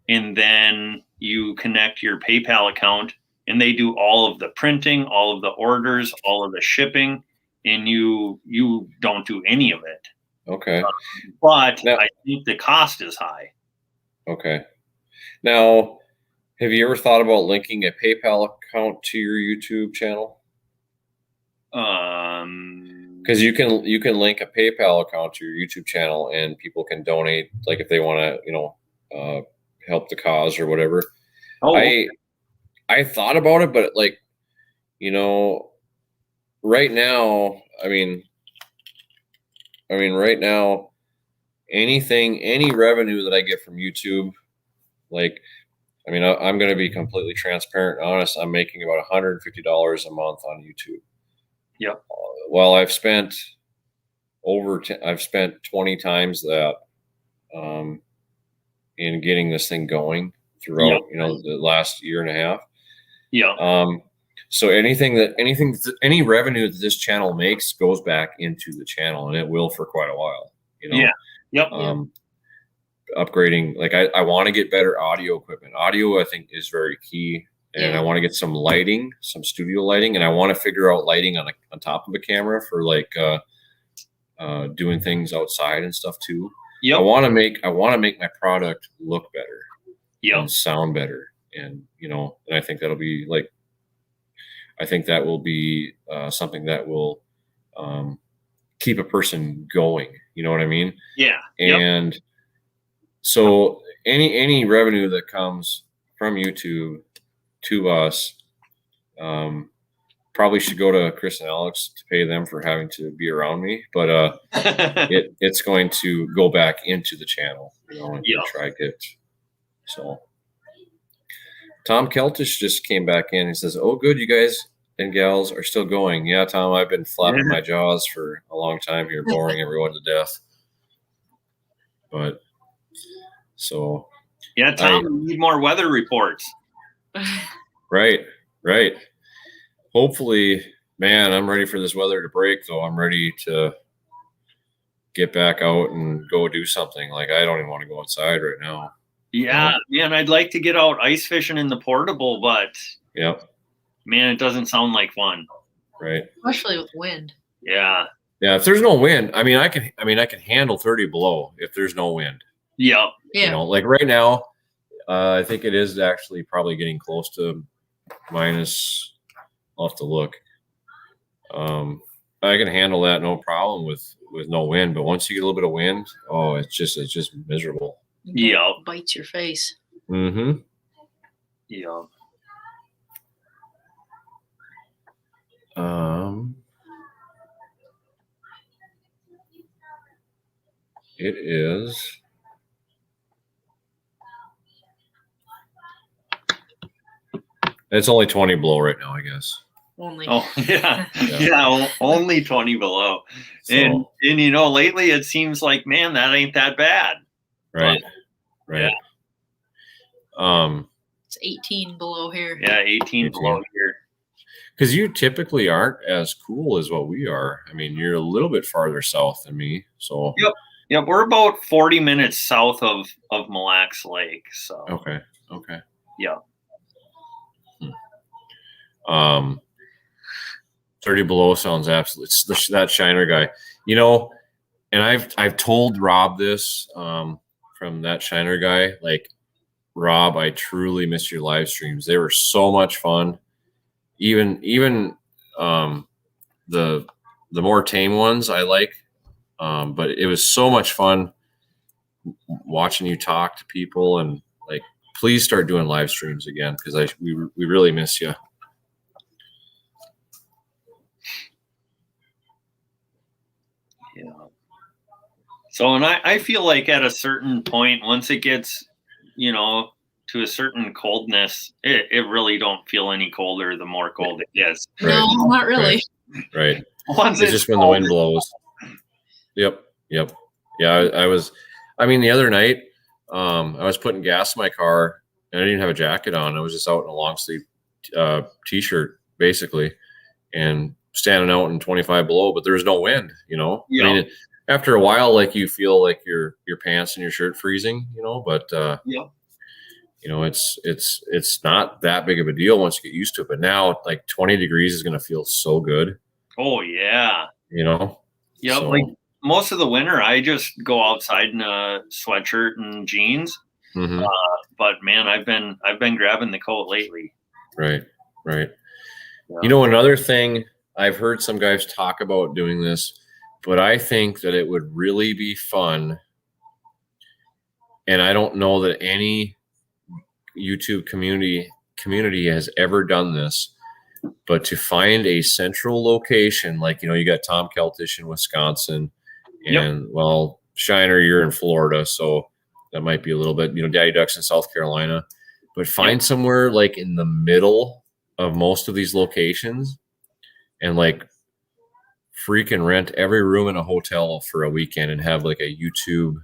and then you connect your PayPal account, and they do all of the printing, all of the orders, all of the shipping, and you don't do any of it. Okay. But now, I think the cost is high. Okay. Now, have you ever thought about linking a PayPal account to your YouTube channel? Because you can link a PayPal account to your YouTube channel, and people can donate, like if they want to, help the cause or whatever. Oh, I thought about it, but like, right now, right now, any revenue that I get from YouTube, like, I'm going to be completely transparent and honest. I'm making about $150 a month on YouTube. Yep. Well, I've spent 20 times that in getting this thing going throughout, the last year and a half. Yeah. So any revenue that this channel makes goes back into the channel, and it will for quite a while. Yeah. Yep. Upgrading, like I want to get better audio equipment. Audio, I think, is very key. And I want to get some lighting, some studio lighting, and I want to figure out lighting on top of a camera for like doing things outside and stuff too. Yeah, I want to make my product look better, and sound better, and and I think that'll be like, I think that will be something that will keep a person going. You know what I mean? Yeah. And so any revenue that comes from YouTube to us, probably should go to Chris and Alex to pay them for having to be around me, but it's going to go back into the channel, and try to get. So Tom Keltish just came back in. He says, "Oh, good, you guys and gals are still going." Yeah, Tom, I've been flapping my jaws for a long time here, boring everyone to death. But so yeah, Tom, we need more weather reports. Right. Hopefully, man, I'm ready for this weather to break, though. I'm ready to get back out and go do something. Like, I don't even want to go outside right now. Yeah, man, I'd like to get out ice fishing in the portable, but man, it doesn't sound like fun. Right. Especially with wind. Yeah. Yeah, if there's no wind, I can handle 30 below if there's no wind. Yeah. Like right now, I think it is actually probably getting close to minus. I'll have to look. I can handle that no problem with no wind, but once you get a little bit of wind, it's just miserable. Yeah, bites your face. Mm-hmm. Yeah. It is. It's only 20 below right now, I guess. Only. Oh, yeah. Only 20 below. So, and lately it seems like, man, that ain't that bad. Right. Right. Yeah. It's 18 below here. Yeah, 18 below here. Because you typically aren't as cool as what we are. I mean, you're a little bit farther south than me. So Yep, we're about 40 minutes south of Mille Lacs Lake. So Okay. Yeah. 30 below sounds absolutely. It's that Shiner guy, and I've told Rob this from that Shiner guy. Like, Rob, I truly miss your live streams. They were so much fun. Even the more tame ones I like But it was so much fun watching you talk to people, and like, please start doing live streams again, because we really miss you. Yeah. So, and I feel like at a certain point, once it gets, to a certain coldness, it really don't feel any colder the more cold it gets. Right. No, not really. Right. Once it's just when the wind blows. Yep. Yeah, the other night, I was putting gas in my car and I didn't have a jacket on. I was just out in a long sleeve t-shirt basically, and standing out in 25 below, but there was no wind, Yeah. I mean, after a while, like, you feel like your pants and your shirt freezing, but it's not that big of a deal once you get used to it. But now, like, 20 degrees is going to feel so good. Oh yeah. Yep. So, like, most of the winter, I just go outside in a sweatshirt and jeans. Mm-hmm. But man, I've been grabbing the coat lately. Right. Yeah. Another thing, I've heard some guys talk about doing this, but I think that it would really be fun. And I don't know that any YouTube community has ever done this, but to find a central location, like, you got Tom Keltish in Wisconsin, and well, Shiner, you're in Florida, so that might be a little bit, Daddy Duck's in South Carolina, but find somewhere like in the middle of most of these locations, and like freaking rent every room in a hotel for a weekend and have like a YouTube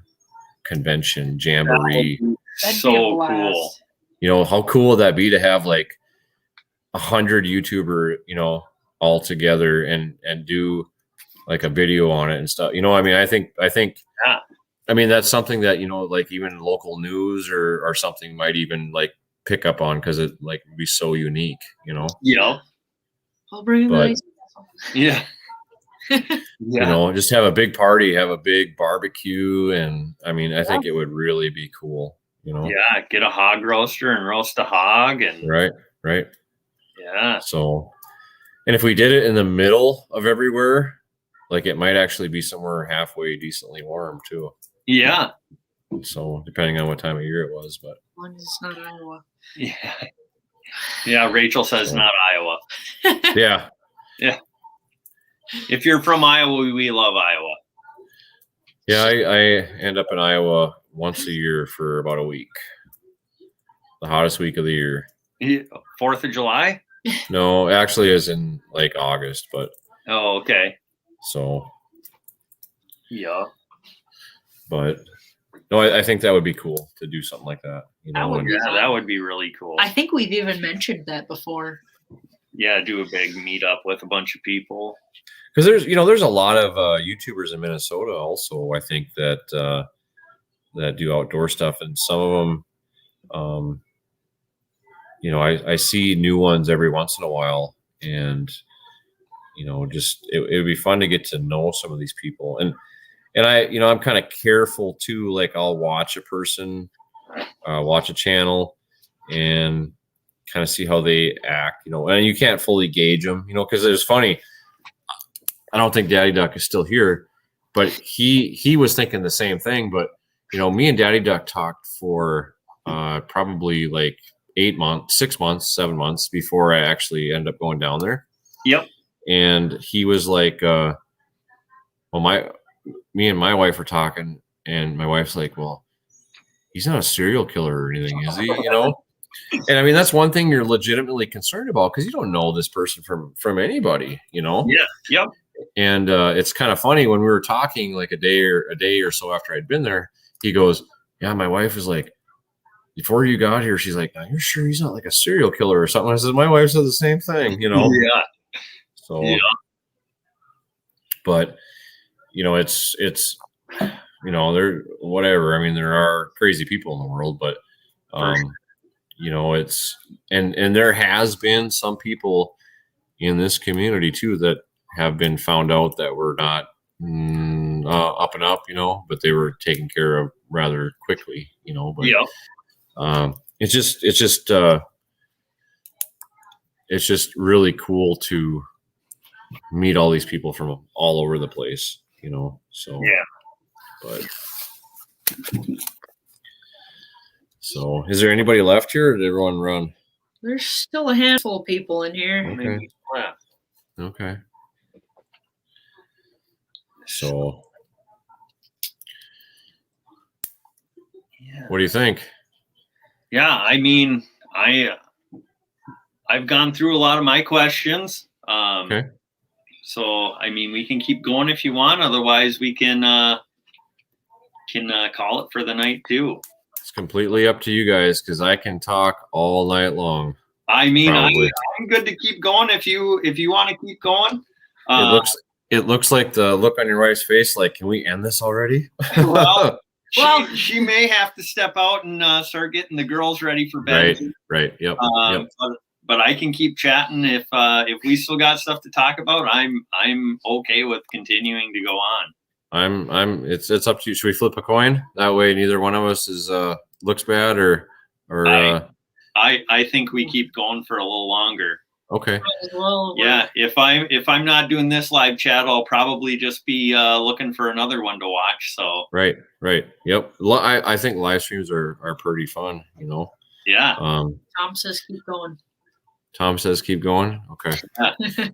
convention jamboree. That'd so cool. How cool would that be to have like 100 YouTuber, all together and do like a video on it and stuff. I think, yeah. I mean, that's something that, like even local news or something might even like pick up on, because it like would be so unique, Yeah. I'll bring but, yeah. Just have a big party, have a big barbecue. And I mean, I think it would really be cool, Yeah. Get a hog roaster and roast a hog. And Right. Yeah. So, and if we did it in the middle of everywhere, like, it might actually be somewhere halfway decently warm too. Yeah. So depending on what time of year it was, but one is not Iowa. Yeah. Yeah. Rachel says not Iowa. Yeah. Yeah. If you're from Iowa, we love Iowa. Yeah. I end up in Iowa once a year for about a week. The hottest week of the year. 4th of July? No, actually is in like August, but. Oh, okay. So. Yeah. But no, I think that would be cool to do something like that. That would be really cool. I think we've even mentioned that before. Yeah, do a big meetup with a bunch of people. Because there's a lot of YouTubers in Minnesota also, I think, that do outdoor stuff, and some of them, I see new ones every once in a while, and just it would be fun to get to know some of these people. And I'm kind of careful too. Like, I'll watch a person, watch a channel, and kind of see how they act, and you can't fully gauge them, because it's funny. I don't think Daddy Duck is still here, but he was thinking the same thing. But, me and Daddy Duck talked for probably like 8 months, 6 months, 7 months before I actually ended up going down there. Yep. And he was like, me and my wife were talking, and my wife's like, well, he's not a serial killer or anything, is he? And I mean, that's one thing you're legitimately concerned about, because you don't know this person from anybody, Yeah. Yep. And it's kind of funny, when we were talking like a day or so after I'd been there, he goes, yeah, my wife is like, before you got here, she's like, you're sure he's not like a serial killer or something? I said, my wife said the same thing, Yeah. So, yeah. But, it's there, whatever. I mean, there are crazy people in the world, but, it's, and there has been some people in this community too that have been found out that were not up and up, but they were taken care of rather quickly, but it's just really cool to meet all these people from all over the place, you know, so. Yeah. But. So is there anybody left here or did everyone run? There's still a handful of people in here. Okay. Okay. So what do you think? Yeah, I mean, I've gone through a lot of my questions. Okay. So I mean, we can keep going if you want. Otherwise, we can call it for the night too. It's completely up to you guys because I can talk all night long. I mean, I'm good to keep going if you want to keep going. It looks like the look on your wife's face. Like, can we end this already? Well, she may have to step out and start getting the girls ready for bed. Right. Yep. But I can keep chatting if we still got stuff to talk about. I'm okay with continuing to go on. It's up to you. Should we flip a coin? That way neither one of us is looks bad or I think we keep going for a little longer. Okay. Well, yeah, if I'm not doing this live chat, I'll probably just be looking for another one to watch. So Right. Yep. I think live streams are pretty fun, you know. Yeah. Tom says keep going. Tom says keep going. Okay. Yeah.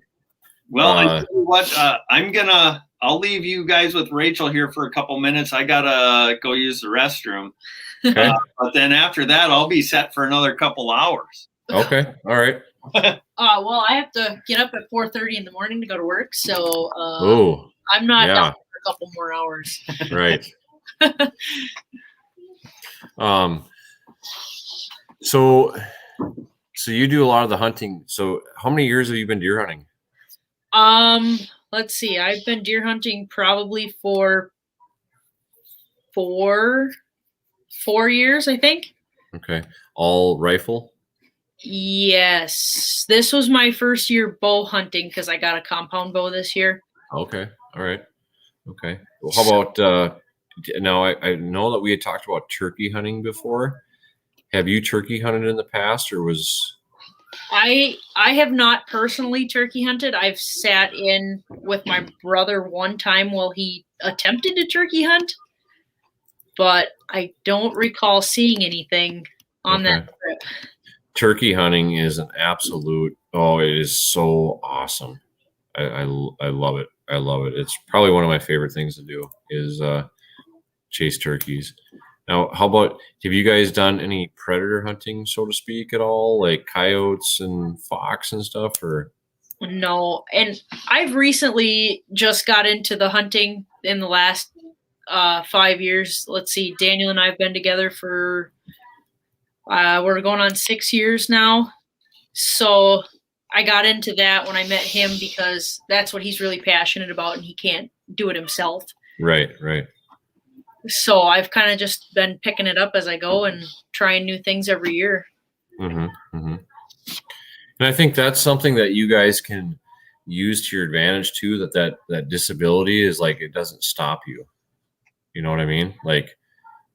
Well, I tell you what, I'll leave you guys with Rachel here for a couple minutes. I gotta go use the restroom. Okay. But then after that, I'll be set for another couple hours. Okay. All right. Well, I have to get up at 4:30 in the morning to go to work, so I'm not down for a couple more hours. Right. So you do a lot of the hunting. So how many years have you been deer hunting? Let's see. I've been deer hunting probably for four years, I think. Okay. All rifle? Yes. This was my first year bow hunting because I got a compound bow this year. Okay. All right. Okay. Well, how about now I know that we had talked about turkey hunting before. Have you turkey hunted in the past or was I have not personally turkey hunted. I've sat in with my brother one time while he attempted to turkey hunt, but I don't recall seeing anything on that trip. Turkey hunting is an absolute, it is so awesome. I love it. I love it. It's probably one of my favorite things to do is chase turkeys. Now, how about, have you guys done any predator hunting, so to speak, at all? Like coyotes and fox and stuff, or? No. And I've recently just got into the hunting in the last 5 years. Let's see, Daniel and I have been together for, we're going on 6 years now. So I got into that when I met him because that's what he's really passionate about and he can't do it himself. Right. So I've kind of just been picking it up as I go and trying new things every year. And I think that's something that you guys can use to your advantage too, that disability is like, it doesn't stop you. You know what I mean? Like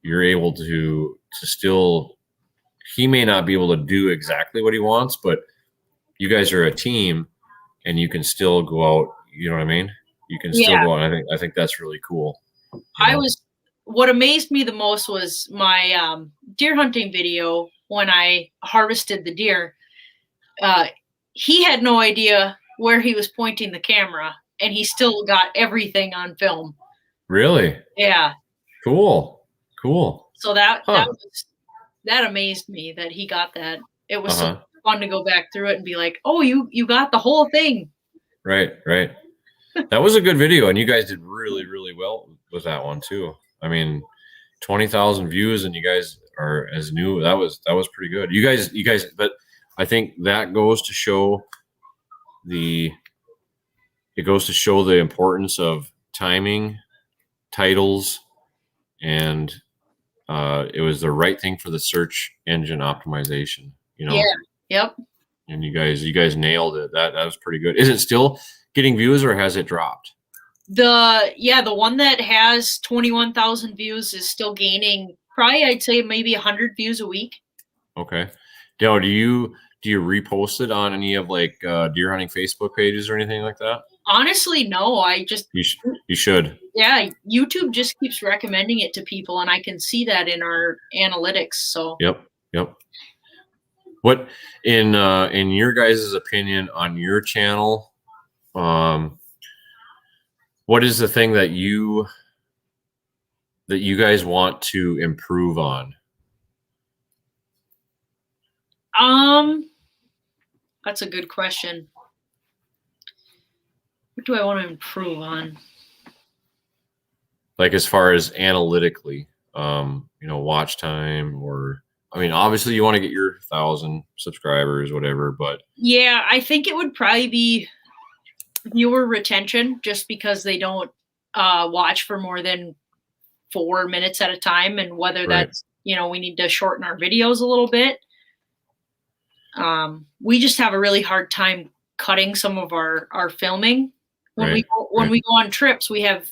you're able to still, he may not be able to do exactly what he wants, but you guys are a team and you can still go out. You know what I mean? You can still go out. I think that's really cool. What amazed me the most was my deer hunting video when I harvested the deer. He had no idea where he was pointing the camera, and he still got everything on film. Really? Yeah. Cool. So that amazed me that he got that. It was so fun to go back through it and be like, oh, you got the whole thing. Right. That was a good video, and you guys did really, really well with that one too. I mean, 20,000 views, and you guys are as new. That was pretty good. You guys, but I think that goes to show the importance of timing, titles, and it was the right thing for the search engine optimization. You know. Yeah. Yep. And you guys nailed it. That was pretty good. Is it still getting views or has it dropped? The one that has 21,000 views is still gaining probably, I'd say maybe 100 views a week. Okay. Now, do you repost it on any of like deer hunting Facebook pages or anything like that? Honestly, no. You should. Yeah, YouTube just keeps recommending it to people, and I can see that in our analytics. So. Yep. What in your guys' opinion on your channel? What is the thing that you guys want to improve on? That's a good question. What do I want to improve on? Like as far as analytically, watch time, or I mean, obviously you want to get your 1,000 subscribers, whatever, but yeah, I think it would probably be viewer retention, just because they don't watch for more than 4 minutes at a time, and whether that's, we need to shorten our videos a little bit. We just have a really hard time cutting some of our filming. When we go on trips, we have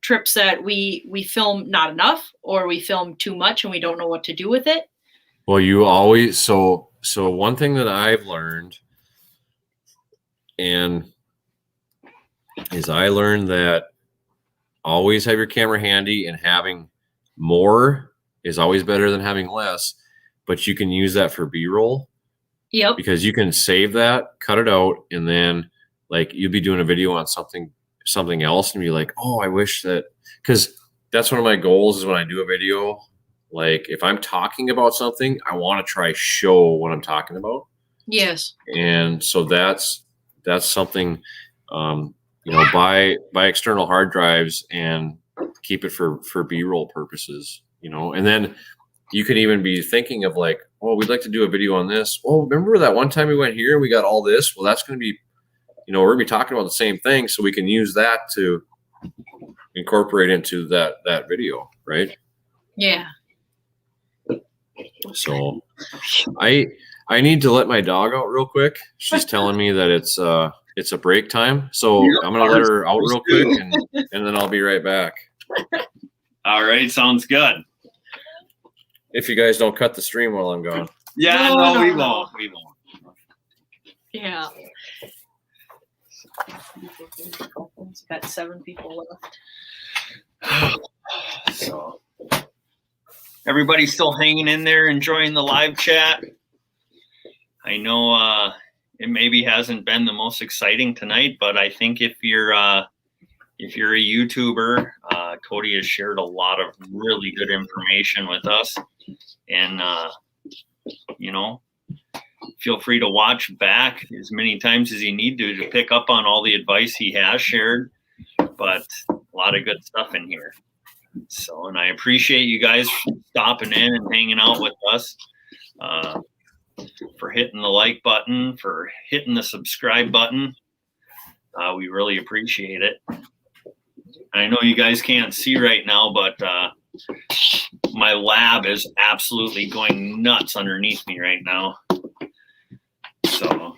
trips that we film not enough, or we film too much and we don't know what to do with it. Well, you always, so one thing that I've learned is I learned that always have your camera handy, and having more is always better than having less, but you can use that for B-roll. Yep. Because you can save that, cut it out, and then like you'll be doing a video on something else and be like, oh, I wish that, because that's one of my goals is when I do a video, like if I'm talking about something, I want to try show what I'm talking about. Yes. And so that's something, buy external hard drives and keep it for B-roll purposes, and then you can even be thinking of like, oh, we'd like to do a video on this. Oh, remember that one time we went here and we got all this? Well, that's going to be, we're going to be talking about the same thing. So we can use that to incorporate into that video. Right. Yeah. So I need to let my dog out real quick. She's telling me that it's a break time. So I'm going to let her out real quick and then I'll be right back. All right. Sounds good. If you guys don't cut the stream while I'm gone. Yeah, no, we won't. We won't. Yeah. Got 7 people left. So everybody's still hanging in there, enjoying the live chat. I know it maybe hasn't been the most exciting tonight, but I think if you're a YouTuber, Cody has shared a lot of really good information with us, and feel free to watch back as many times as you need to pick up on all the advice he has shared, but a lot of good stuff in here. So, and I appreciate you guys stopping in and hanging out with us, for hitting the like button, for hitting the subscribe button. We really appreciate it. I know you guys can't see right now, but my lab is absolutely going nuts underneath me right now. So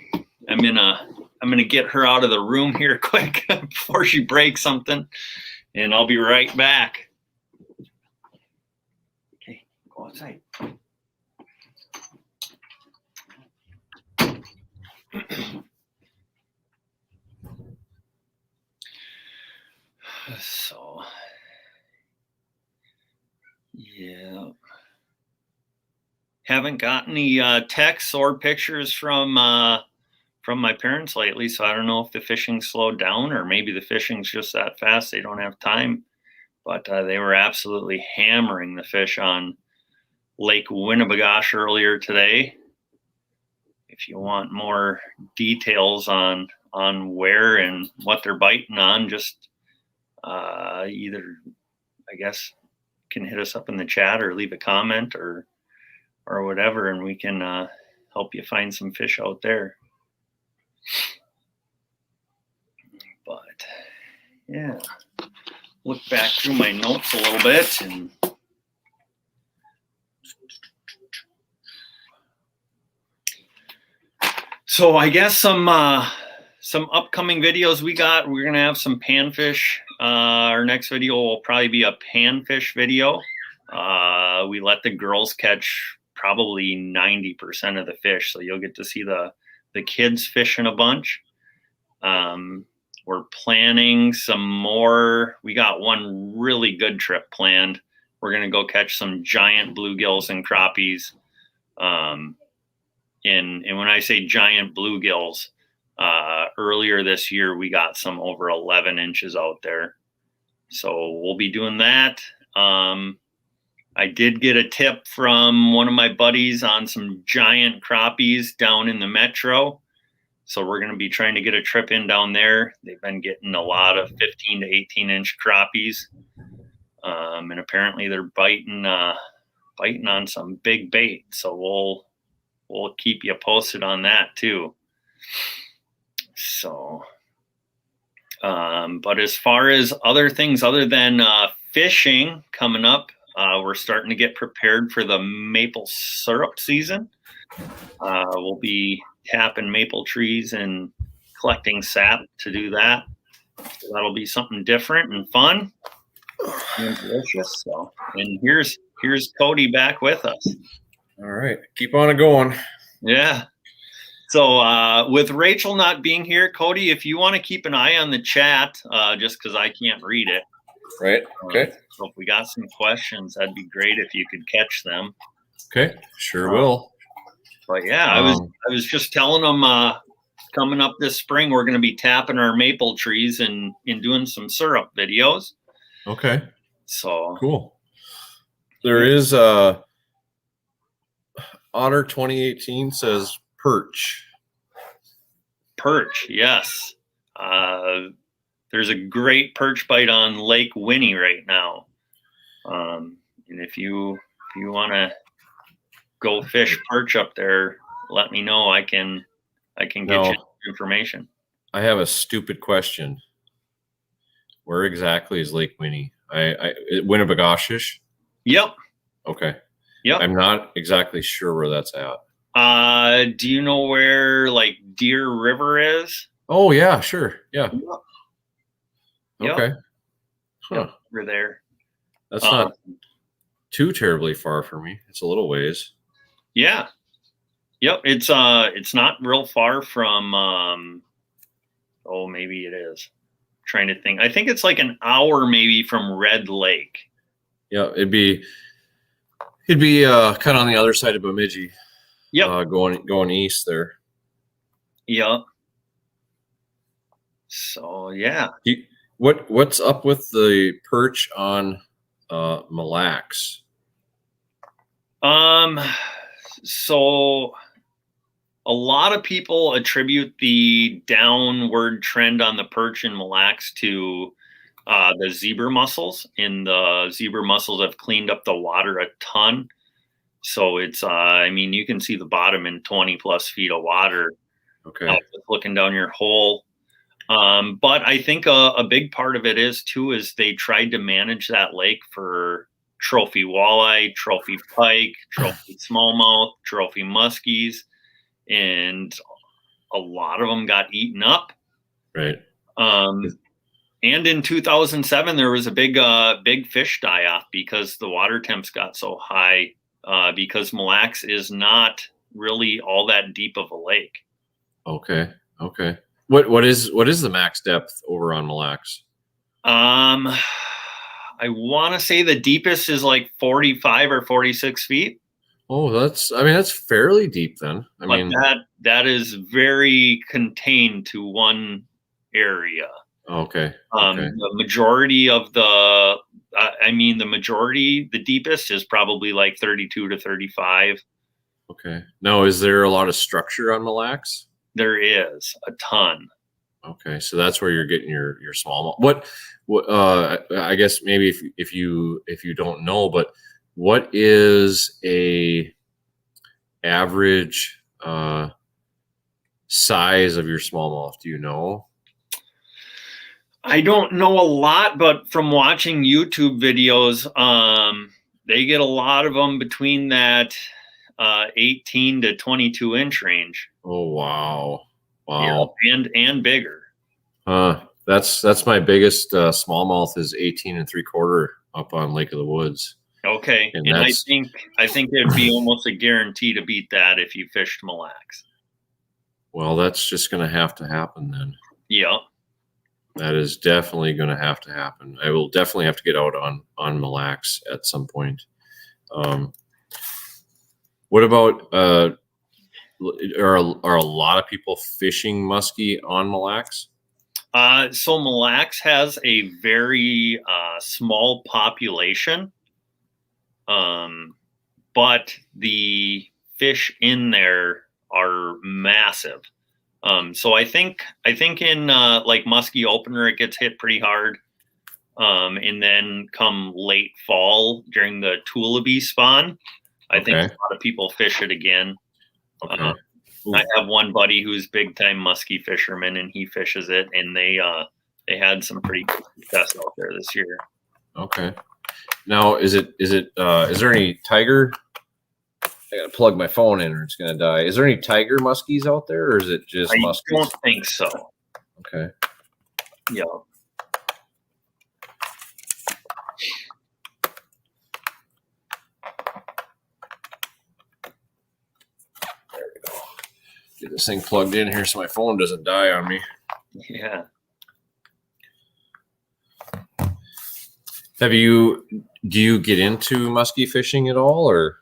I'm gonna get her out of the room here quick before she breaks something, and I'll be right back. Okay, go outside. So, yeah. Haven't gotten any texts or pictures from my parents lately, so I don't know if the fishing slowed down or maybe the fishing's just that fast they don't have time. But they were absolutely hammering the fish on Lake Winnebagosh earlier today. If you want more details on where and what they're biting on, just either, I guess, can hit us up in the chat or leave a comment or whatever, and we can help you find some fish out there. But yeah, look back through my notes a little bit, and so I guess some upcoming videos we're gonna have some panfish. Our next video will probably be a panfish video. We let the girls catch probably 90% of the fish, so you'll get to see the kids fishing a bunch. We're we're planning some more. We got one really good trip planned. We're going to go catch some giant bluegills and crappies. And when I say giant bluegills, earlier this year, we got some over 11 inches out there. So we'll be doing that. I did get a tip from one of my buddies on some giant crappies down in the metro. So we're going to be trying to get a trip in down there. They've been getting a lot of 15 to 18 inch crappies. And apparently they're biting on some big bait. So we'll keep you posted on that too. So, but as far as other things other than fishing coming up, we're starting to get prepared for the maple syrup season. We'll be tapping maple trees and collecting sap to do that. So that'll be something different and fun and delicious. So, and here's Cody back with us. All right, keep on it going. Yeah. So with Rachel not being here, Cody, if you want to keep an eye on the chat, just because I can't read it. Right. Okay. So if we got some questions, that'd be great if you could catch them. Okay. Sure will. But yeah, I was just telling them coming up this spring, we're going to be tapping our maple trees and doing some syrup videos. Okay. So cool. There is Otter 2018 says perch. Perch, yes. There's a great perch bite on Lake Winnie right now. And if you want to go fish perch up there, let me know. I can get you information. I have a stupid question. Where exactly is Lake Winnie? Winnibigoshish? Yep. Okay. Yep. I'm not exactly sure where that's at. Do you know where like Deer River is? Oh yeah, sure. Yeah. Yep. Okay. Huh. Yep, we're there. That's not too terribly far for me. It's a little ways. Yeah. Yep. It's not real far from maybe it is. I'm trying to think. I think it's like an hour maybe from Red Lake. Yeah, it'd be kind of on the other side of Bemidji. Yep. Going east there. Yep. So yeah. What's up with the perch on Mille Lacs? So a lot of people attribute the downward trend on the perch in Mille Lacs to the zebra mussels, and the zebra mussels have cleaned up the water a ton. So it's, you can see the bottom in 20 plus feet of water. Okay. Looking down your hole. But I think a big part of it is they tried to manage that lake for trophy walleye, trophy pike, trophy smallmouth, trophy muskies, and a lot of them got eaten up. Right. And in 2007, there was a big fish die-off because the water temps got so high, because Mille Lacs is not really all that deep of a lake. Okay. What is the max depth over on Mille Lacs? I want to say the deepest is like 45 or 46 feet. Oh, that's fairly deep then. That is very contained to one area. Okay. The majority of the deepest is probably like 32 to 35. Okay. Now, is there a lot of structure on Mille Lacs? There is a ton. Okay, so that's where you're getting your small. What I guess maybe if you don't know, but what is a average size of your smallmouth? Do you know? I don't know a lot, but from watching YouTube videos, they get a lot of them between that 18 to 22 inch range. Oh wow. Yeah, and bigger. That's my biggest smallmouth is 18 3/4 up on Lake of the Woods. Okay, and I think it'd be almost a guarantee to beat that if you fished Mille Lacs. Well, that's just going to have to happen then. Yeah. That is definitely going to happen. I will definitely have to get out on Mille Lacs at some point. What about are a lot of people fishing muskie on Mille Lacs? So Mille Lacs has a very small population, but the fish in there are massive. So I think in like muskie opener it gets hit pretty hard, and then come late fall during the Tullabee spawn, I think a lot of people fish it again. Okay. I have one buddy who's big time muskie fisherman, and he fishes it, and they had some pretty good success out there this year. Okay. Now, is there any tiger? I gotta plug my phone in, or it's gonna die. Is there any tiger muskies out there, or is it just muskies? I don't think so. Okay. Yeah. Get this thing plugged in here so my phone doesn't die on me. Yeah. Do you get into muskie fishing at all, or?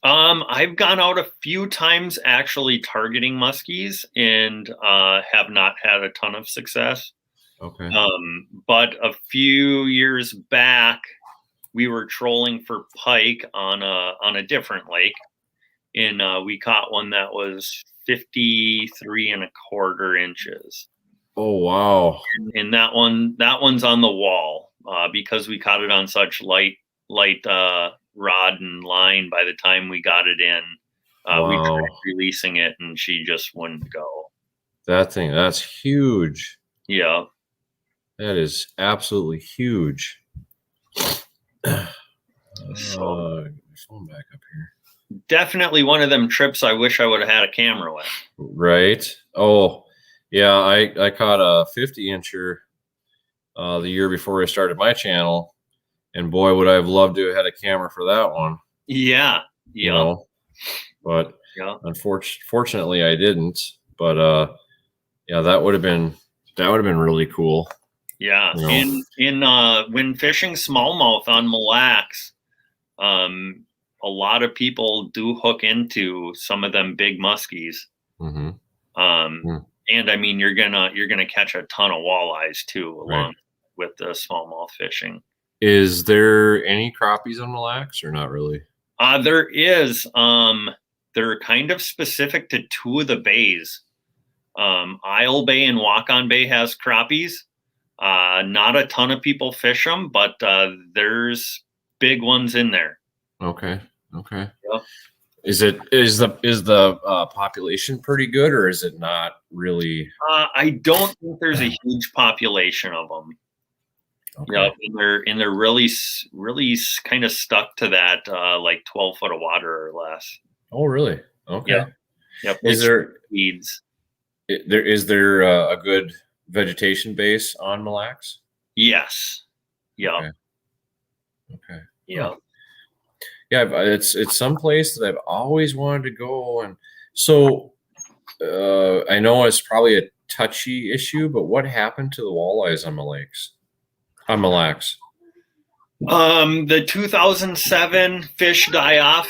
I've gone out a few times actually targeting muskies and have not had a ton of success. Okay. But a few years back, we were trolling for pike on a different lake, and we caught one that was 53.25 inches. Oh wow! And that one's on the wall because we caught it on such light rod and line. By the time we got it in, we tried releasing it, and she just wouldn't go. That's huge. Yeah, that is absolutely huge. So get my phone back up here. Definitely one of them trips I wish I would have had a camera with. Right. Oh, yeah. I caught a 50-incher the year before I started my channel, and boy, would I have loved to have had a camera for that one. Yeah. Yeah. You know? But unfortunately, I didn't. But yeah, that would have been really cool. Yeah. You know? When fishing smallmouth on Mille Lacs, a lot of people do hook into some of them big muskies. Mm-hmm. And I mean, you're gonna catch a ton of walleyes too, along with the smallmouth fishing. Is there any crappies on Mille Lacs or not really? There is. They're kind of specific to two of the bays. Isle Bay and Walk-On Bay has crappies. Not a ton of people fish them, but there's big ones in there. Okay. Yeah. Is the population pretty good, or is it not really? I don't think there's a huge population of them. Okay. Yeah, and they're really kind of stuck to that like 12 foot of water or less. Oh, really? Okay. Yeah. Yep. Is there weeds? Is there a good vegetation base on Mille Lacs? Yes. Yeah. Okay. Yeah. Huh. Yeah, it's some place that I've always wanted to go, and so I know it's probably a touchy issue, but what happened to the walleyes on Mille Lacs? The 2007 fish die-off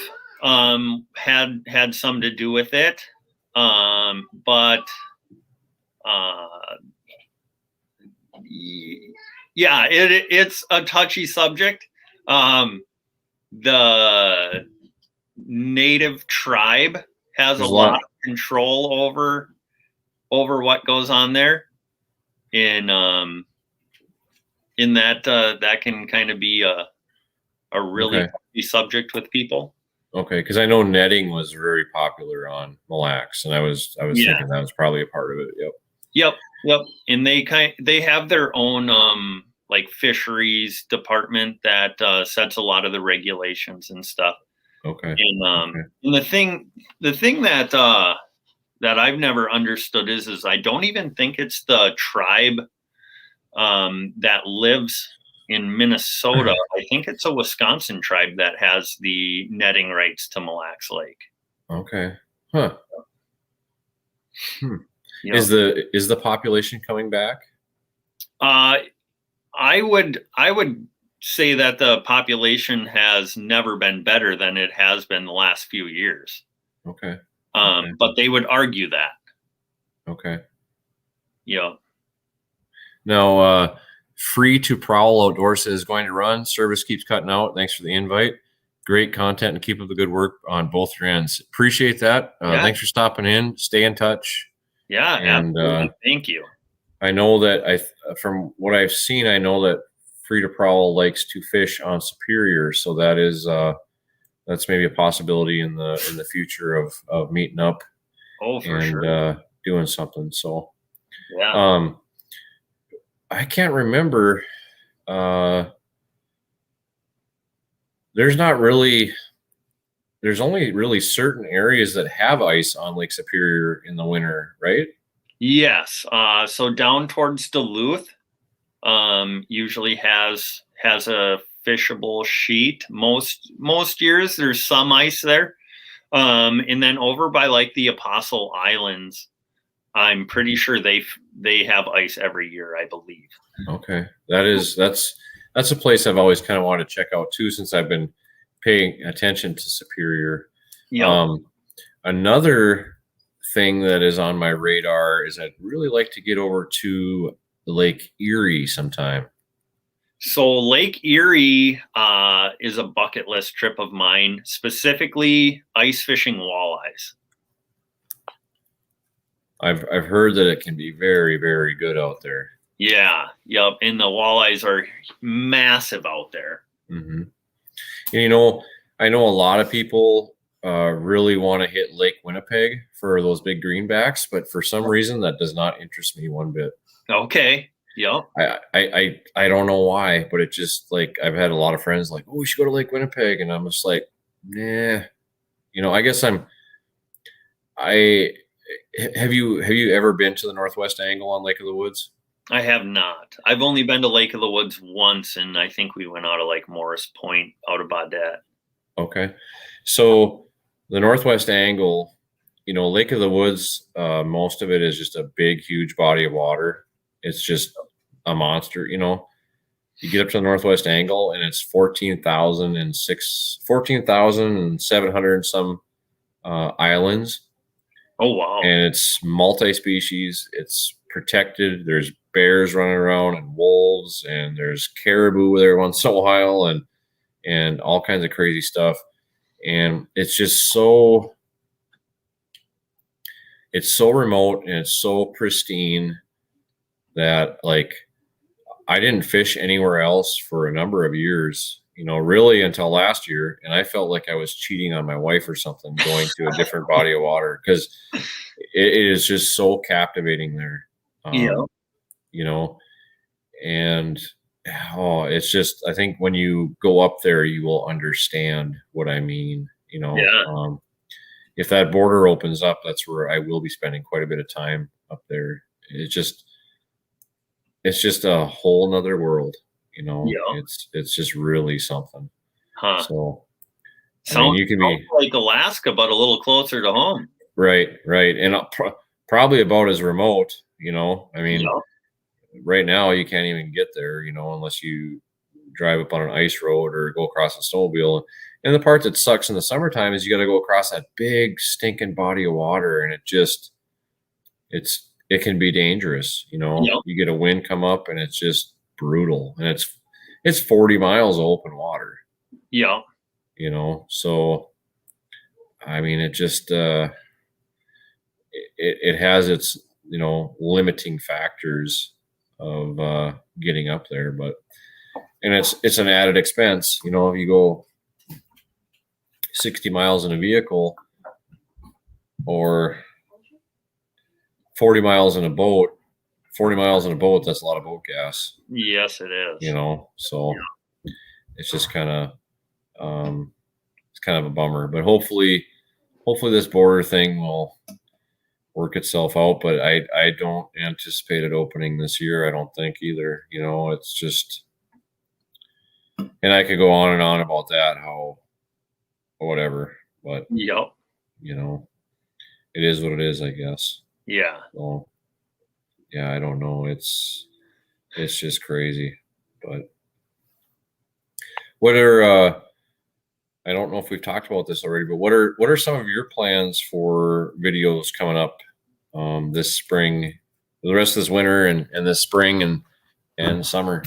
had some to do with it, but yeah, it's a touchy subject. The native tribe has a lot of control over what goes on there, in that that can kind of be a really touchy subject with people. Okay, because I know netting was very popular on Mille Lacs, and I was thinking that was probably a part of it. Yep. And they have their own like fisheries department that sets a lot of the regulations and stuff. Okay. And the thing that I've never understood is I don't even think it's the tribe that lives in Minnesota. I think it's a Wisconsin tribe that has the netting rights to Mille Lacs Lake. Okay. Huh. Yep. Is the population coming back? I would say that the population has never been better than it has been the last few years. Okay. But they would argue that. Okay. Yeah. Now, Free to Prowl Outdoors is going to run. Service keeps cutting out. Thanks for the invite. Great content and keep up the good work on both your ends. Appreciate that. Thanks for stopping in. Stay in touch. Yeah, and thank you. I know that from what I've seen, I know that Free to Prowl likes to fish on Superior, so that is that's maybe a possibility in the future of meeting up. Oh, for sure. Doing something. So yeah. I can't remember. There's only really certain areas that have ice on Lake Superior in the winter, right? Yes. So down towards Duluth, usually has a fishable sheet. Most years there's some ice there. And then over by like the Apostle Islands, I'm pretty sure they have ice every year, I believe. Okay. That's a place I've always kind of wanted to check out too, since I've been paying attention to Superior. Yeah. Another thing that is on my radar is I'd really like to get over to Lake Erie sometime. So Lake Erie is a bucket list trip of mine, specifically ice fishing walleyes. I've heard that it can be very, very good out there. Yeah, yep, and the walleyes are massive out there. Mm-hmm. And, I know a lot of people really want to hit Lake Winnipeg for those big greenbacks, but for some reason that does not interest me one bit. Okay. Yep. I don't know why, but it just like I've had a lot of friends like, oh, we should go to Lake Winnipeg, and I'm just like, nah. I guess have you ever been to the Northwest Angle on Lake of the Woods? I have not. I've only been to Lake of the Woods once, and I think we went out of like Morris Point out of Baudette. Okay. So the Northwest Angle, Lake of the Woods, most of it is just a big, huge body of water. It's just a monster, You get up to the Northwest Angle and it's 14,700 and some islands. Oh, wow. And it's multi-species. It's protected. There's bears running around and wolves, and there's caribou there once in a while, and all kinds of crazy stuff. And it's just it's so remote and it's so pristine that like I didn't fish anywhere else for a number of years, really until last year. And I felt like I was cheating on my wife or something going to a different body of water, because it is just so captivating there. And it's just, I think when you go up there, you will understand what I mean. If that border opens up, that's where I will be spending quite a bit of time up there. It's just a whole nother world, It's just really something. Huh. So sounds you can be like Alaska, but a little closer to home. Right. And probably about as remote, Right now you can't even get there, unless you drive up on an ice road or go across a snowmobile. And the part that sucks in the summertime is you got to go across that big stinking body of water, and it can be dangerous. You get a wind come up and it's just brutal, and it's 40 miles of open water. Yeah. So I mean, it just it has its limiting factors of getting up there, and it's an added expense. If you go 60 miles in a vehicle or 40 miles in a boat, that's a lot of boat gas. Yes, it is. So it's just kind of a bummer, but hopefully this border thing will work itself out, but I don't anticipate it opening this year. I don't think either. It's just, and I could go on and on about that, how whatever, but yep. It is what it is, I guess. Yeah. So yeah, I don't know. It's It's just crazy. But what are I don't know if we've talked about this already, but what are some of your plans for videos coming up this spring, the rest of this winter and this spring and summer?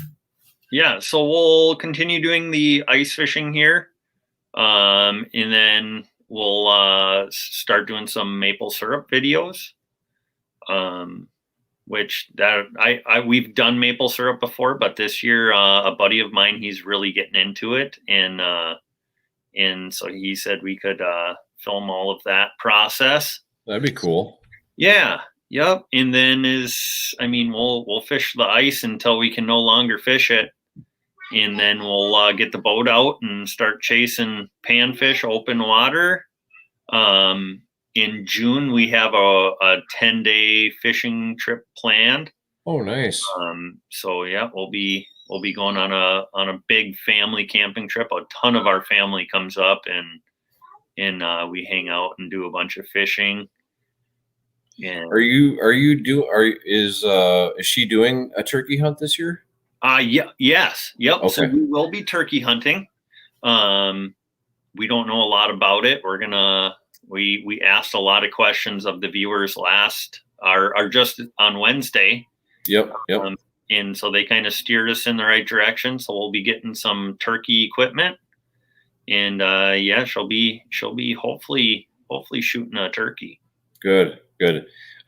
Yeah, so we'll continue doing the ice fishing here. And then we'll start doing some maple syrup videos. Which we've done maple syrup before, but this year a buddy of mine, he's really getting into it, and so he said we could film all of that process. That'd be cool. Yeah. Yep. And then we'll fish the ice until we can no longer fish it. And then we'll get the boat out and start chasing panfish, open water. In June, we have a 10-day fishing trip planned. Oh, nice. So yeah, we'll be going on a big family camping trip. A ton of our family comes up and we hang out and do a bunch of fishing. And is she doing a turkey hunt this year? Yes. Yep. Okay. So we will be turkey hunting. We don't know a lot about it. We're gonna we asked a lot of questions of the viewers just on Wednesday. Yep. And so they kind of steered us in the right direction. So we'll be getting some turkey equipment, and yeah, she'll be hopefully shooting a turkey. Good.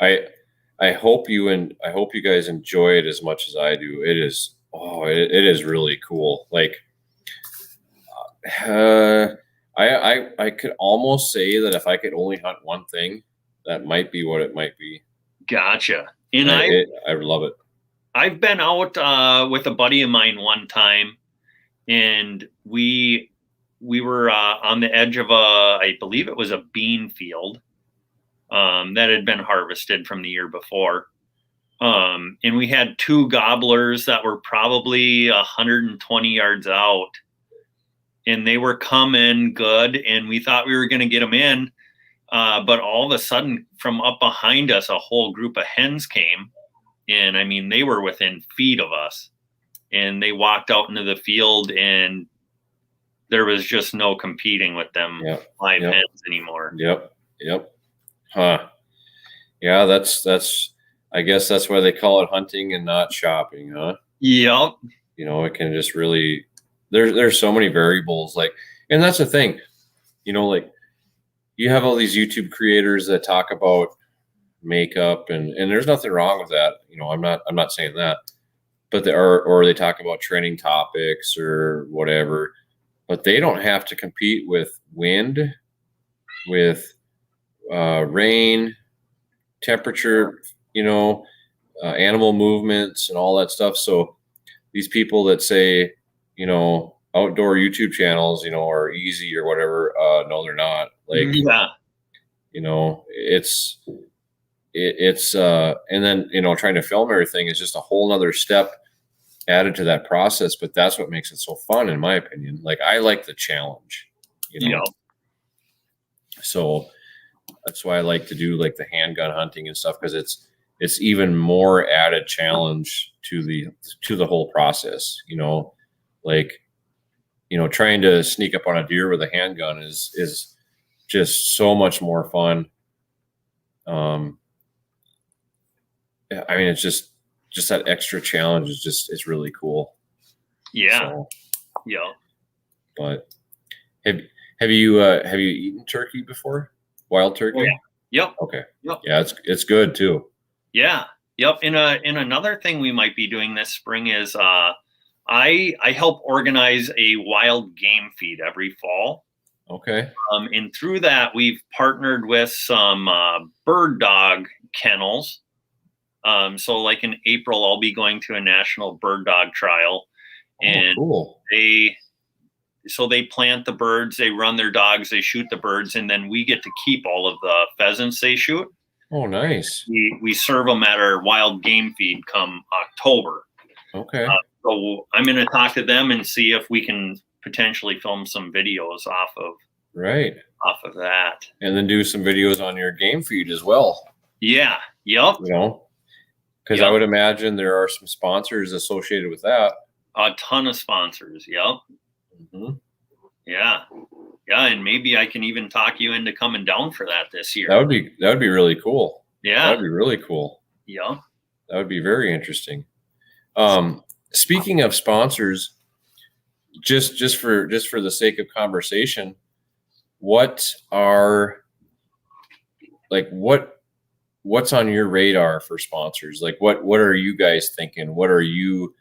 I hope you guys enjoy it as much as I do. It is really cool. Like I could almost say that if I could only hunt one thing, that might be what it might be. Gotcha. And I love it. I've been out with a buddy of mine one time, and we were on the edge of I believe it was a bean field that had been harvested from the year before. And we had two gobblers that were probably 120 yards out, and they were coming good, and we thought we were going to get them in. But all of a sudden from up behind us, a whole group of hens came, and they were within feet of us, and they walked out into the field, and there was just no competing with them live hens anymore. Yep. Huh. Yeah. That's, I guess that's why they call it hunting and not shopping, huh? Yep. It can just really, there's so many variables, and that's the thing, you have all these YouTube creators that talk about makeup and there's nothing wrong with that. I'm not saying that, but they talk about trending topics or whatever, but they don't have to compete with wind, with rain, temperature, animal movements and all that stuff. So these people that say, outdoor YouTube channels, are easy or whatever, no, they're not. It's and then, trying to film everything is just a whole nother step added to that process, but that's what makes it so fun, in my opinion. I like the challenge, so that's why I like to do the handgun hunting and stuff, because it's even more added challenge to the whole process. Trying to sneak up on a deer with a handgun is just so much more fun. It's just that extra challenge it's really cool. Yeah. So, yeah. But have you eaten turkey before? Wild turkey? Oh, yeah. Yep. Okay. Yep. Yeah, it's good too. Yeah. Yep. And another thing we might be doing this spring is I help organize a wild game feed every fall. Okay. And through that, we've partnered with some bird dog kennels. So in April, I'll be going to a national bird dog trial, and cool. they plant the birds, they run their dogs, they shoot the birds, and then we get to keep all of the pheasants they shoot. Oh, nice. We serve them at our wild game feed come October. Okay. So I'm going to talk to them and see if we can potentially film some videos off of that, and then do some videos on your game feed as well. Yeah. Yep. Because I would imagine there are some sponsors associated with that. A ton of sponsors. Yep. Mm-hmm. Yeah. Yeah. And maybe I can even talk you into coming down for that this year. That would be really cool. Yeah. That would be really cool. Yeah. That would be very interesting. Speaking of sponsors, just for the sake of conversation, what's on your radar for sponsors? Like what are you guys thinking? What are you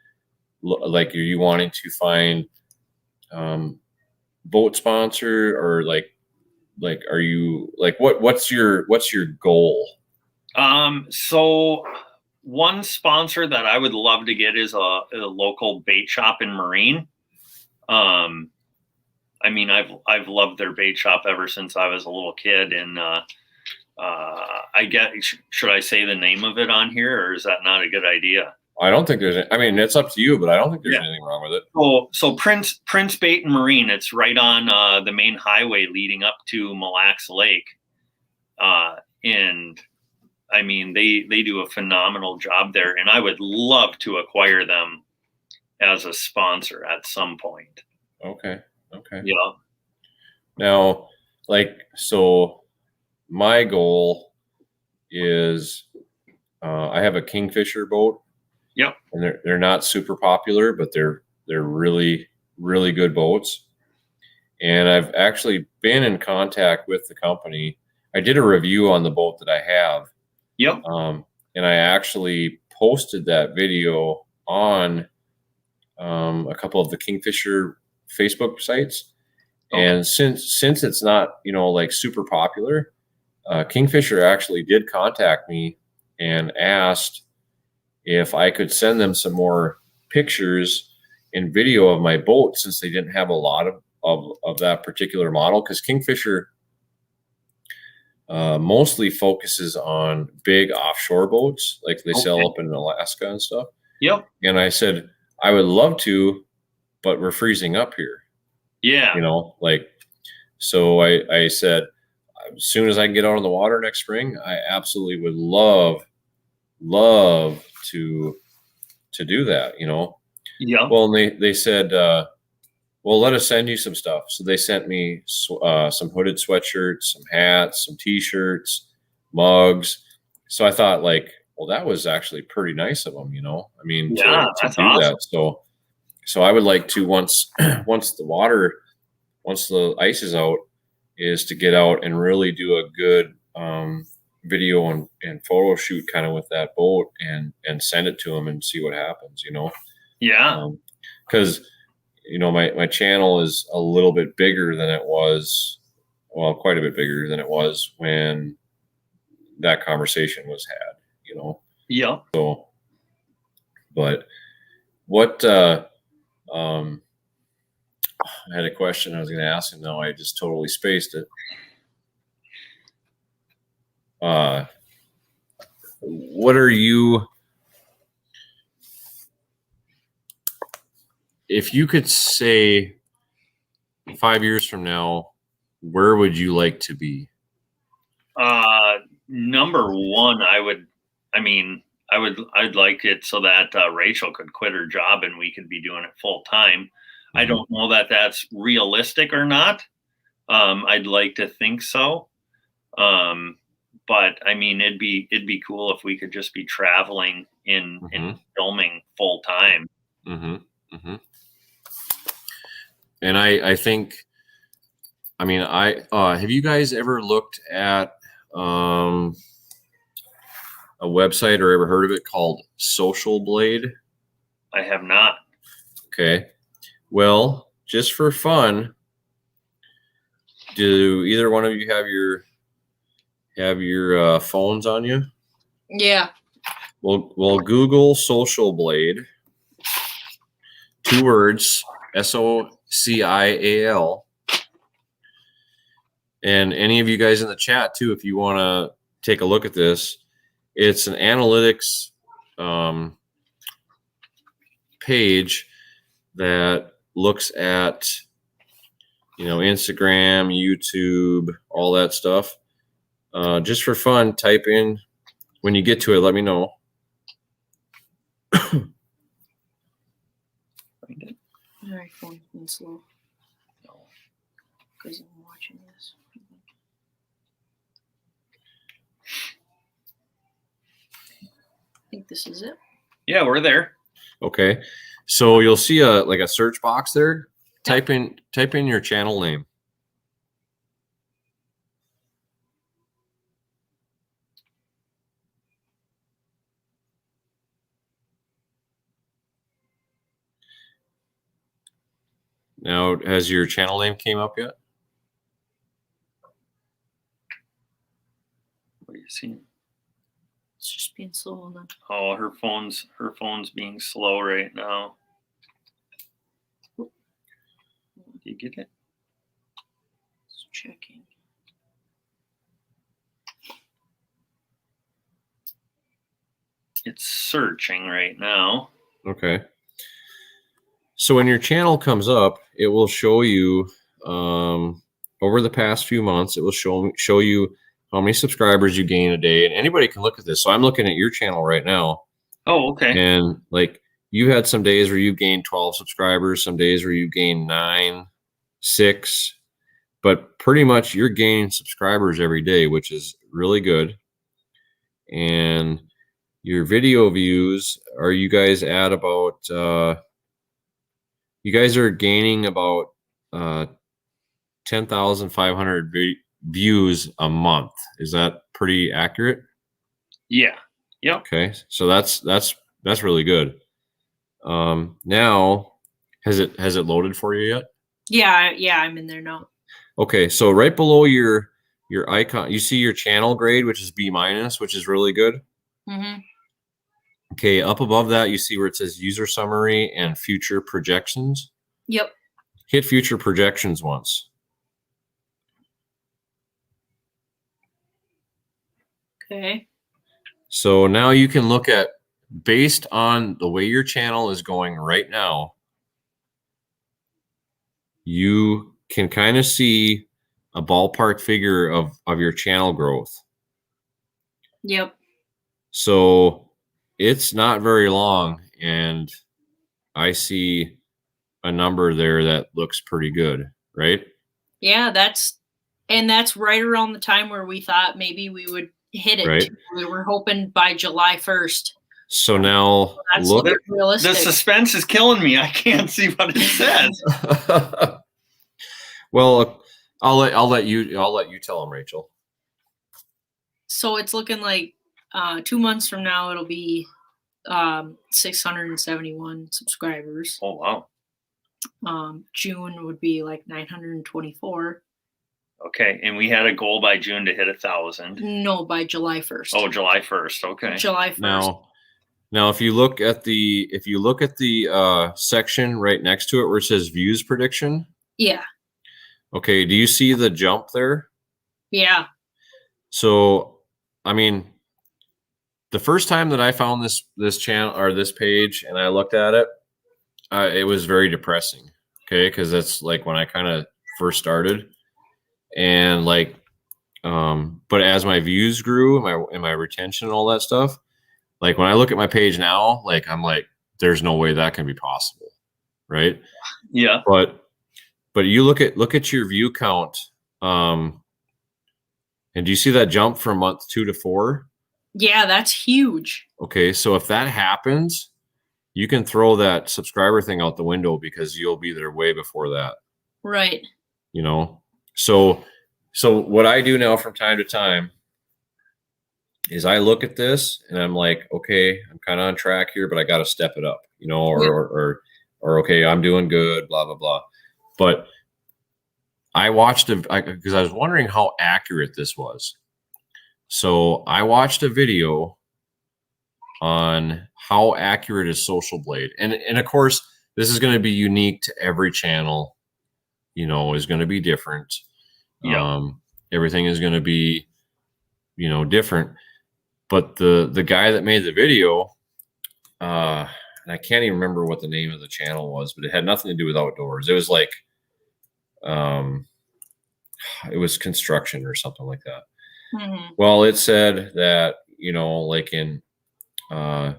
like? Are you wanting to find boat sponsor, or like are you like what's your goal? So one sponsor that I would love to get is a local bait shop in Marine. I mean, I've loved their bait shop ever since I was a little kid, and should I say the name of it on here, or is that not a good idea? I don't think I mean, it's up to you, but I don't think there's anything wrong with it. So Prince Bait and Marine, it's right on the main highway leading up to Mille Lacs Lake. And I mean, they do a phenomenal job there, and I would love to acquire them as a sponsor at some point. Okay. Yeah. Now, so my goal is I have a Kingfisher boat. Yep. And they're not super popular, but they're really, really good boats. And I've actually been in contact with the company. I did a review on the boat that I have. Yep. And I actually posted that video on a couple of the Kingfisher Facebook sites. Okay. And since it's not, like super popular, Kingfisher actually did contact me and asked if I could send them some more pictures and video of my boat, since they didn't have a lot of that particular model, because Kingfisher mostly focuses on big offshore boats, like they sell up in Alaska and stuff. Yep. And I said, I would love to, but we're freezing up here. Yeah. So I said, as soon as I can get out on the water next spring, I absolutely would love to do that, Yeah. Well, and they said, well, let us send you some stuff. So they sent me some hooded sweatshirts, some hats, some t-shirts, mugs. So I thought, well, that was actually pretty nice of them, I mean, to do awesome. That. So I would like to, once the ice is out, is to get out and really do a good video and photo shoot kind of with that boat and send it to them and see what happens, Yeah. Because my channel is a little bit bigger than it was, well, quite a bit bigger than it was when that conversation was had, Yeah. So, but what I had a question I was going to ask, and now I just totally spaced it. What are you, if you could say 5 years from now, where would you like to be? Number one, I'd like it so that Rachel could quit her job and we could be doing it full time. Mm-hmm. I don't know that that's realistic or not. I'd like to think so. But I mean, it'd be cool if we could just be traveling in filming full time. Mm-hmm. Mm-hmm. And I think, have you guys ever looked at a website or ever heard of it called Social Blade? I have not. Okay. Well, just for fun, do either one of you have your phones on you? Yeah. Well, Google Social Blade. 2 words, SOCIAL. And any of you guys in the chat too, if you want to take a look at this, it's an analytics page that looks at, Instagram, YouTube, all that stuff. Just for fun, type in, when you get to it, let me know. My phone's been slow. Because I'm watching this. I think this is it. Yeah, we're there. Okay. So you'll see a search box there. Type in your channel name. Now, has your channel name came up yet? What are you seeing? It's just being slow on that. Oh, her phone's being slow right now. Do you get it? It's checking. It's searching right now. Okay. So when your channel comes up, it will show you over the past few months, it will show you how many subscribers you gain a day, and anybody can look at this. So I'm looking at your channel right now. Oh, okay. And like you had some days where you gained 12 subscribers, some days where you gained 9, 6, but pretty much you're gaining subscribers every day, which is really good. And your video views, are you guys at about you guys are gaining about 10,500 views a month. Is that pretty accurate? Yeah. Yep. Okay. So that's really good. Now has it loaded for you yet? Yeah, I'm in there now. Okay. So right below your icon, you see your channel grade, which is B-, which is really good. Mm-hmm. Okay, up above that, you see where it says user summary and future projections. Yep. Hit future projections once. Okay. So now you can look at, based on the way your channel is going right now, you can kind of see a ballpark figure of your channel growth. Yep. So it's not very long, and I see a number there that looks pretty good, right? Yeah, that's right around the time where we thought maybe we would hit it. Right. We were hoping by July 1st. So now That's look. realistic. The suspense is killing me. I can't see what it says. Well, I'll let you tell them, Rachel. So it's looking like 2 months from now it'll be 671 subscribers. Oh wow. June would be like 924. Okay, and we had a goal by June to hit 1,000. No, by July 1st. Oh, July 1st. Okay. July 1st. Now, if you look at the section right next to it where it says views prediction. Yeah. Okay. Do you see the jump there? Yeah. So, I mean, the first time that I found this channel or this page and I looked at it, it was very depressing. Okay, because that's like when I kind of first started, and like, but as my views grew, my retention and all that stuff, like when I look at my page now, like I'm like, there's no way that can be possible, right? Yeah. But you look at your view count, and do you see that jump from month 2 to 4? Yeah, that's huge. Okay, so if that happens, you can throw that subscriber thing out the window because you'll be there way before that. Right. You know, so what I do now from time to time is I look at this and I'm like, okay, I'm kind of on track here, but I got to step it up, you know, or okay, I'm doing good, blah, blah, blah. But I watched because I was wondering how accurate this was. So I watched a video on how accurate is Social Blade. And of course, this is going to be unique to every channel, you know, is going to be different. Yeah. Everything is going to be, you know, different. But the guy that made the video, and I can't even remember what the name of the channel was, but it had nothing to do with outdoors. It was like, it was construction or something like that. Mm-hmm. Well, it said that, you know, like in 8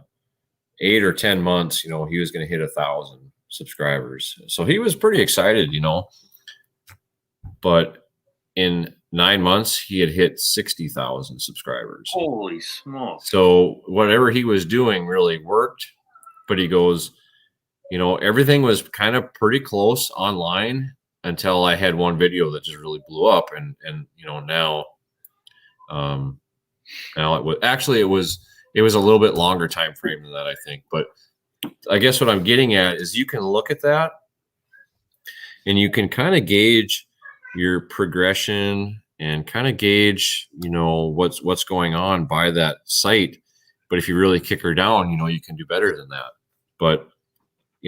or 10 months, you know, he was going to hit 1,000. subscribers. So he was pretty excited, but in 9 months he had hit 60,000 subscribers. Holy smokes. So whatever he was doing really worked, but he goes, everything was kind of pretty close online until I had one video that just really blew up. And now, it was a little bit longer time frame than that, I think. But I guess what I'm getting at is you can look at that and you can kind of gauge your progression and kind of gauge, what's going on by that site. But if you really kick her down, you can do better than that. But,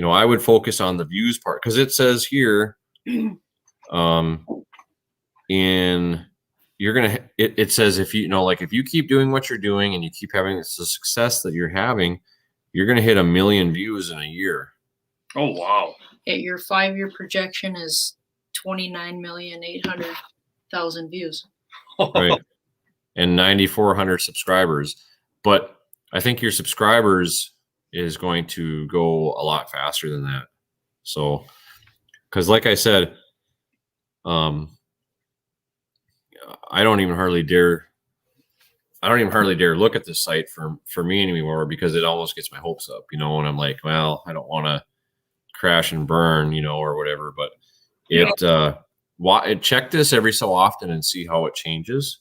I would focus on the views part, because it says here, it says if if you keep doing what you're doing and you keep having the success that you're having, you're going to hit 1 million views in a year. Oh, wow. Your 5-year projection is 29,800,000 views. Right. And 9,400 subscribers. But I think your subscribers is going to go a lot faster than that. So, because like I said, I don't even hardly dare look at this site for me anymore, because it almost gets my hopes up, and I'm like, well, I don't want to crash and burn, or whatever. But check this every so often and see how it changes,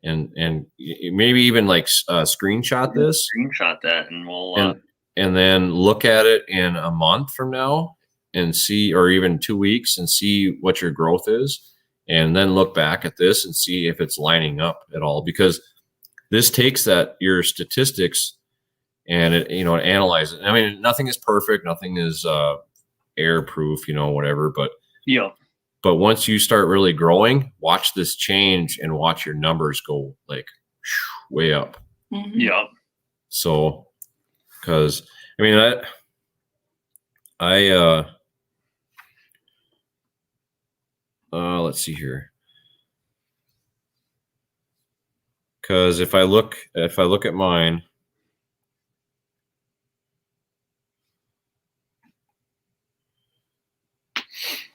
and maybe even like screenshot this, screenshot that, and we'll and then look at it in a month from now and see, or even 2 weeks, and see what your growth is, and then look back at this and see if it's lining up at all, because this takes your statistics and it analyzes it. I mean, nothing is perfect, nothing is error proof, whatever, but but once you start really growing, watch this change and watch your numbers go like way up. Mm-hmm. So, because I mean, let's see here. Because if I look at mine,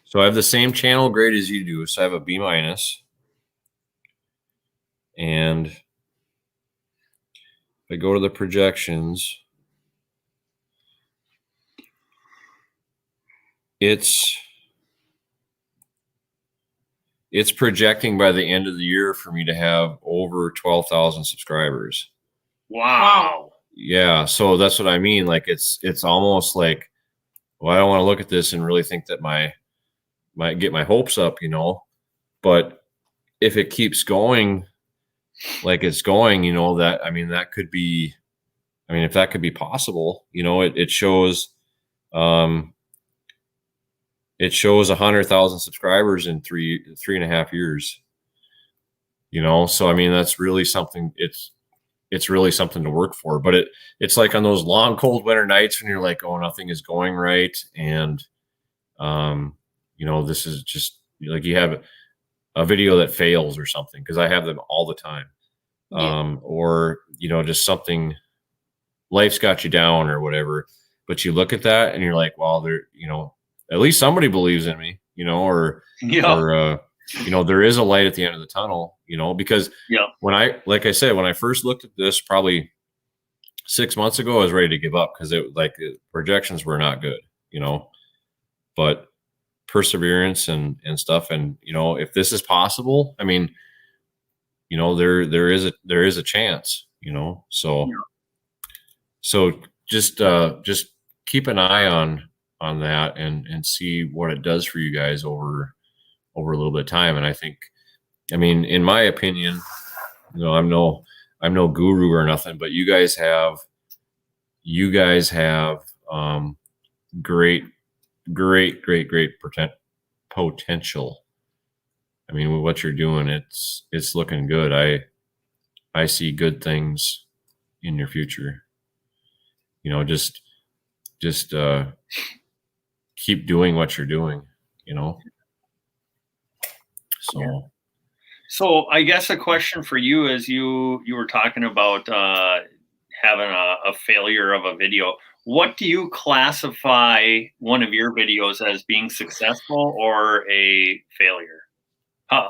so I have the same channel grade as you do. So I have a B-, and if I go to the projections, it's projecting by the end of the year for me to have over 12,000 subscribers. Wow. Yeah. So that's what I mean. Like it's almost like, well, I don't want to look at this and really think that might get my hopes up, but if it keeps going like it's going, that could be, if that could be possible, it shows, it shows 100,000 subscribers in three and a half years, so that's really something. It's really something to work for. But it's like on those long cold winter nights when you're like, oh, nothing is going right, and this is just like you have a video that fails or something, because I have them all the time. Or just something, life's got you down or whatever, but you look at that and you're like, well, there, at least somebody believes in me, or there is a light at the end of the tunnel, because when like I said, when I first looked at this probably 6 months ago, I was ready to give up, because the projections were not good, but perseverance and stuff. And, if this is possible, I mean, there is a chance, so just keep an eye on that and see what it does for you guys over a little bit of time. And I think, in my opinion, I'm no guru or nothing, but you guys have great potential. With what you're doing, it's looking good. I see good things in your future. Just keep doing what you're doing, So I guess a question for you is, you were talking about having a failure of a video. what do you classify one of your videos as being successful or a failure?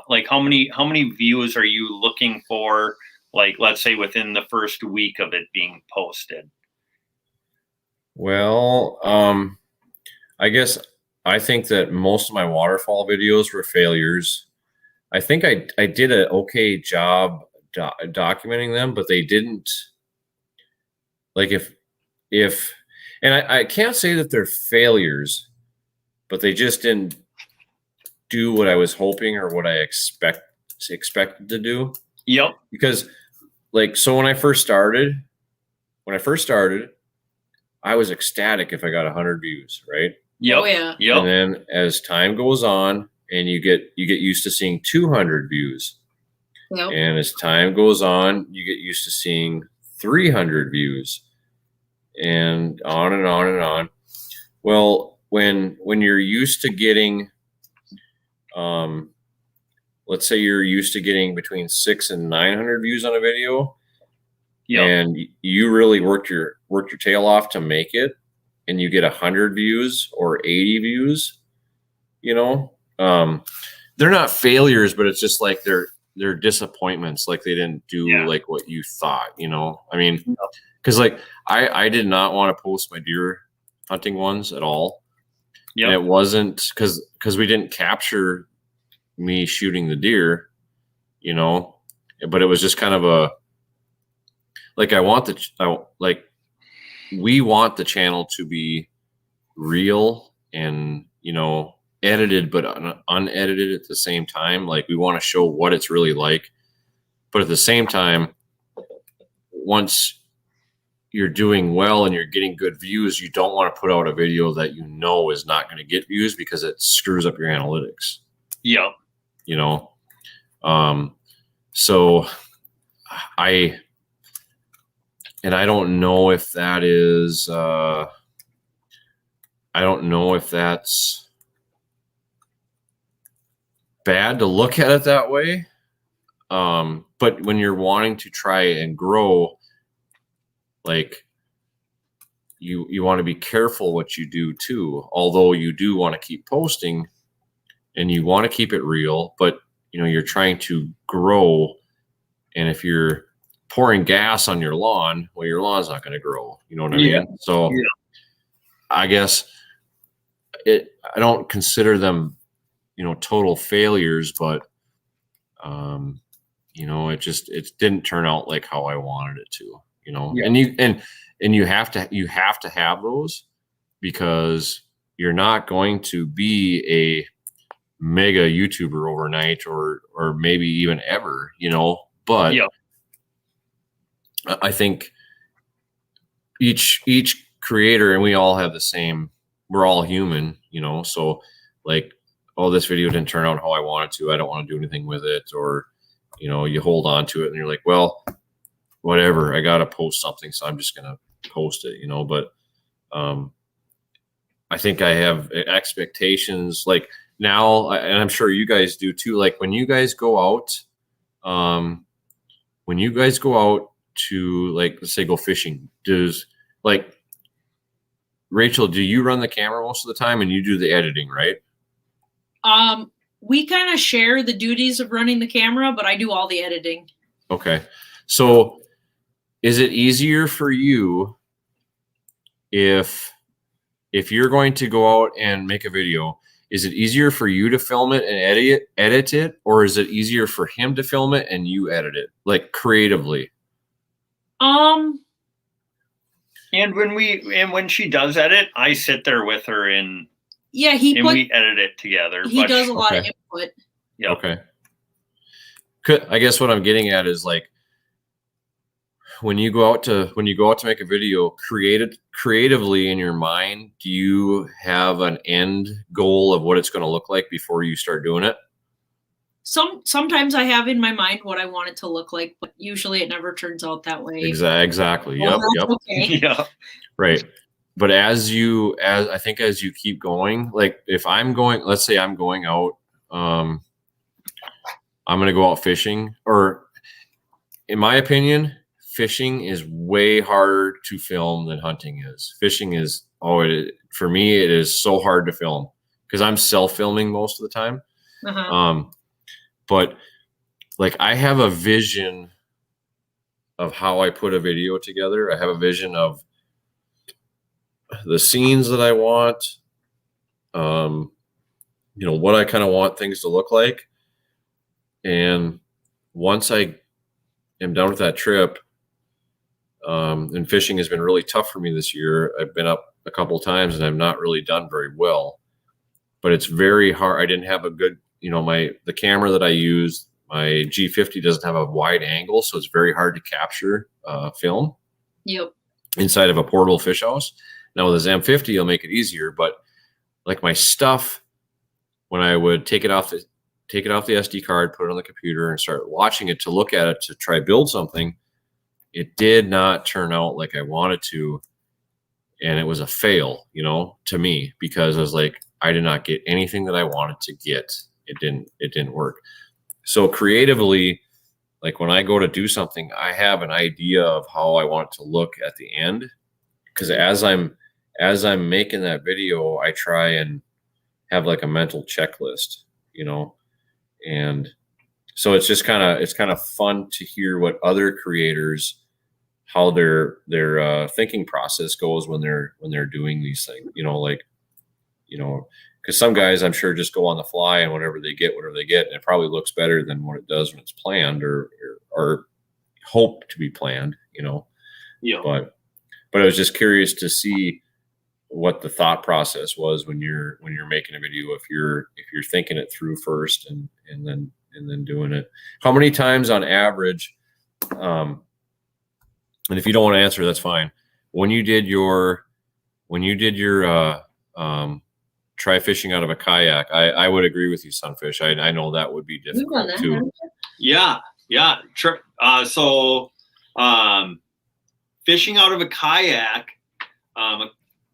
Like how many views are you looking for? Like, let's say within the first week of it being posted. Well, I guess I think that most of my waterfall videos were failures. I think I did an okay job documenting them, but they didn't, like, if and I can't say that they're failures, but they just didn't do what I was hoping or what I expected to do. Yep. Because, like, so when I first started, I was ecstatic if I got 100 views, right? Yep. Oh, yeah. Yep. And then as time goes on, and you get used to seeing 200 views, Yep. and as time goes on, you get used to seeing 300 views, and on and on and on. Well, when you're used to getting, let's say you're used to getting between 600 and 900 views on a video, and you really worked your tail off to make it, and you get 100 views or 80 views, they're not failures, but it's just like they're disappointments. Like they didn't do like what you thought, I mean, because like I did not want to post my deer hunting ones at all. And it wasn't because we didn't capture me shooting the deer, but it was just kind of a, like, we want the channel to be real and, edited, but unedited at the same time. Like, we want to show what it's really like, but at the same time, once you're doing well and you're getting good views, you don't want to put out a video that is not going to get views because it screws up your analytics. Yep. So I don't know if that is, I don't know if that's bad to look at it that way. But when you're wanting to try and grow, like, you want to be careful what you do too, although you do want to keep posting and you want to keep it real, but you're trying to grow. And if you're pouring gas on your lawn, well, your lawn's not going to grow. You know what I mean? So I guess I don't consider them, total failures, but, it didn't turn out like how I wanted it to, and you have to have those, because you're not going to be a mega YouTuber overnight or maybe even ever, but I think each creator, and we all have the same, we're all human, so like, oh, this video didn't turn out how I wanted to, I don't want to do anything with it, or you hold on to it and you're like, well, whatever, I gotta post something, so I'm just gonna post it, but I think I have expectations, like, now, and I'm sure you guys do too, like when you guys go out to, like, let's say go fishing, like, Rachel, do you run the camera most of the time and you do the editing, right? We kind of share the duties of running the camera, but I do all the editing. Okay. So is it easier for you if you're going to go out and make a video, is it easier for you to film it and edit it, or is it easier for him to film it and you edit it, like, creatively? And when she does edit, I sit there with her and we edit it together. He does a lot of input. Yeah. Okay. I guess what I'm getting at is, like, when you go out to make a video, creatively in your mind, do you have an end goal of what it's going to look like before you start doing it? Sometimes I have in my mind what I want it to look like, but usually it never turns out that way. Exactly. Well, Yep. Okay. Yeah. Right. But as you keep going, like, if let's say I'm going out, I'm going to go out fishing, or in my opinion, fishing is way harder to film than hunting is. Fishing is, for me, it is so hard to film because I'm self-filming most of the time. But like I have a vision of how I put a video together. I have a vision of the scenes that I want, what I kind of want things to look like. And once I am done with that trip, and fishing has been really tough for me this year. I've been up a couple of times and I've not really done very well, but it's very hard. I didn't have a good, the camera that I use, my G50 doesn't have a wide angle. So it's very hard to capture film inside of a portable fish house. Now with a M50, it'll make it easier, but like my stuff, when I would take it off the SD card, put it on the computer and start watching it to look at it to try build something, it did not turn out like I wanted to. And it was a fail, to me, because I was like, I did not get anything that I wanted to get. It didn't work. So creatively, like when I go to do something, I have an idea of how I want it to look at the end. Because as I'm making that video, I try and have like a mental checklist, and so it's just kind of fun to hear what other creators, how their thinking process goes when they're doing these things, because some guys I'm sure just go on the fly and whatever they get, and it probably looks better than what it does when it's planned or hope to be planned, But I was just curious to see what the thought process was when you're making a video, if you're thinking it through first and then doing it. How many times on average, and if you don't want to answer, that's fine. When you did your try fishing out of a kayak, I would agree with you, Sunfish. I know that would be difficult too. Yeah. So fishing out of a kayak,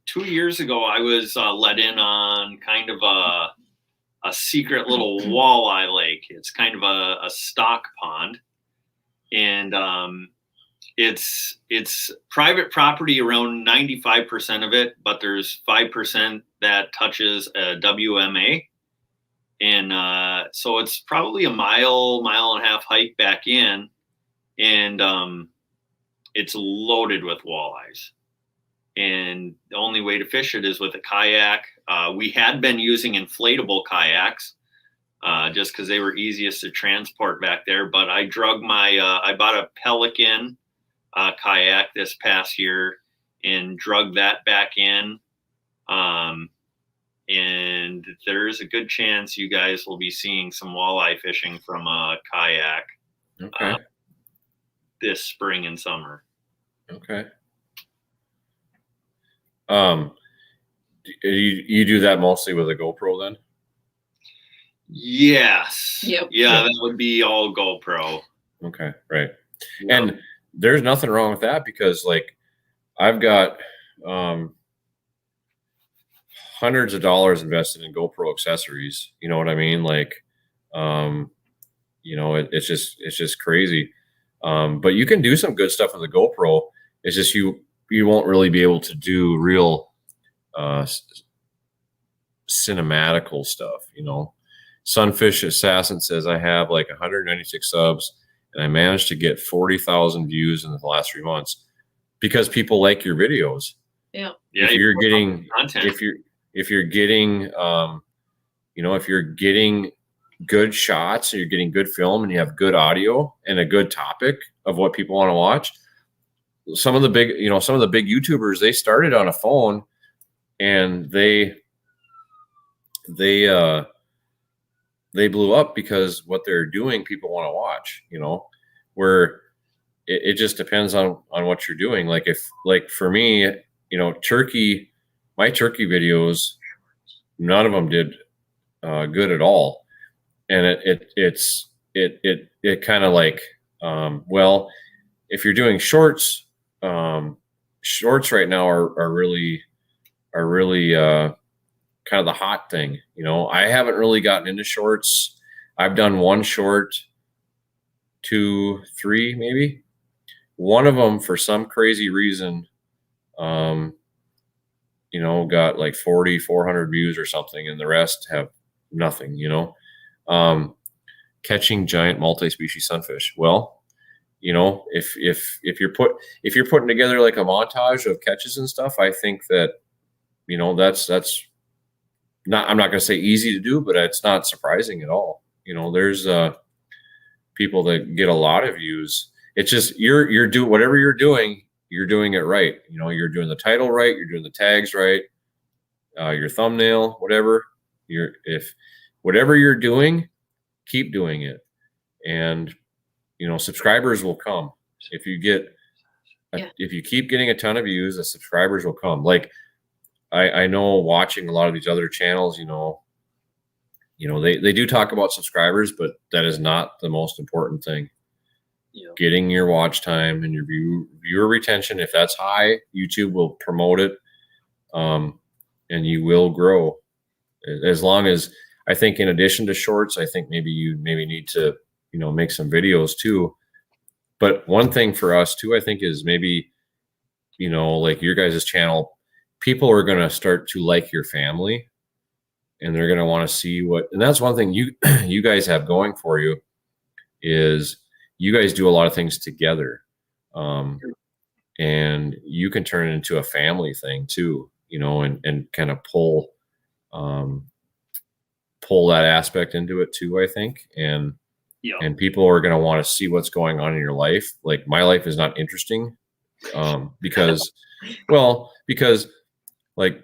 2 years ago, I was let in on kind of a secret little walleye lake. It's kind of a stock pond, and it's private property around 95% of it, but there's 5% that touches a WMA, and so it's probably a mile and a half hike back in, and it's loaded with walleyes. And the only way to fish it is with a kayak. We had been using inflatable kayaks just because they were easiest to transport back there. But I drug I bought a Pelican kayak this past year and drug that back in. And there's a good chance you guys will be seeing some walleye fishing from a kayak this spring and summer. Okay. You do that mostly with a GoPro then? Yes. Yep. Yeah, that would be all GoPro. Okay, right. Yep. And there's nothing wrong with that because like I've got hundreds of dollars invested in GoPro accessories. You know what I mean? Like, it's just crazy. But you can do some good stuff with a GoPro. It's just you won't really be able to do real cinematical stuff. Sunfish Assassin says I have like 196 subs and I managed to get 40,000 views in the last 3 months because people like your videos. Yeah. If you're getting content. if you're getting if you're getting good shots and you're getting good film and you have good audio and a good topic of what people want to watch, some of the big YouTubers, they started on a phone and they blew up because what they're doing, people want to watch, where it just depends on what you're doing. Like for me, my turkey videos, none of them did good at all. And it kind of like, if you're doing shorts, shorts right now are really kind of the hot thing. I haven't really gotten into shorts. I've done one short, 2, 3, maybe one of them, for some crazy reason, got like 400 views or something, and the rest have nothing, catching giant multi-species sunfish. Well, if you're putting together like a montage of catches and stuff, I think that, that's not, I'm not going to say easy to do, but it's not surprising at all. There's people that get a lot of views. It's just, you're doing whatever you're doing it right. You're doing the title right. You're doing the tags right. Your thumbnail, whatever whatever you're doing, keep doing it. And, subscribers will come. If you keep getting a ton of views, the subscribers will come. Like, I know watching a lot of these other channels, they do talk about subscribers, but that is not the most important thing. Yeah. Getting your watch time and your viewer retention, if that's high, YouTube will promote it, and you will grow. As long as, I think, in addition to shorts, I think maybe you need to, make some videos too. But one thing for us too, I think, is maybe, like your guys' channel, people are going to start to like your family, and they're going to want to see and that's one thing you guys have going for you, is you guys do a lot of things together. And you can turn it into a family thing too, and kind of pull that aspect into it too, I think. And people are going to want to see what's going on in your life. Like, my life is not interesting, because like,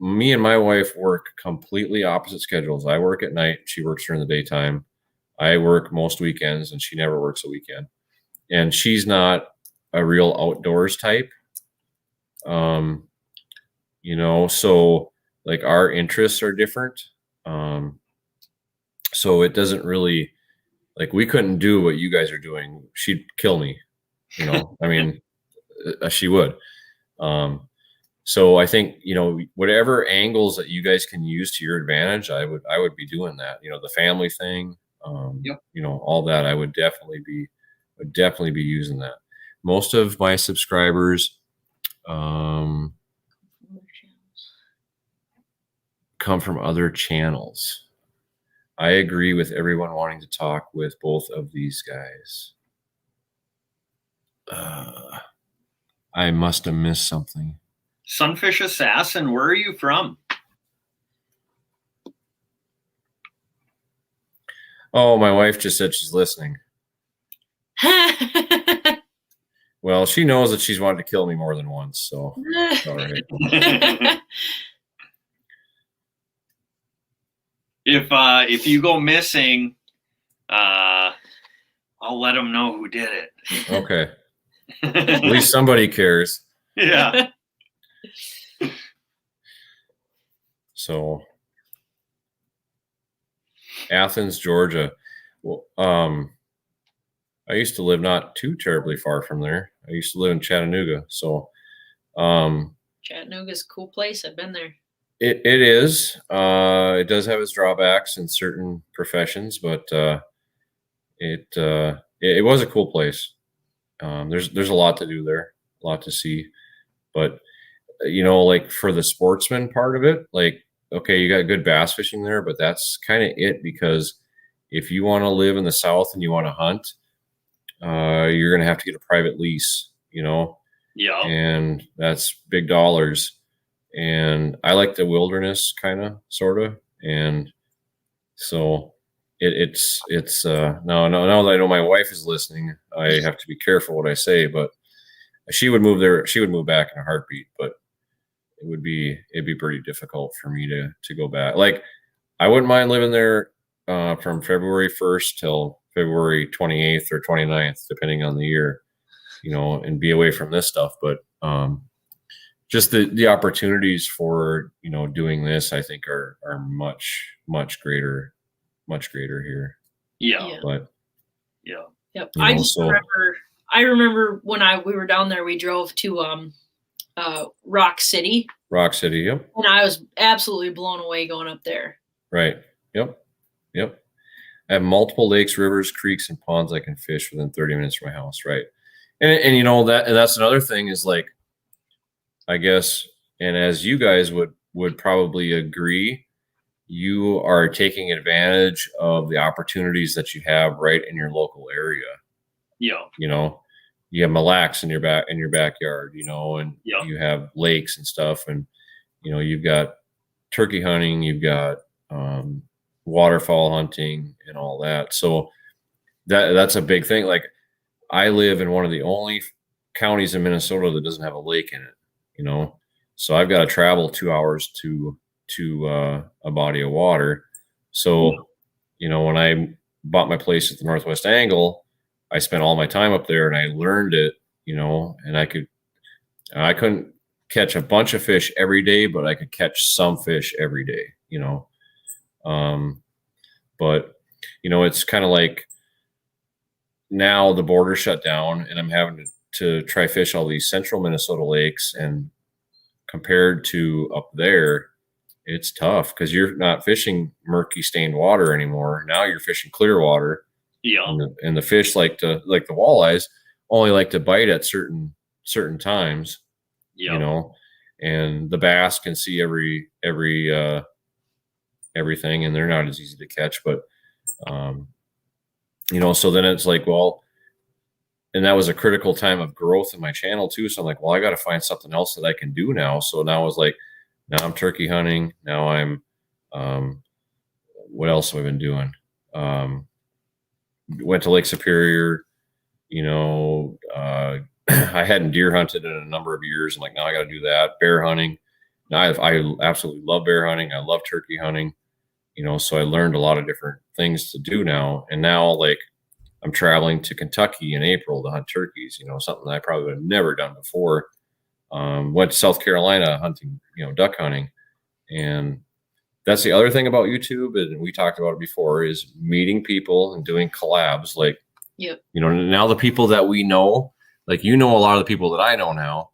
me and my wife work completely opposite schedules. I work at night. She works during the daytime. I work most weekends, and she never works a weekend. And she's not a real outdoors type. So like, our interests are different. So it doesn't really, like, we couldn't do what you guys are doing. She'd kill me, I mean, she would. So I think, whatever angles that you guys can use to your advantage, I would be doing that. The family thing, all that, I would definitely be using that. Most of my subscribers come from other channels. I agree with everyone wanting to talk with both of these guys. I must have missed something. Sunfish Assassin, where are you from? Oh, my wife just said she's listening. Well, she knows that she's wanted to kill me more than once, so all right. If you go missing, I'll let them know who did it. Okay. At least somebody cares. Yeah. So, Athens, Georgia. Well, I used to live not too terribly far from there. I used to live in Chattanooga. So, Chattanooga's a cool place. I've been there. It is. It does have its drawbacks in certain professions, but it was a cool place. There's a lot to do there, a lot to see, but like, for the sportsman part of it, like, okay, you got good bass fishing there, but that's kind of it, because if you want to live in the South and you want to hunt, you're going to have to get a private lease, Yeah. And that's big dollars. And I like the wilderness kind of, sort of. And so it's now that I know my wife is listening, I have to be careful what I say, but she would move there. She would move back in a heartbeat, but it'd be pretty difficult for me to go back. Like, I wouldn't mind living there from February 1st till February 28th or 29th, depending on the year, and be away from this stuff. But just the opportunities for, doing this, I think are much greater here. Yeah. But yeah. Yep. I remember when we were down there, we drove to Rock City. Rock City, yep. And I was absolutely blown away going up there. Right. Yep. I have multiple lakes, rivers, creeks, and ponds I can fish within 30 minutes from my house. Right. And you know that, and that's another thing is like, I guess, and as you guys would probably agree, you are taking advantage of the opportunities that you have right in your local area. Yeah. You know, you have Mille Lacs in your backyard, you know, and you have lakes and stuff, and you know, you've got turkey hunting, you've got waterfowl hunting and all that. So that's a big thing. Like, I live in one of the only counties in Minnesota that doesn't have a lake in it, you know, so I've got to travel 2 hours to a body of water. So, you know, when I bought my place at the Northwest Angle, I spent all my time up there and I learned it, you know, and I couldn't catch a bunch of fish every day, but I could catch some fish every day, you know. But you know, it's kind of like now the border shut down and I'm having to try fish all these central Minnesota lakes, and compared to up there, it's tough because you're not fishing murky stained water anymore. Now you're fishing clear water. Yeah. And the fish like the walleyes only like to bite at certain times. Yeah. You know, and the bass can see everything, and they're not as easy to catch. But you know, so then it's like, well, and that was a critical time of growth in my channel too. So I'm like, well, I got to find something else that I can do now. So now I was like, now I'm turkey hunting. Now I'm, what else have I been doing? Went to Lake Superior, you know, I hadn't deer hunted in a number of years. I'm like, now I got to do that. Bear hunting. Now I absolutely love bear hunting. I love turkey hunting, you know, so I learned a lot of different things to do now. And now, like, I'm traveling to Kentucky in April to hunt turkeys, you know, something that I probably would have never done before. Went to South Carolina hunting, you know, duck hunting. And that's the other thing about YouTube, and we talked about it before, is meeting people and doing collabs. Like, you know, now the people that we know, like, you know, a lot of the people that I know now.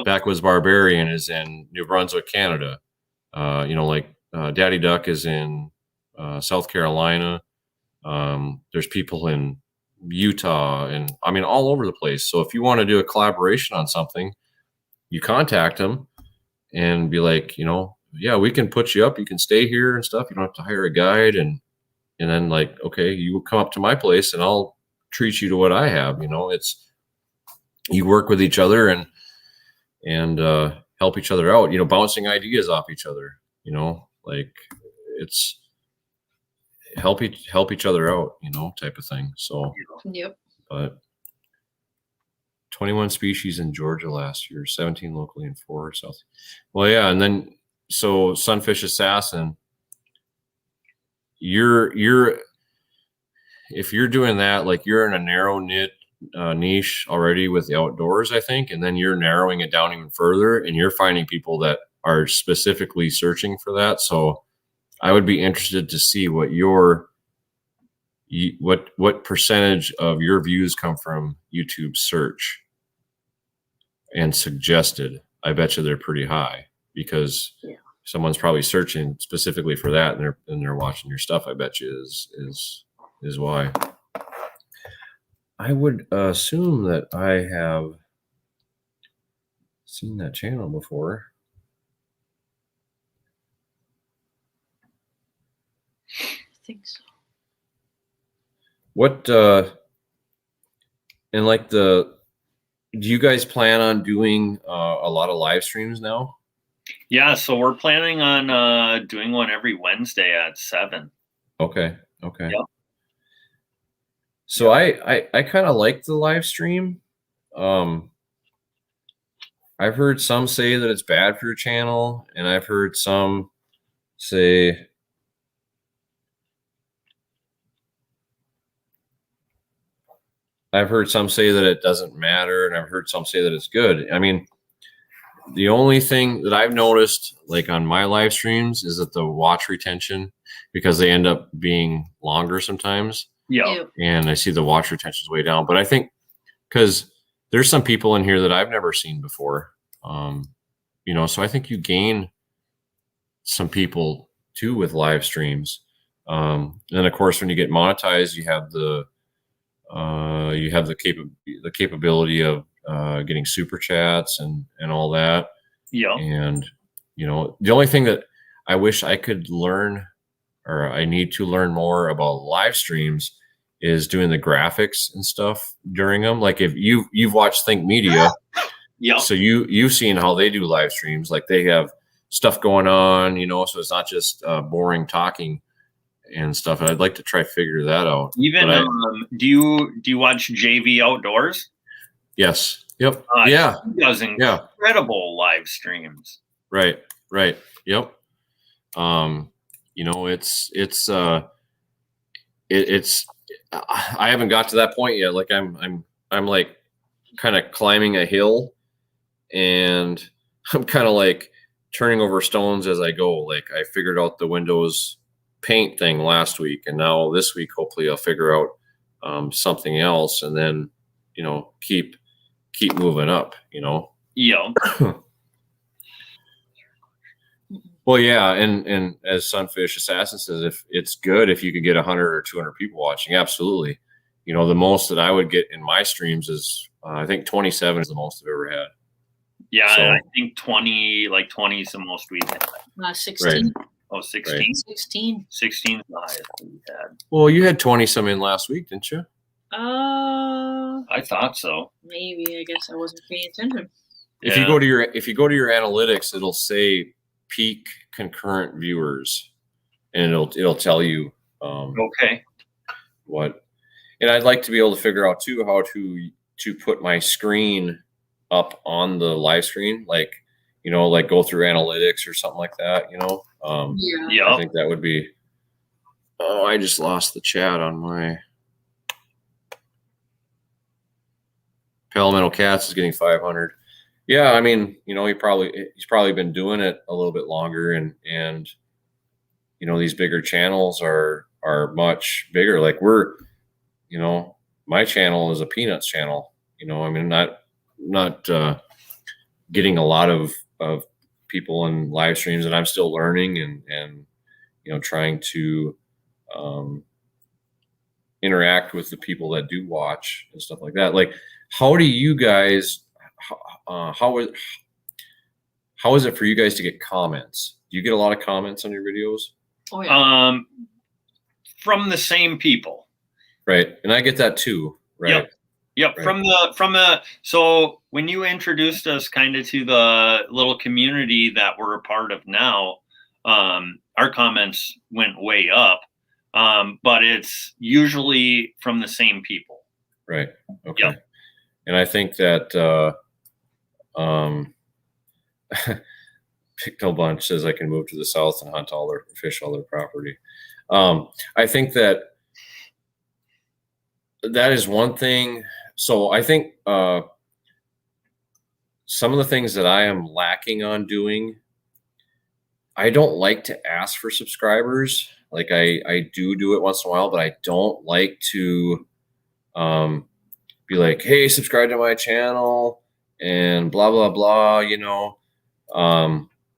Backwoods Barbarian is in New Brunswick, Canada. You know, like Daddy Duck is in South Carolina. There's people in Utah, and I mean, all over the place. So if you want to do a collaboration on something, you contact them and be like, you know, yeah, we can put you up. You can stay here and stuff. You don't have to hire a guide. And then, like, okay, you will come up to my place and I'll treat you to what I have. You know, it's, you work with each other and help each other out, you know, bouncing ideas off each other, you know, like, it's help each other out, you know, type of thing. So, but 21 species in Georgia last year, 17 locally and 4 south. Well, yeah. And then, so Sunfish Assassin, if you're doing that, like, you're in a narrow niche already with the outdoors, I think, and then you're narrowing it down even further, and you're finding people that are specifically searching for that. So I would be interested to see what what percentage of your views come from YouTube search and suggested. I bet you they're pretty high, because someone's probably searching specifically for that, and they're watching your stuff. I bet you is why. I would assume that I have seen that channel before. I think so. What and like do you guys plan on doing a lot of live streams now? Yeah, so we're planning on doing one every Wednesday at 7. Okay. Yep. So I kind of like the live stream. I've heard some say that it's bad for your channel, and I've heard some say that it doesn't matter, and I've heard some say that it's good. I mean, the only thing that I've noticed, like, on my live streams, is that the watch retention, because they end up being longer sometimes. And I see the watch retention is way down. But I think because there's some people in here that I've never seen before, you know, so I think you gain some people too with live streams. And then, of course, when you get monetized, you have the You have the capability of getting super chats and all that. Yeah. And the only thing that I wish I could learn, or I need to learn more about live streams, is doing the graphics and stuff during them. Like if you've watched Think Media, yeah. So you've seen how they do live streams. Like they have stuff going on, so it's not just boring talking and stuff. And I'd like to try to figure that out. Even do you watch JV Outdoors? Yes. Yep. Yeah. He does incredible live streams. Right. Yep. It's I haven't got to that point yet. Like I'm like kind of climbing a hill, and I'm kind of like turning over stones as I go. Like I figured out the Windows Paint thing last week, and now this week hopefully I'll figure out something else, and then keep moving up. Yeah. Well, yeah, and as Sunfish Assassin says, if it's good if you could get 100 or 200 people watching, absolutely. The most that I would get in my streams is I think 27 is the most I've ever had. Yeah, so, I think 20 is the most we've had. 16. Right. Oh, 16? Right. 16. 16 is the highest we've had. Well, you had 20 some in last week, didn't you? I thought so. Maybe. I guess I wasn't paying attention. If you go to your analytics, it'll say peak concurrent viewers, and it'll tell you okay what. And I'd like to be able to figure out too how to put my screen up on the live screen, like go through analytics or something like that. Yeah. I think that would be. Oh, I just lost the chat on my. Palmetto Cats is getting 500. Yeah, I mean, he's probably been doing it a little bit longer, and these bigger channels are much bigger. Like my channel is a peanuts channel. I mean, not getting a lot of people in live streams, and I'm still learning and trying to interact with the people that do watch and stuff like that. Like, how do you guys? How is it for you guys to get comments? Do you get a lot of comments on your videos? Oh yeah. From the same people. Right, and I get that too. Right. Yep. Right. So when you introduced us kind of to the little community that we're a part of now, our comments went way up. But it's usually from the same people. Right. Okay. Yep. And I think that Picto Bunch says I can move to the south and hunt fish all their property. I think that is one thing. So I think some of the things that I am lacking on doing, I don't like to ask for subscribers. Like I do it once in a while, but I don't like to be like, hey, subscribe to my channel and blah, blah, blah,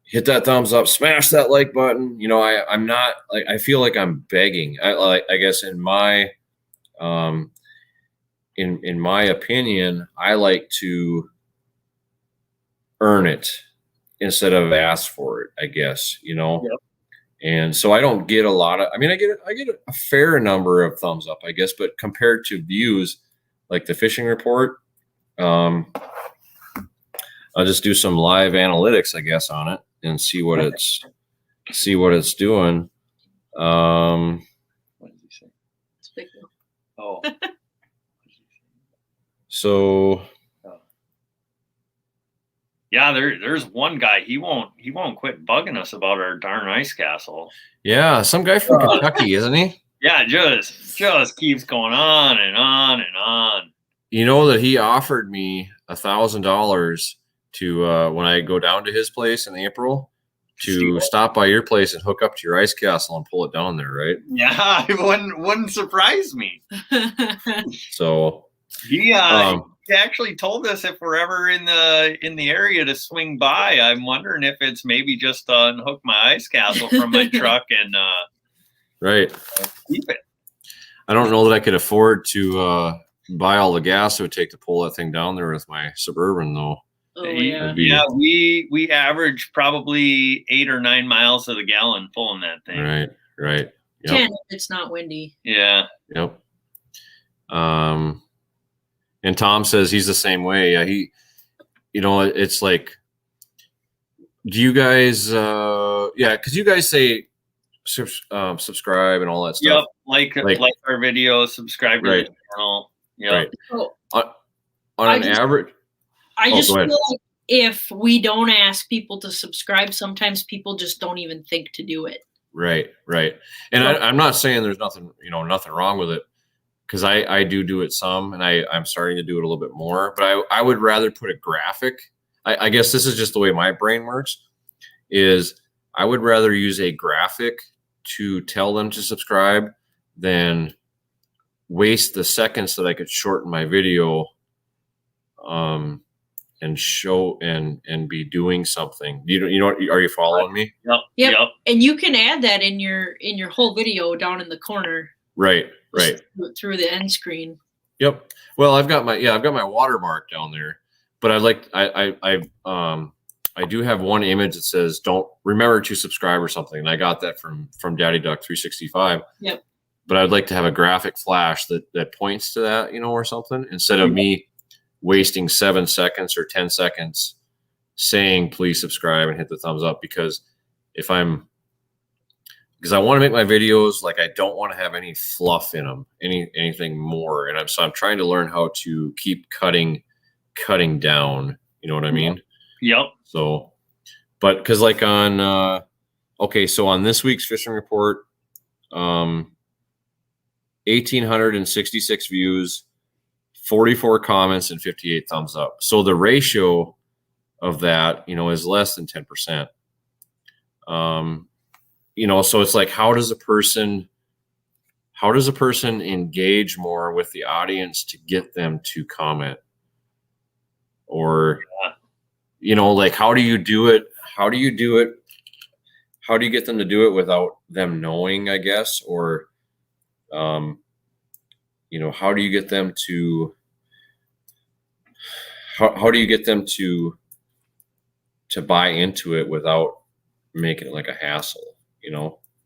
hit that thumbs up, smash that like button. I'm not like, I feel like I'm begging. I guess in my in my opinion, I like to earn it instead of ask for it, I guess, Yep. And so I don't get a lot of, I get a fair number of thumbs up, I guess, but compared to views like the fishing report, I'll just do some live analytics, I guess, on it and see what it's doing. What did he say? It's big. Oh. So yeah, there's one guy, he won't quit bugging us about our darn ice castle. Yeah, some guy from Kentucky, isn't he? Yeah, just keeps going on and on and on. That he offered me $1,000 to when I go down to his place in April to stop by your place and hook up to your ice castle and pull it down there, right? Yeah, it wouldn't surprise me. So he actually told us if we're ever in the area to swing by, I'm wondering if it's maybe just unhook my ice castle from my truck and right. keep it. I don't know that I could afford to buy all the gas it would take to pull that thing down there with my Suburban, though. Oh yeah. Yeah, we average probably 8 or 9 miles to the gallon pulling that thing. Right. Yep. 10 if it's not windy. Yeah. Yep. And Tom says he's the same way. Yeah, it's like, do you guys? Yeah, because you guys say subscribe and all that stuff. Yep, like our videos, subscribe to the channel. Yep. Right. So, on an average. I just feel like if we don't ask people to subscribe, sometimes people just don't even think to do it. Right. And I'm not saying there's nothing wrong with it, because I do it some, and I'm starting to do it a little bit more. But I would rather put a graphic. I guess this is just the way my brain works. Is I would rather use a graphic to tell them to subscribe than waste the seconds that I could shorten my video, and show and be doing something. You know, are you following me? Yep. And you can add that in your whole video down in the corner. Right. Through the end screen. Yep. Well, I've got my watermark down there, but I do have one image that says "Don't remember to subscribe" or something, and I got that from Daddy Duck 365. Yep. But I'd like to have a graphic flash that points to that, or something, instead of me wasting 7 seconds or 10 seconds saying please subscribe and hit the thumbs up, because I want to make my videos like, I don't want to have any fluff in them, anything more, and I'm trying to learn how to keep cutting down. You know what I mean? Yep. So, but because like on so on this week's fishing report, 1,866 views, 44 comments, and 58 thumbs up. So the ratio of that, is less than 10%. So it's like, how does a person engage more with the audience to get them to comment? Or, like, how do you do it? How do you get them to do it without them knowing, I guess? Or, how do you get them to, how do you get them to buy into it without making it like a hassle,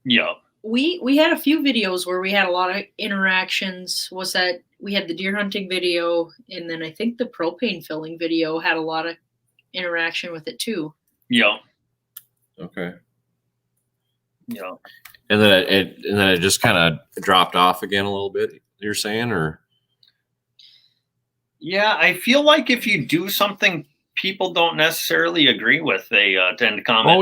Yeah. We had a few videos where we had a lot of interactions. We had the deer hunting video, and then I think the propane filling video had a lot of interaction with it too. Yeah. Okay. Yeah. And then it just kind of dropped off again a little bit, you're saying, or? Yeah, I feel like if you do something people don't necessarily agree with, they tend to comment. Oh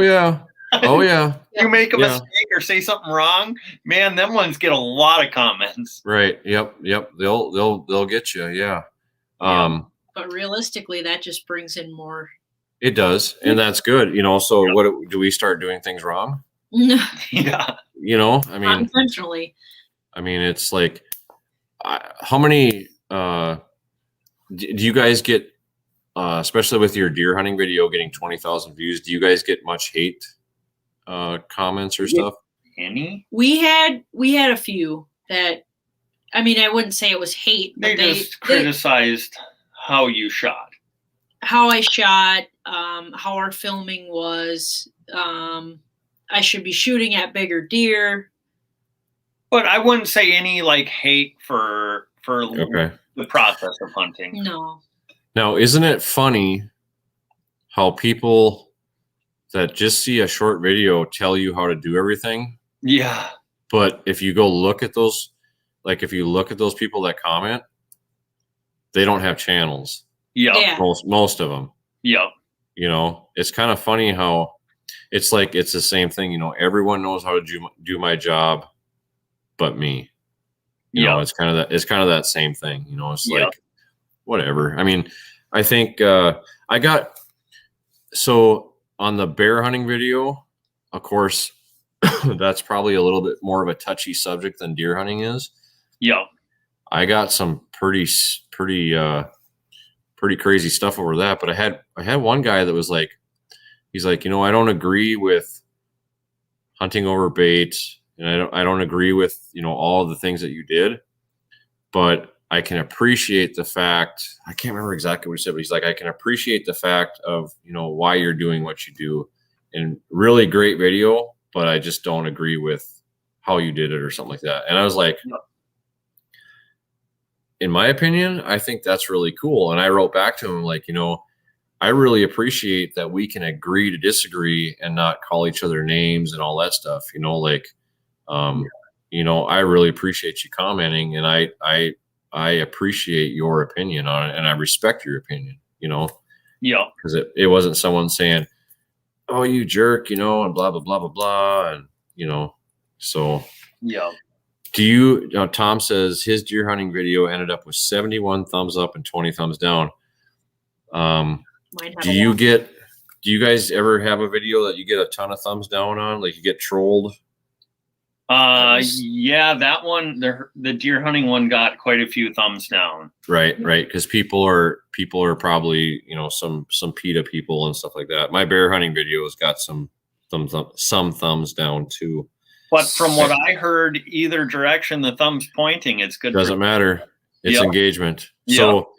yeah. You make a mistake or say something wrong, man, them ones get a lot of comments. Right. Yep. They'll get you. Yeah. But realistically, that just brings in more. It does, and that's good. So what do we start doing things wrong? Yeah. I mean, unintentionally. I mean, it's like, how many do you guys get, especially with your deer hunting video getting 20,000 views? Do you guys get much hate comments or stuff? Any? We had a few that, I mean, I wouldn't say it was hate. They just criticized how you shot. How I shot, how our filming was. I should be shooting at bigger deer. But I wouldn't say any like hate for the process of hunting. No. Now, isn't it funny how people that just see a short video tell you how to do everything? Yeah. But if you go look at those, like if you look at those people that comment, they don't have channels. Yeah. Most of them. Yeah. It's kind of funny how it's like, it's the same thing. Everyone knows how to do my job, but me. It's kind of that same thing. It's like, whatever. I mean, I think so on the bear hunting video, of course, that's probably a little bit more of a touchy subject than deer hunting is. Yeah. I got some pretty crazy stuff over that, but I had one guy that was like, he's like, I don't agree with hunting over bait, and I don't agree with all of the things that you did. but I can appreciate the fact, I can't remember exactly what he said, but he's like, I can appreciate the fact of, you know, why you're doing what you do, and really great video, but I just don't agree with how you did it or something like that. And I was like, in my opinion, I think that's really cool. And I wrote back to him like, you know, I really appreciate that we can agree to disagree and not call each other names and all that stuff, you know, like, you know, I really appreciate you commenting, and I appreciate your opinion on it, and I respect your opinion, you know? Yeah. Because it wasn't someone saying, oh, you jerk, you know, and blah, blah, blah, blah, blah. And, you know, so. Yeah. Do you know, Tom says his deer hunting video ended up with 71 thumbs up and 20 thumbs down. Do you guys ever have a video that you get a ton of thumbs down on? Like you get trolled? Yeah, that one, the deer hunting one got quite a few thumbs down. Right. Because people are probably, you know, some PETA people and stuff like that. My bear hunting video has got some thumbs down too. But from what I heard, either direction, the thumb's pointing. It's good. Doesn't matter. It's engagement. Yeah. So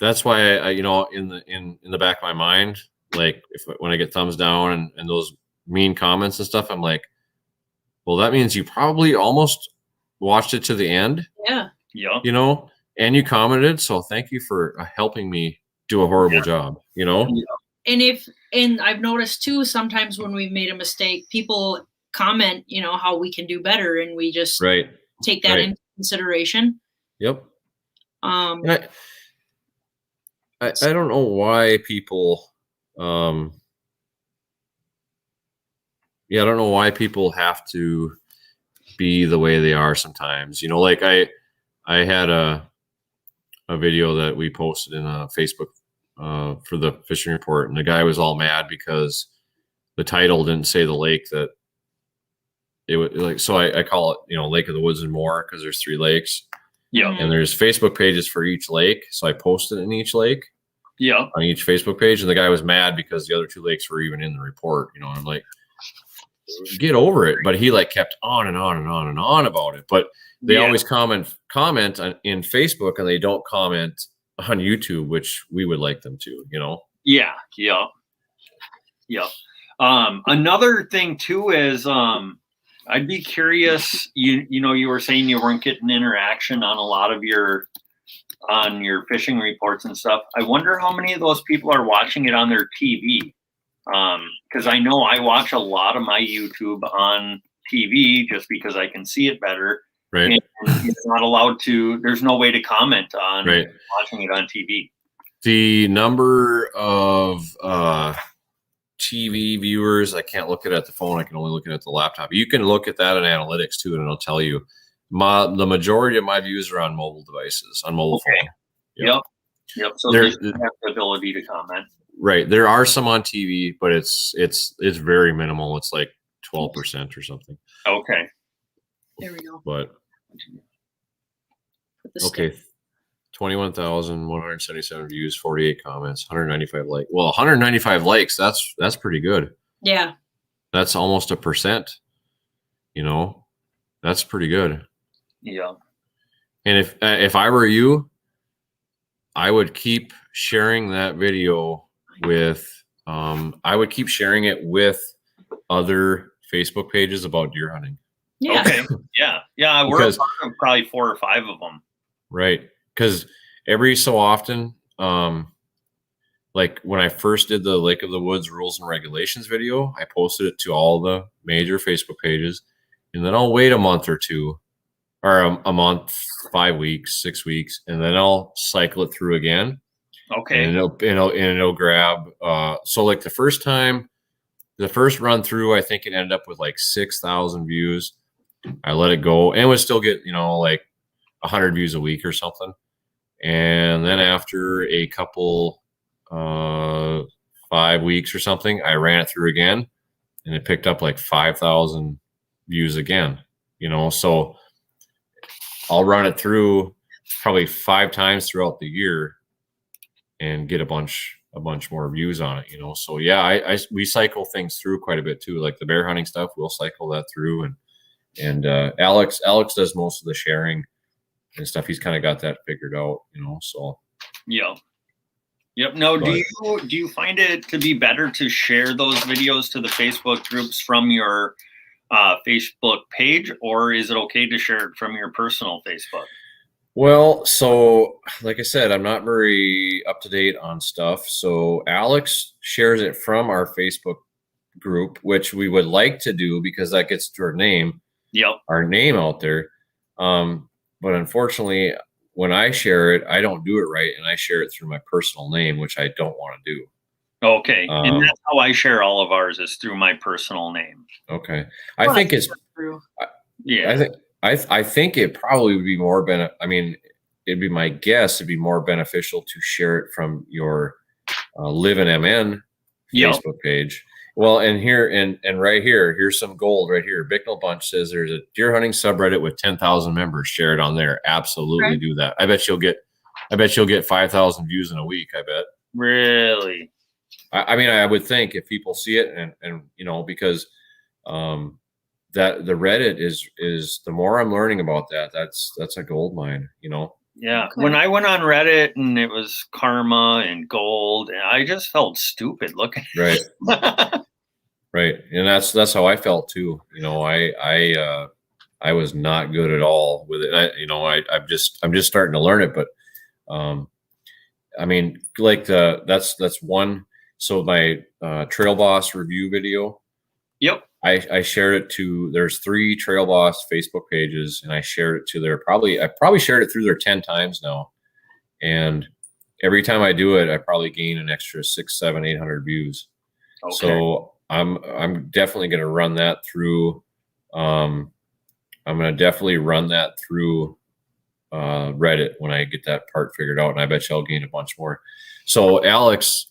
that's why I, you know, in the back of my mind, like when I get thumbs down and those mean comments and stuff, I'm like, well, that means you probably almost watched it to the end. Yeah. Yeah. You know, and you commented. So thank you for helping me do a horrible job, you know? Yeah. And I've noticed too, sometimes when we've made a mistake, people comment, you know, how we can do better. And we just take that into consideration. Yep. And I don't know why people, I don't know why people have to be the way they are sometimes. You know, like I had a video that we posted in Facebook for the fishing report, and the guy was all mad because the title didn't say the lake that it was like. So I call it, you know, Lake of the Woods and More, because there's 3 lakes. Yeah. And there's Facebook pages for each lake. So I posted in each lake. Yeah. On each Facebook page. And the guy was mad because the other 2 lakes were even in the report, you know, and I'm like, get over it. But he like kept on and on and on and on about it. But they always comment in Facebook, and they don't comment on YouTube, which we would like them to, you know? Yeah. Another thing too is, I'd be curious, you know, you were saying you weren't getting interaction on a lot of your fishing reports and stuff. I wonder how many of those people are watching it on their TV. Because I know I watch a lot of my YouTube on TV just because I can see it better. Right. And it's not allowed to, there's no way to comment on watching it on TV. The number of TV viewers, I can't look at it at the phone. I can only look at it at the laptop. You can look at that in analytics too, and it'll tell you. The majority of my views are on mobile devices, on mobile phone. Yep. So they have the ability to comment. Right. There are some on TV, but it's very minimal. It's like 12% or something. Okay. There we go. But okay. 21,177 views, 48 comments, 195 likes. Well, 195 likes, that's pretty good. Yeah. That's almost 1%. You know, that's pretty good. Yeah. And if I were you, I would keep sharing that video with I would keep sharing it with other Facebook pages about deer hunting. Yeah. Okay. Yeah. We're part of probably 4 or 5 of them. Right. Because every so often, like when I first did the Lake of the Woods rules and regulations video, I posted it to all the major Facebook pages, and then I'll wait a month or 2, or a month, 5 weeks, 6 weeks, and then I'll cycle it through again. Okay. And it'll grab. So like the first run through, I think it ended up with like 6,000 views. I let it go, and it would still get, you know, like 100 views a week or something. And then after a couple 5 weeks or something, I ran it through again, and it picked up like 5,000 views again, you know. So I'll run it through probably 5 times throughout the year and get a bunch more views on it, you know. So yeah, we cycle things through quite a bit too. Like the bear hunting stuff, we'll cycle that through, and Alex does most of the sharing stuff. He's kind of got that figured out, so. Yeah. Yep. No, do you find it to be better to share those videos to the Facebook groups from your Facebook page, or is it okay to share it from your personal Facebook? Well, so like I said, I'm not very up to date on stuff. So Alex shares it from our Facebook group, which we would like to do because that gets to our name out there. But unfortunately, when I share it, I don't do it right, and I share it through my personal name, which I don't want to do. Okay, and that's how I share all of ours, is through my personal name. Okay, I think it's true. Yeah, I think it probably would be more it'd be my guess it'd be more beneficial to share it from your Live in MN Facebook page. Well, and here and right here, here's some gold right here. Bicknell Bunch says there's a deer hunting subreddit with 10,000 members. Share it on there. Absolutely do that. I bet you'll get 5,000 views in a week. I bet. Really? I mean, I would think if people see it and because that the Reddit is the more I'm learning about that's a gold mine, Yeah. Okay. When I went on Reddit and it was karma and gold, and I just felt stupid looking. Right. Right. And that's how I felt too. I was not good at all with it. I'm just starting to learn it, but I mean, like that's one. So my Trail Boss review video. Yep. I shared it to, there's 3 Trail Boss Facebook pages, and I shared it to I probably shared it through there 10 times now. And every time I do it, I probably gain an extra 600, 700, 800 views. Okay. So I'm definitely going to run that through. I'm going to definitely run that through Reddit when I get that part figured out, and I bet you I'll gain a bunch more. So Alex,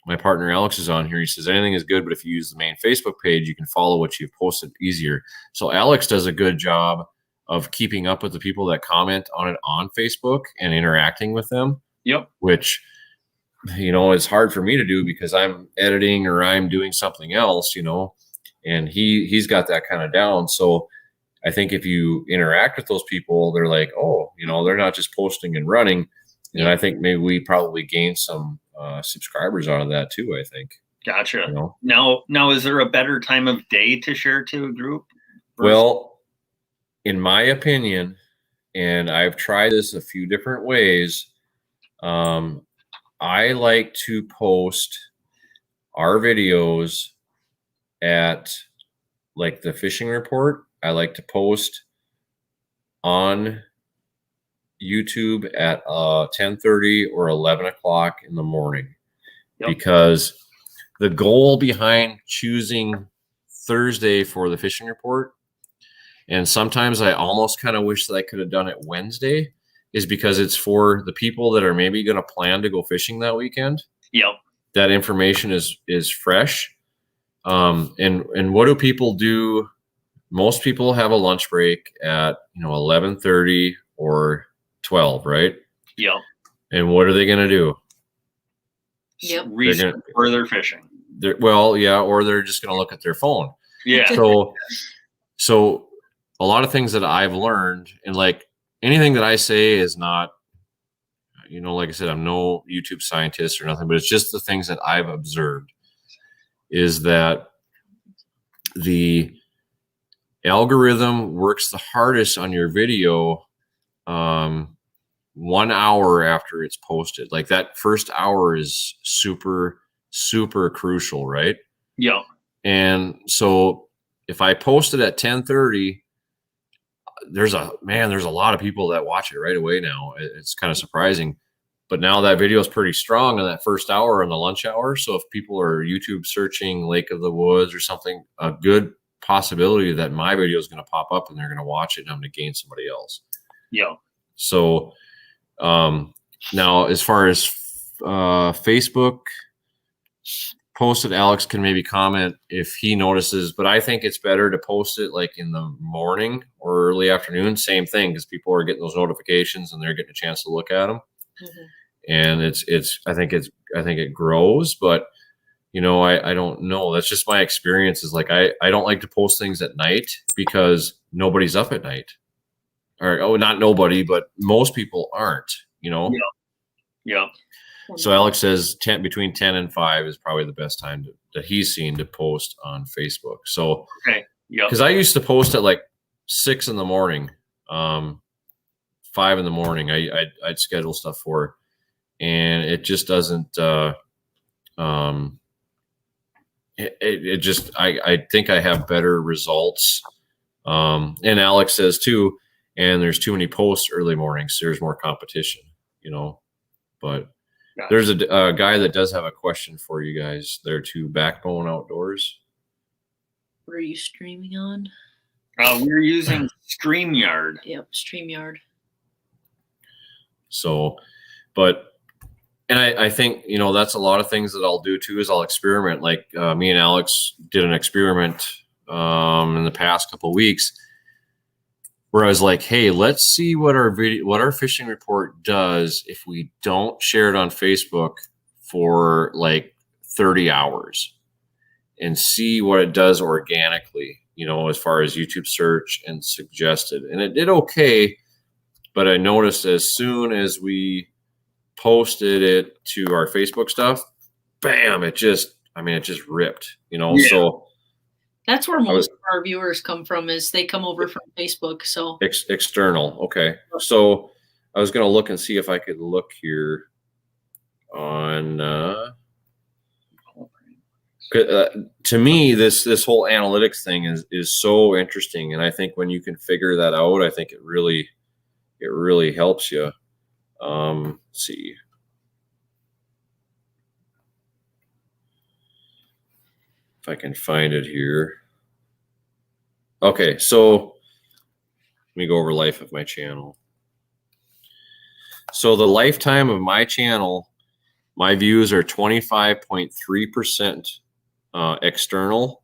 my partner Alex is on here. He says anything is good, but if you use the main Facebook page, you can follow what you've posted easier. So Alex does a good job of keeping up with the people that comment on it on Facebook and interacting with them. Yep. Which, is hard for me to do because I'm editing or I'm doing something else, and he's got that kind of down. So I think if you interact with those people, they're like, oh, they're not just posting and running. And I think maybe we probably gain some subscribers out of that too, I think. Gotcha. Now, is there a better time of day to share to a group? Well, in my opinion, and I've tried this a few different ways, I like to post our videos at like the fishing report. I like to post on YouTube at 10:30 or 11 o'clock in the morning. Yep. Because the goal behind choosing Thursday for the fishing report, and sometimes I almost kind of wish that I could have done it Wednesday, is because it's for the people that are maybe going to plan to go fishing that weekend. Yep. That information is fresh. And what do people do? Most people have a lunch break at 11:30 or 12, right? Yep. And what are they going to do? Yep. Research further fishing. Or they're just going to look at their phone. Yeah. So a lot of things that I've learned, and like anything that I say is not, like I said, I'm no YouTube scientist or nothing, but it's just the things that I've observed, is that the algorithm works the hardest on your video 1 hour after it's posted. Like that first hour is super, super crucial, right? Yeah. And so if I post it at 10:30, there's a lot of people that watch it right away now. It's kind of surprising. But now that video is pretty strong in that first hour and the lunch hour. So if people are YouTube searching Lake of the Woods or something, a good possibility that my video is going to pop up and they're going to watch it and I'm going to gain somebody else. Yeah. So now as far as Facebook posted, Alex can maybe comment if he notices, but I think it's better to post it like in the morning or early afternoon. Same thing, because people are getting those notifications and they're getting a chance to look at them. Mm-hmm. And I think it grows, but I don't know. That's just my experience, is like, I don't like to post things at night because nobody's up at night. or not nobody, but most people aren't, you know? Yeah. So Alex says between 10 and 5 is probably the best time that he's seen to post on Facebook. So, okay. Yeah. Because I used to post at like 6 in the morning, 5 in the morning. I'd schedule stuff for, and it just doesn't. It just I think I have better results. And Alex says too. And there's too many posts early mornings. So there's more competition, you know. But there's a guy that does have a question for you guys there too. Backbone Outdoors. What are you streaming on? We're using StreamYard. Yep, StreamYard. So, and I think, you know, that's a lot of things that I'll do too, is I'll experiment. Like me and Alex did an experiment in the past couple of weeks where I was like, hey, let's see what our fishing report does if we don't share it on Facebook for like 30 hours and see what it does organically, you know, as far as YouTube search and suggested. And it did okay, but I noticed as soon as we posted it to our Facebook stuff, bam, it just ripped, you know. Yeah. So that's where most of our viewers come from, is they come over from Facebook. So external. Okay. So I was going to look and see if I could look here on, to me, this whole analytics thing is so interesting. And I think when you can figure that out, I think it really helps you. Let's see. If I can find it here. Okay, so let me go over life of my channel. So the lifetime of my channel, my views are 25.3% external,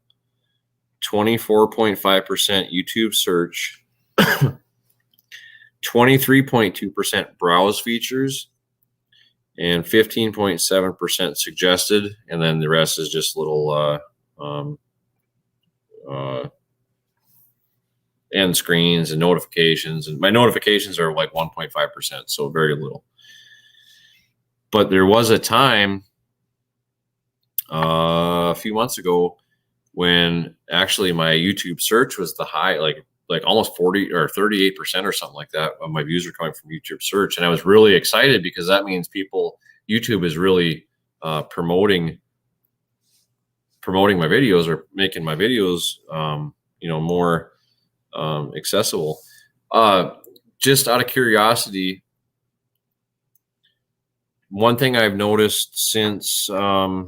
24.5% YouTube search, 23.2% browse features, and 15.7% suggested, and then the rest is just little end screens and notifications. And my notifications are like 1.5%, so very little. But there was a time a few months ago when actually my YouTube search was the high, like almost 40 or 38% or something like that of my views are coming from YouTube search. And I was really excited because that means YouTube is really promoting my videos, or making my videos, you know, more accessible. Just out of curiosity, one thing I've noticed since, like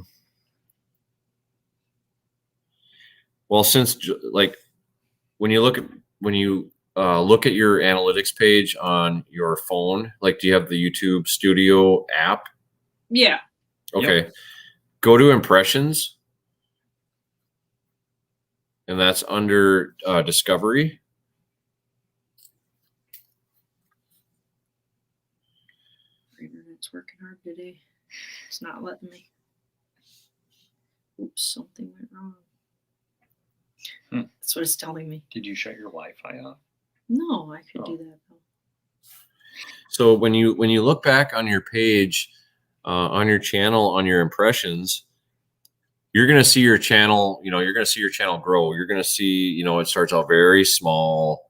when you look at your analytics page on your phone, like, do you have the YouTube Studio app? Yeah. Okay. Yep. Go to impressions. And that's under discovery. Internet's working hard today. It's not letting me. Oops, something went wrong. That's what it's telling me. Did you shut your Wi-Fi off? No, I could do that though. So when you look back on your page, on your channel, on your impressions, you're going to see your channel, you know, you're going to see your channel grow. You're going to see, you know, it starts out very small,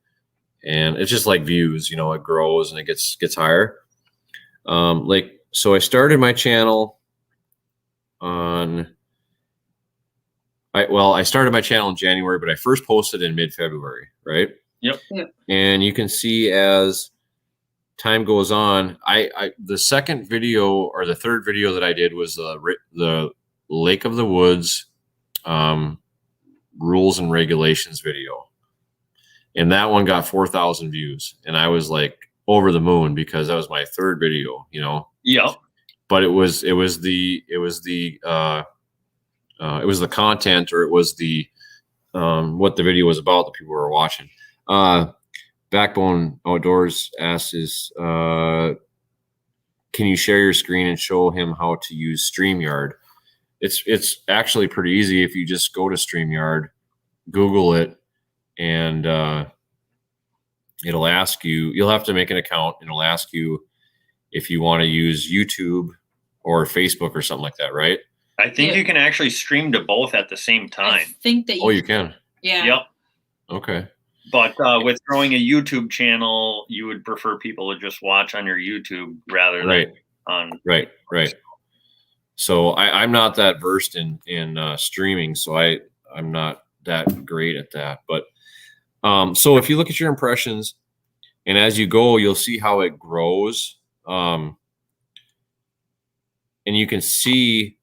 and it's just like views, you know, it grows and it gets higher. So I started my channel I started my channel in January, but I first posted in mid-February, right? Yep. And you can see as time goes on, the second video or the third video that I did was the Lake of the Woods rules and regulations video, and that one got 4,000 views, and I was like over the moon because that was my third video, you know. Yep. But it was the content, or it was the what the video was about that people were watching. Backbone Outdoors asks can you share your screen and show him how to use StreamYard? It's actually pretty easy. If you just go to StreamYard, Google it, and it'll ask you, you'll have to make an account, and it'll ask you if you want to use YouTube or Facebook or something like that, right? I think you can actually stream to both at the same time. I think that you can. Yeah. Yep. Okay. But with growing a YouTube channel, you would prefer people to just watch on your YouTube rather than on. Right. So I'm not that versed in streaming, so I'm not that great at that. But so if you look at your impressions, and as you go, you'll see how it grows. And you can see,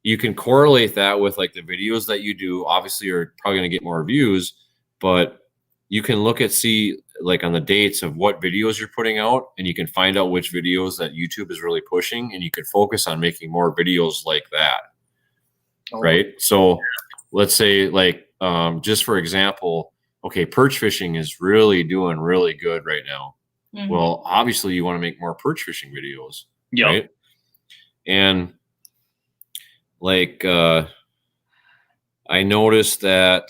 you can correlate that with like the videos that you do. Obviously, you're probably going to get more views, but you can look at, see like on the dates of what videos you're putting out, and you can find out which videos that YouTube is really pushing, and you can focus on making more videos like that. Right. So let's say like, just for example, okay, perch fishing is really doing really good right now. Mm-hmm. Well, obviously you want to make more perch fishing videos. Yeah. Right. And like, I noticed that,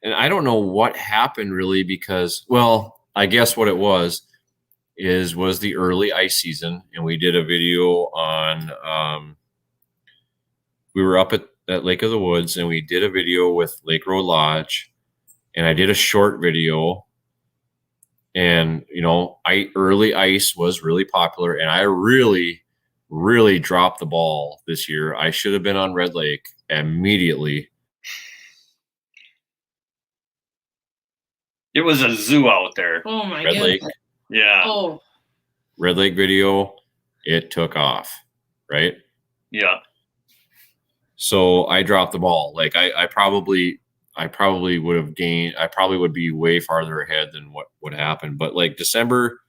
and I don't know what happened really, because, well, I guess what it was the early ice season, and we did a video on, we were up at Lake of the Woods, and we did a video with Lake Road Lodge, and I did a short video, and, you know, early ice was really popular, and I really dropped the ball this year. I should have been on Red Lake immediately. It was a zoo out there. Oh my God. Red Lake. Yeah. Oh. Red Lake video, it took off, right? Yeah. So I dropped the ball. Like I probably would have gained, I probably would be way farther ahead than what would happen. But like December,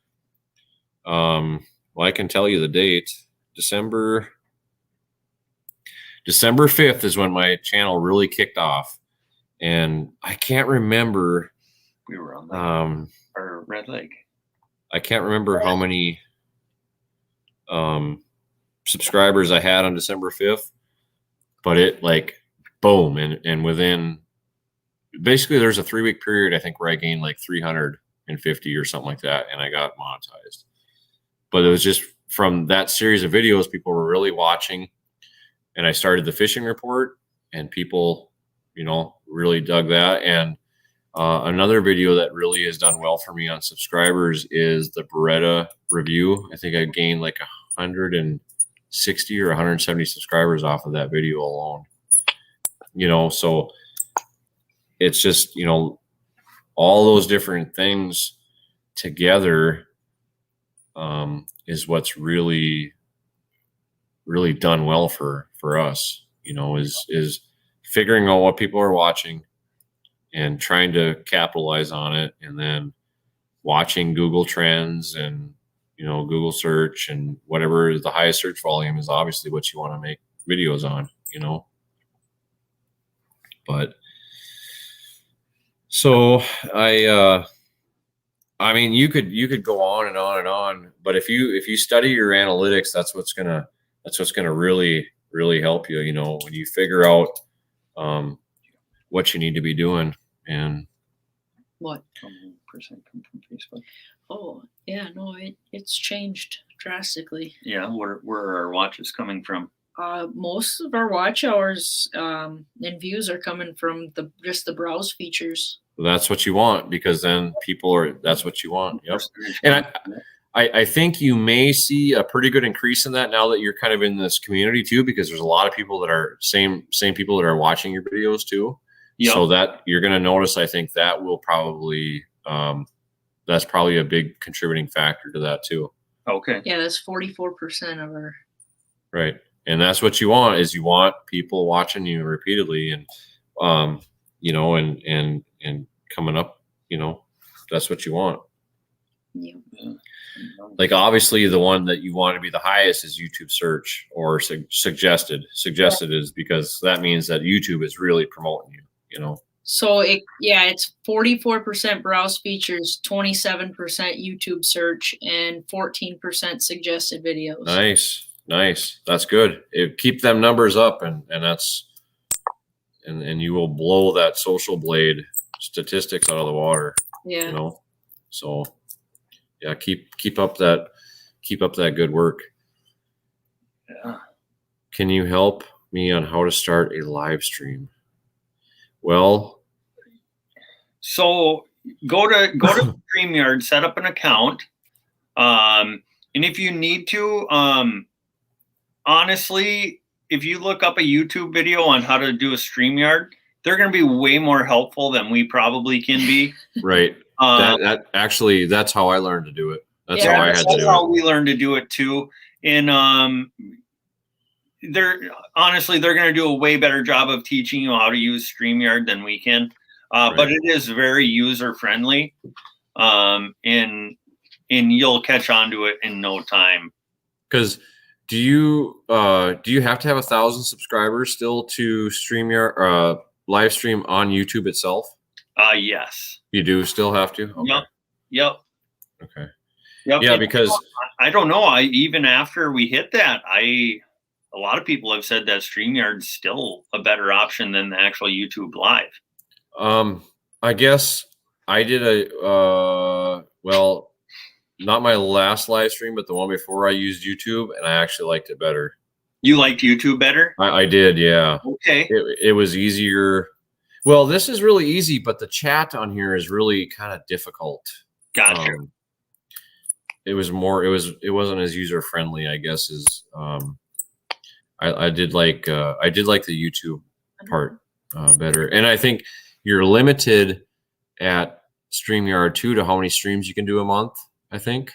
well, I can tell you the date. December 5th is when my channel really kicked off. And I can't remember. We were on or Red Lake. I can't remember how many subscribers I had on December 5th, but it like boom, and within basically there's a 3-week period, I think, where I gained like 350 or something like that, and I got monetized. But it was just from that series of videos, people were really watching, and I started the fishing report, and people, you know, really dug that. And another video that really has done well for me on subscribers is the Beretta review. I think I gained like 160 or 170 subscribers off of that video alone. You know, so it's just, you know, all those different things together is what's really done well for us, you know, is figuring out what people are watching and trying to capitalize on it, and then watching Google Trends and, you know, Google search, and whatever is the highest search volume is obviously what you want to make videos on, you know. But so I mean, you could go on and on and on, but if you study your analytics, that's what's gonna really help you, you know, when you figure out what you need to be doing. And what percent come from Facebook? Oh yeah, no, it's changed drastically. Yeah, where are our watches coming from? Most of our watch hours and views are coming from just the browse features. That's what you want, because then that's what you want. Yep. And I think you may see a pretty good increase in that now that you're kind of in this community too, because there's a lot of people that are same people that are watching your videos too. Yep. So that you're going to notice, I think that will probably, that's probably a big contributing factor to that too. Okay. Yeah, that's 44% of our. Right. And that's what you want, is you want people watching you repeatedly, and, you know, and coming up, you know, that's what you want. Yeah. Like obviously the one that you want to be the highest is YouTube search or suggested. Suggested is because that means that YouTube is really promoting you, you know. So it's 44% browse features, 27% YouTube search, and 14% suggested videos. Nice. That's good. Keep them numbers up, and that's and you will blow that social blade statistics out of the water. Yeah. You know. So yeah, keep up that good work. Yeah. Can you help me on how to start a live stream? Well, so go to StreamYard, set up an account. And if you need to, honestly, if you look up a YouTube video on how to do a StreamYard, they're going to be way more helpful than we probably can be. Right. That actually, that's how I learned to do it. That's how I had to do it. That's how we learned to do it too. And they're going to do a way better job of teaching you how to use StreamYard than we can. But it is very user friendly. And you'll catch on to it in no time. Because do you have to have 1,000 subscribers still to StreamYard live stream on YouTube itself? Yes. You do still have to? Okay. Yep. Okay. Yep. Yeah, because I don't know. Even after we hit that, a lot of people have said that StreamYard's still a better option than the actual YouTube Live. I guess I did well, not my last live stream, but the one before I used YouTube, and I actually liked it better. You liked YouTube better? I did, yeah. Okay. It was easier. Well, this is really easy, but the chat on here is really kind of difficult. Gotcha. It wasn't as user friendly, I guess, as I did like the YouTube part better. And I think you're limited at StreamYard too to how many streams you can do a month, I think.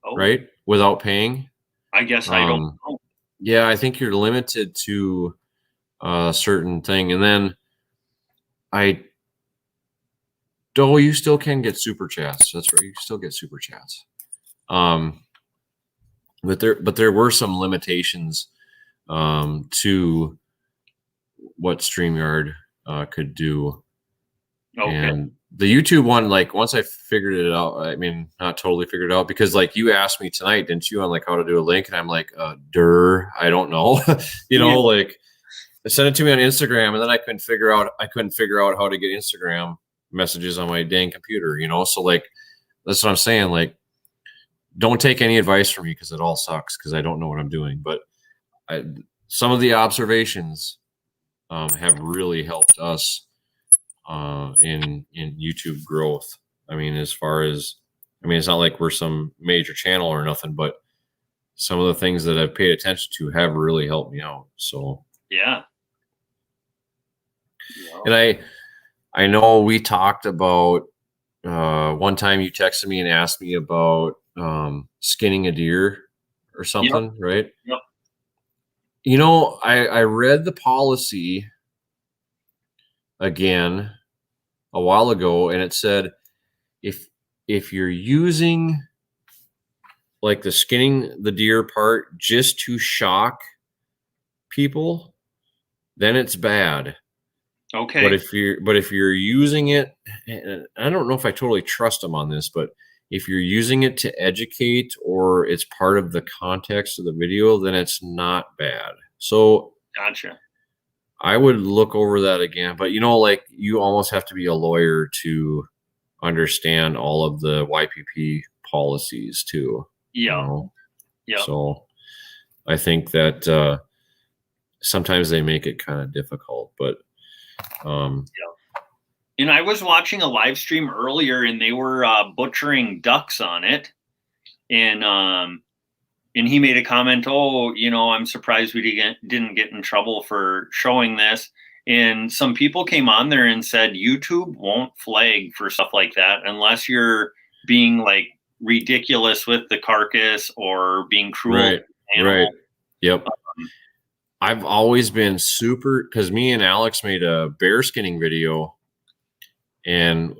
Oh. Right? Without paying. I guess I don't know. Yeah, I think you're limited to a certain thing. And then you still can get super chats. That's right. You still get super chats. But there were some limitations to what StreamYard could do. Okay. And the YouTube one, like once I figured it out, I mean, not totally figured it out, because like you asked me tonight, didn't you, on like how to do a link? And I'm like, I don't know. Like I sent it to me on Instagram, and then I couldn't figure out how to get Instagram messages on my dang computer, So like, that's what I'm saying. Like, don't take any advice from me because it all sucks because I don't know what I'm doing. But some of the observations have really helped us in YouTube growth. I mean, it's not like we're some major channel or nothing, but some of the things that I've paid attention to have really helped me out. So yeah. And I know we talked about one time you texted me and asked me about skinning a deer or something, right? Yep. I read the policy again a while ago, and it said if you're using like the skinning the deer part just to shock people, then it's bad. Okay. But if you're using it, and I don't know if I totally trust them on this, but if you're using it to educate or it's part of the context of the video, then it's not bad. So gotcha. I would look over that again, but like you almost have to be a lawyer to understand all of the YPP policies too. Yeah. Yeah. So I think that sometimes they make it kind of difficult, but And I was watching a live stream earlier, and they were butchering ducks on it, and he made a comment, I'm surprised we didn't get in trouble for showing this. And some people came on there and said YouTube won't flag for stuff like that unless you're being like ridiculous with the carcass or being cruel. Right. Yep. I've always been super, because me and Alex made a bear skinning video, and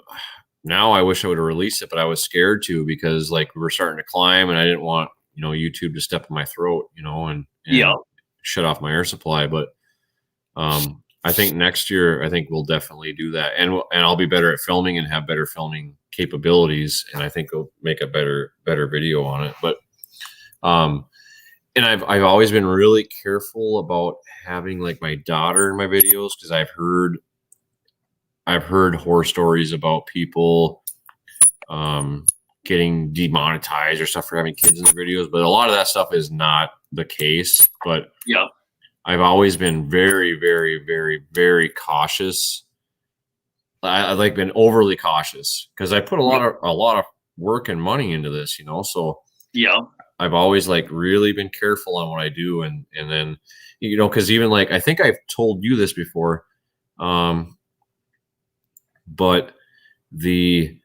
now I wish I would have released it, but I was scared to, because like we were starting to climb and I didn't want, YouTube to step in my throat, and shut off my air supply. But I think next year, I think we'll definitely do that. And I'll be better at filming and have better filming capabilities. And I think we'll make a better video on it. But, and I've always been really careful about having like my daughter in my videos, because I've heard horror stories about people getting demonetized or stuff for having kids in the videos, but a lot of that stuff is not the case. But yeah, I've always been very, very, very, very cautious. I've like been overly cautious because I put a lot of work and money into this, you know. So yeah, I've always like really been careful on what I do, and then, you know, because even like I think I've told you this before, but the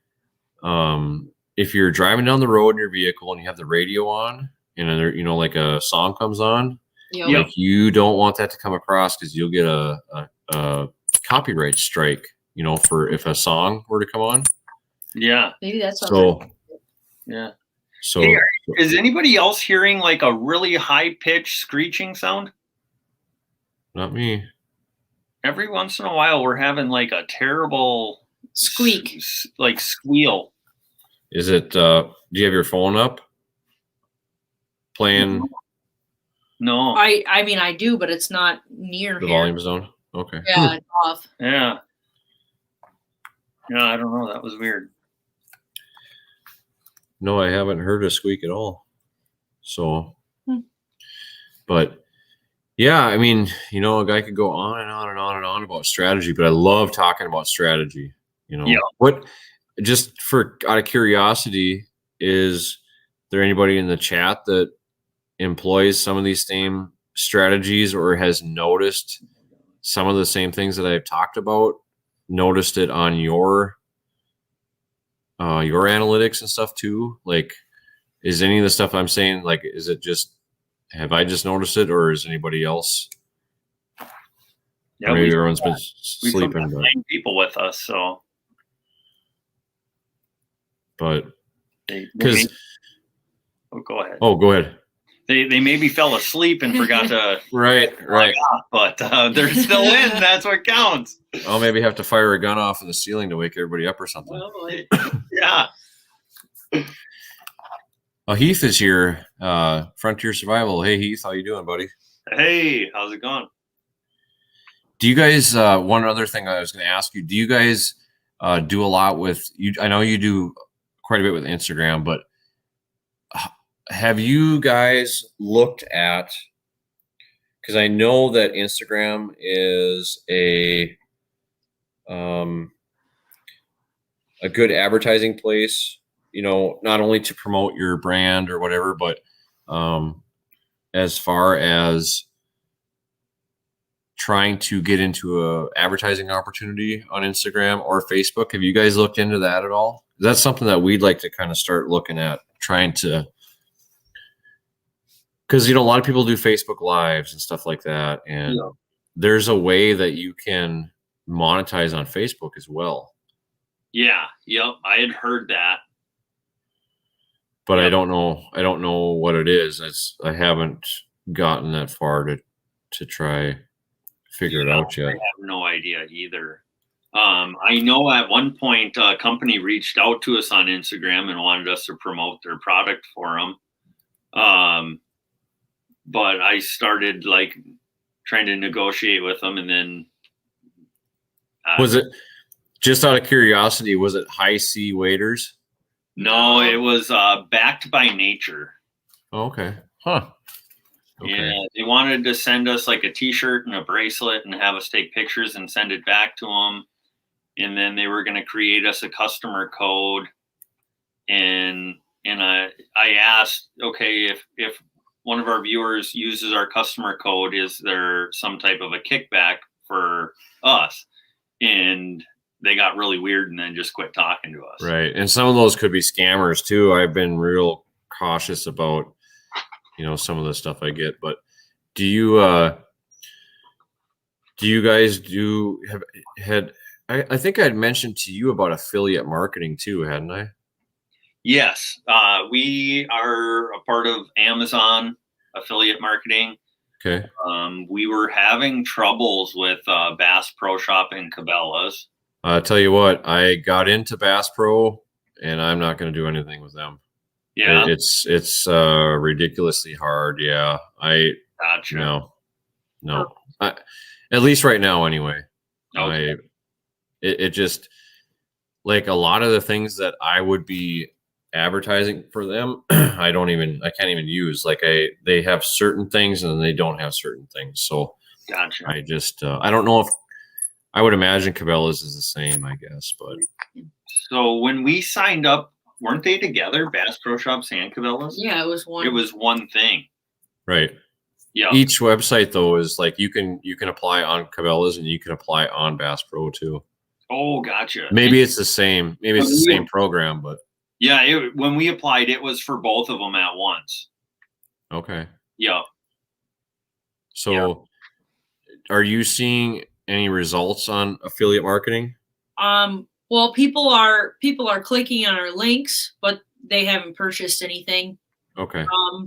if you're driving down the road in your vehicle and you have the radio on, and then there, you know, like a song comes on, like you don't want that to come across because you'll get a copyright strike, you know, for if a song were to come on. Yeah, maybe that's so. Yeah. So, hey, is anybody else hearing like a really high pitched screeching sound? Not me. Every once in a while, we're having like a terrible squeak, like squeal. Is it? Do you have your phone up? Playing? No. I mean I do, but it's not near the here. volume zone. Okay. Yeah, it's off. Yeah. Yeah, I don't know. That was weird. No, I haven't heard a squeak at all. So, but yeah, I mean, you know, a guy could go on and on and on and on about strategy, but I love talking about strategy. You know, what? Just for out of curiosity, is there anybody in the chat that employs some of these same strategies or has noticed some of the same things that I've talked about? Noticed it on your analytics and stuff too? Like, is any of the stuff I'm saying, like, is it just, have I just noticed it, or is anybody else? Yeah, or maybe everyone's been sleeping. But 9 people with us, so. But because, go ahead. Oh, go ahead. They maybe fell asleep and forgot to right, off, but they're still in. That's what counts. I'll maybe have to fire a gun off in the ceiling to wake everybody up or something. Yeah. Heath is here. Frontier Survival. Hey, Heath, how you doing, buddy? Hey, how's it going? Do you guys? One other thing I was going to ask you. Do you guys do a lot with you? I know you do quite a bit with Instagram, but have you guys looked at? Because I know that Instagram is a good advertising place, you know, not only to promote your brand or whatever, but as far as trying to get into a advertising opportunity on Instagram or Facebook. Have you guys looked into that at all? That's something that we'd like to kind of start looking at, trying to, because, you know, a lot of people do Facebook Lives and stuff like that. And there's a way that you can monetize on Facebook as well. Yeah. Yep. I had heard that. But I don't know what it is. I haven't gotten that far to try figure it out yet. I have no idea either. I know at one point a company reached out to us on Instagram and wanted us to promote their product for them. But I started like trying to negotiate with them, and then was it, just out of curiosity, was it High Sea Waders? No, it was Backed by Nature. Oh, okay. Huh. Okay. Yeah, they wanted to send us like a T-shirt and a bracelet and have us take pictures and send it back to them. And then they were going to create us a customer code. And I asked, okay, if one of our viewers uses our customer code, is there some type of a kickback for us? And they got really weird and then just quit talking to us. Right. And some of those could be scammers too. I've been real cautious about, you know, some of the stuff I get. But do you guys I think I'd mentioned to you about affiliate marketing too, hadn't I? Yes. We are a part of Amazon affiliate marketing. Okay. We were having troubles with Bass Pro Shop and Cabela's. I'll tell you what, I got into Bass Pro and I'm not going to do anything with them. Yeah. It's ridiculously hard. Yeah. Gotcha. No. At least right now anyway. Okay. It just, like a lot of the things that I would be advertising for them, I can't even use. Like they have certain things and they don't have certain things. So gotcha. I just, I don't know if, I would imagine Cabela's is the same, I guess, but. So when we signed up, weren't they together, Bass Pro Shops and Cabela's? Yeah, it was one. It was one thing. Right. Yeah. Each website though is like you can apply on Cabela's and you can apply on Bass Pro too. Oh, gotcha. Maybe it's the same. Maybe it's the same program, but yeah, when we applied, it was for both of them at once. Okay. Yeah. So, are you seeing any results on affiliate marketing? Well, people are clicking on our links, but they haven't purchased anything. Okay.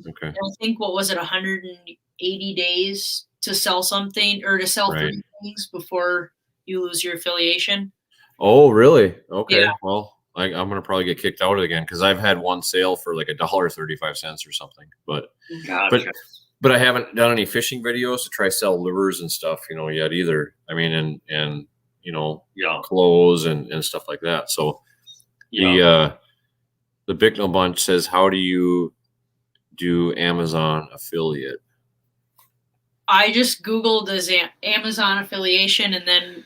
Okay. I think what was it, 180 days to sell something or to sell 3 things before you lose your affiliation. Oh, really? Okay. Yeah. Well, I'm gonna probably get kicked out again because I've had one sale for like $1.35 or something, but gotcha. but I haven't done any fishing videos to try sell lures and stuff, yet either. I mean, and clothes and stuff like that. So the Bicknell Bunch says, how do you do Amazon affiliate? I just Googled as Amazon affiliation, and then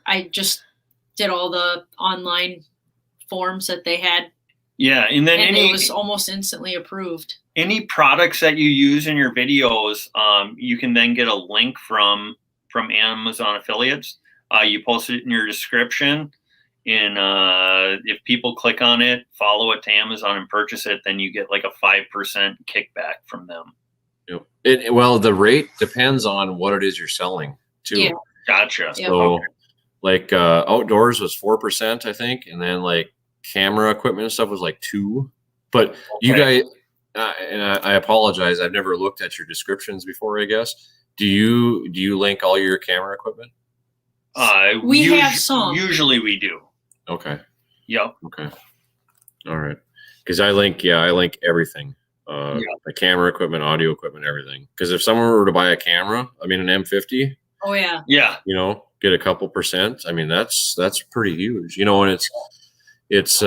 I just did all the online forms that they had. Yeah, and then it was almost instantly approved. Any products that you use in your videos, you can then get a link from Amazon affiliates. You post it in your description, and if people click on it, follow it to Amazon and purchase it, then you get like a 5% kickback from them. Yep. Well, the rate depends on what it is you're selling too. Yeah. Gotcha. So like outdoors was 4%, I think, and then like camera equipment and stuff was like 2%. But you guys, and I apologize, I've never looked at your descriptions before, I guess. Do you link all your camera equipment? We have some. Usually we do. Okay. Yep. Okay. All right. Because I link everything. The camera equipment, audio equipment, everything. Because if someone were to buy a camera, I mean an M50. Oh yeah. Yeah. Get a couple percent. I mean that's pretty huge. And it's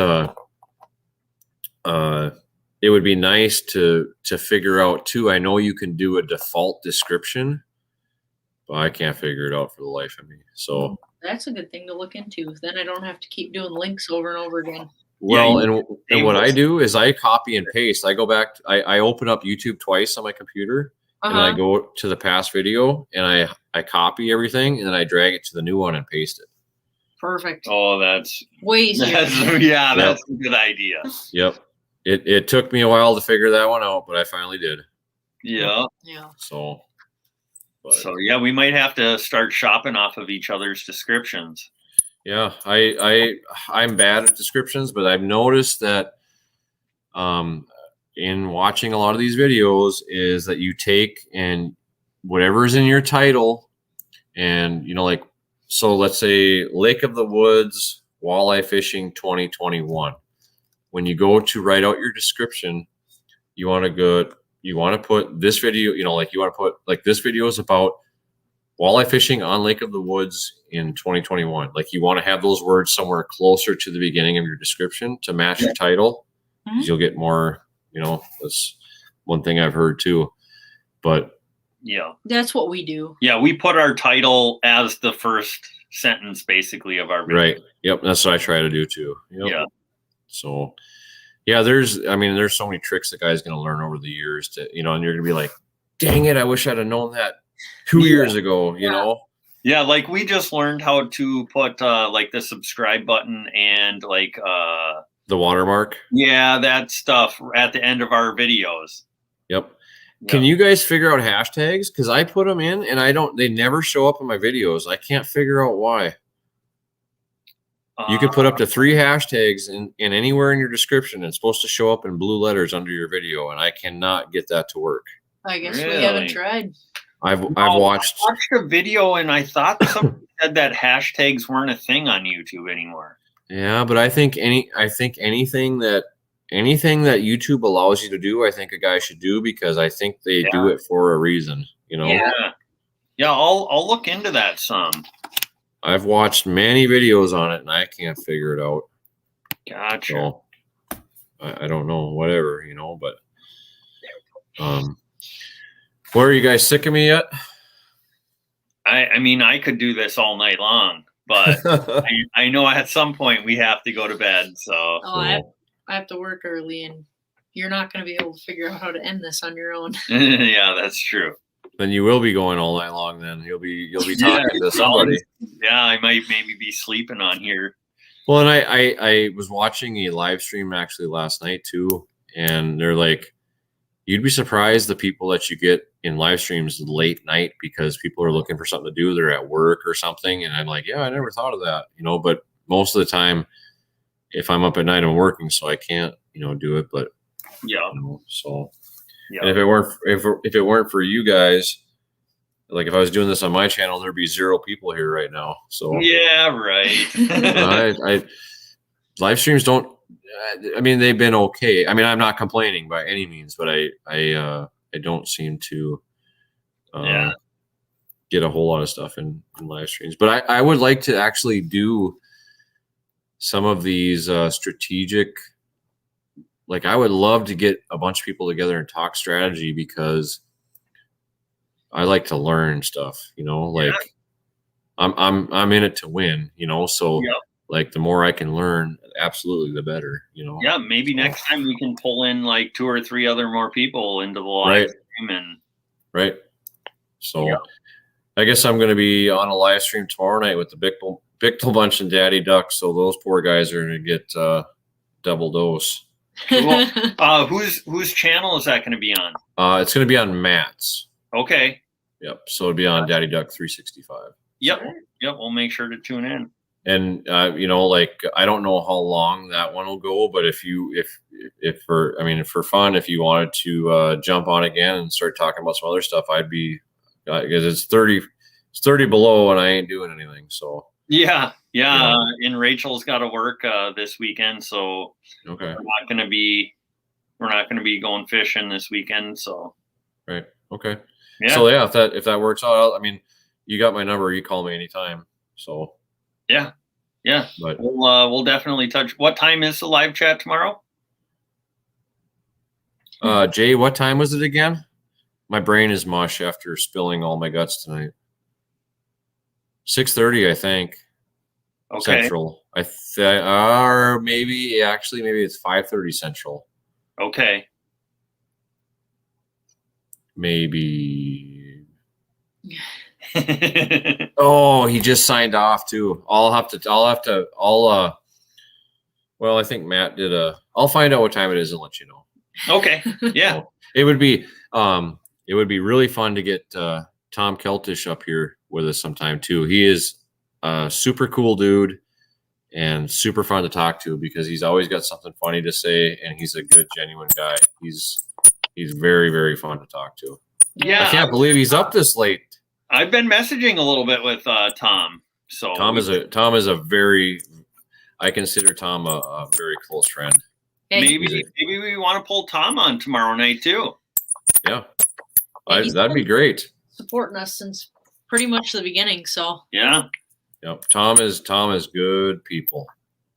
it would be nice to figure out too. I know you can do a default description, but I can't figure it out for the life of me. So that's a good thing to look into. Then I don't have to keep doing links over and over again. Well, and what I do is I copy and paste. I go back, I open up YouTube twice on my computer, and I go to the past video and I copy everything and then I drag it to the new one and paste it. Perfect. Oh, that's way easier. That's a good idea. Yep. It took me a while to figure that one out, but I finally did. Yeah. Yeah. So yeah, we might have to start shopping off of each other's descriptions. Yeah, I'm bad at descriptions, but I've noticed that in watching a lot of these videos is that you take and whatever's in your title and so let's say Lake of the Woods walleye fishing 2021. When you go to write out your description, you want to put this video, you want to put like this video is about walleye fishing on Lake of the Woods in 2021. Like you want to have those words somewhere closer to the beginning of your description to match your title. Mm-hmm. You'll get more, that's one thing I've heard too. But yeah, that's what we do. Yeah, we put our title as the first sentence basically of our video. Right. Yep. That's what I try to do too. Yep. Yeah. So yeah, there's so many tricks that guys going to learn over the years to, and you're going to be like, dang it, I wish I'd have known that 2 years ago, you know? Yeah, like we just learned how to put like the subscribe button and like the watermark. Yeah, that stuff at the end of our videos. Yep. Can you guys figure out hashtags? Because I put them in and they never show up in my videos. I can't figure out why. You can put up to 3 hashtags in anywhere in your description. It's supposed to show up in blue letters under your video, and I cannot get that to work. I guess we haven't tried. I've watched a video and I thought somebody said that hashtags weren't a thing on YouTube anymore. Yeah, but I think anything that YouTube allows you to do, I think a guy should do because I think they do it for a reason, Yeah. Yeah, I'll look into that some. I've watched many videos on it and I can't figure it out. Gotcha. So I don't know, whatever, but where are you guys sick of me yet? I mean, I could do this all night long, but I know at some point we have to go to bed. So I have to work early, and you're not going to be able to figure out how to end this on your own. Yeah, that's true. Then you will be going all night long. Then you'll be talking to somebody. Yeah, I might maybe be sleeping on here. Well, and I was watching a live stream actually last night too, and they're like, you'd be surprised the people that you get in live streams late night because people are looking for something to do. They're at work or something. And I'm like, yeah, I never thought of that, but most of the time, if I'm up at night, I'm working, so I can't, do it. But yeah, so, yeah. And if it weren't for you guys, like if I was doing this on my channel, there'd be 0 people here right now. So yeah, right. I live streams don't. I mean, they've been okay. I mean, I'm not complaining by any means, but I don't seem to get a whole lot of stuff in live streams. But I would like to actually do some of these strategic. Like, I would love to get a bunch of people together and talk strategy because I like to learn stuff. Like I'm in it to win. So. Yep. Like the more I can learn, absolutely the better, Yeah, maybe next time we can pull in like 2 or 3 other more people into the live stream and right. So I guess I'm going to be on a live stream tomorrow night with the Bickel Bunch and Daddy Duck. So those poor guys are going to get double dose. Well, whose channel is that going to be on? It's going to be on Matt's. Okay. Yep. So it'll be on Daddy Duck 365. Yep. Yep. We'll make sure to tune in. And like I don't know how long that one will go, but if for fun, if you wanted to jump on again and start talking about some other stuff, I'd be because it's 30 below and I ain't doing anything. So yeah. And Rachel's got to work this weekend, so okay, we're not going to be going fishing this weekend. So right, okay, yeah. So yeah, if that works out, I mean, you got my number. You call me anytime. So. Yeah. But we'll definitely touch. What time is the live chat tomorrow? Jay, what time was it again? My brain is mush after spilling all my guts tonight. 6:30, I think. Okay. Central. Or maybe it's 5:30 Central. Okay. Maybe. Oh, he just signed off too. Well, I think Matt did I'll find out what time it is and let you know. Okay. Yeah. So it would be really fun to get Tom Keltish up here with us sometime too. He is a super cool dude and super fun to talk to because he's always got something funny to say and he's a good, genuine guy. He's very, very fun to talk to. Yeah. I can't believe he's up this late. I've been messaging a little bit with Tom. So Tom is a very, I consider Tom a very close friend. Maybe we want to pull Tom on tomorrow night too. Yeah, that'd be great. Supporting us since pretty much the beginning. So yeah. Yep. Tom is good people.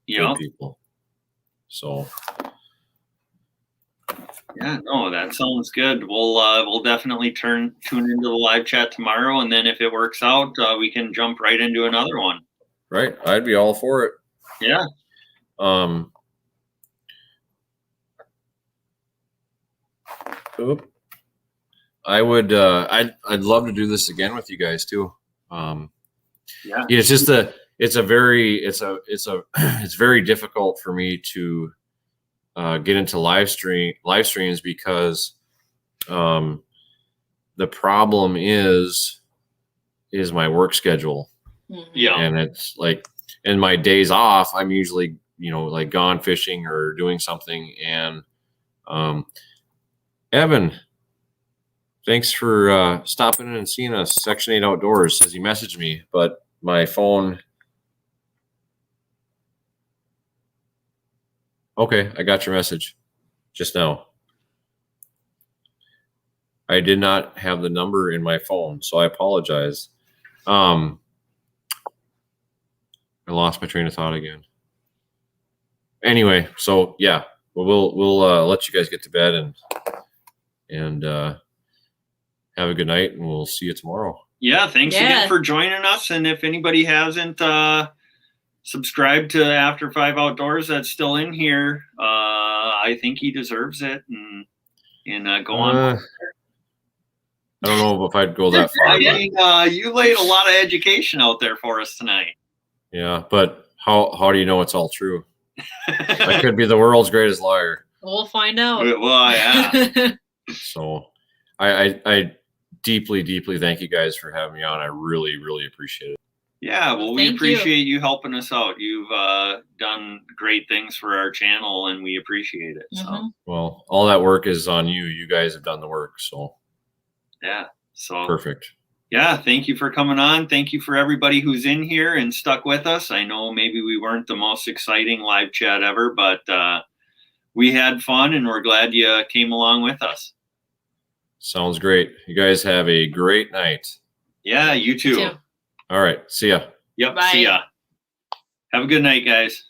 Yeah. Good people. So. Yeah, no, that sounds good. We'll definitely tune into the live chat tomorrow, and then if it works out, we can jump right into another one. Right, I'd be all for it. Yeah. I would. I'd love to do this again with you guys too. Yeah. It's just it's very difficult for me to get into live streams because the problem is my work schedule. Yeah. And it's like in my days off, I'm usually, like gone fishing or doing something. And Evan, thanks for stopping in and seeing us. Section 8 Outdoors says he messaged me, but my phone. Okay, I got your message just now. I did not have the number in my phone, so I apologize. I lost my train of thought again. Anyway, so yeah, we'll let you guys get to bed and have a good night, and we'll see you tomorrow. Yeah, thanks again for joining us. And if anybody hasn't subscribed to After 5 Outdoors that's still in here, I think he deserves it. And go on. I don't know if I'd go that far. I mean, you laid a lot of education out there for us tonight. Yeah, but how do you know it's all true? I could be the world's greatest liar. We'll find out. Well, yeah. So I deeply, deeply thank you guys for having me on. I really, really appreciate it. Yeah, well, we appreciate you helping us out. You've done great things for our channel, and we appreciate it. So, well, all that work is on you. You guys have done the work. So, yeah. So perfect. Yeah, thank you for coming on. Thank you for everybody who's in here and stuck with us. I know maybe we weren't the most exciting live chat ever, but we had fun, and we're glad you came along with us. Sounds great. You guys have a great night. Yeah, you too. You too. All right. See ya. Yep. Bye. See ya. Have a good night, guys.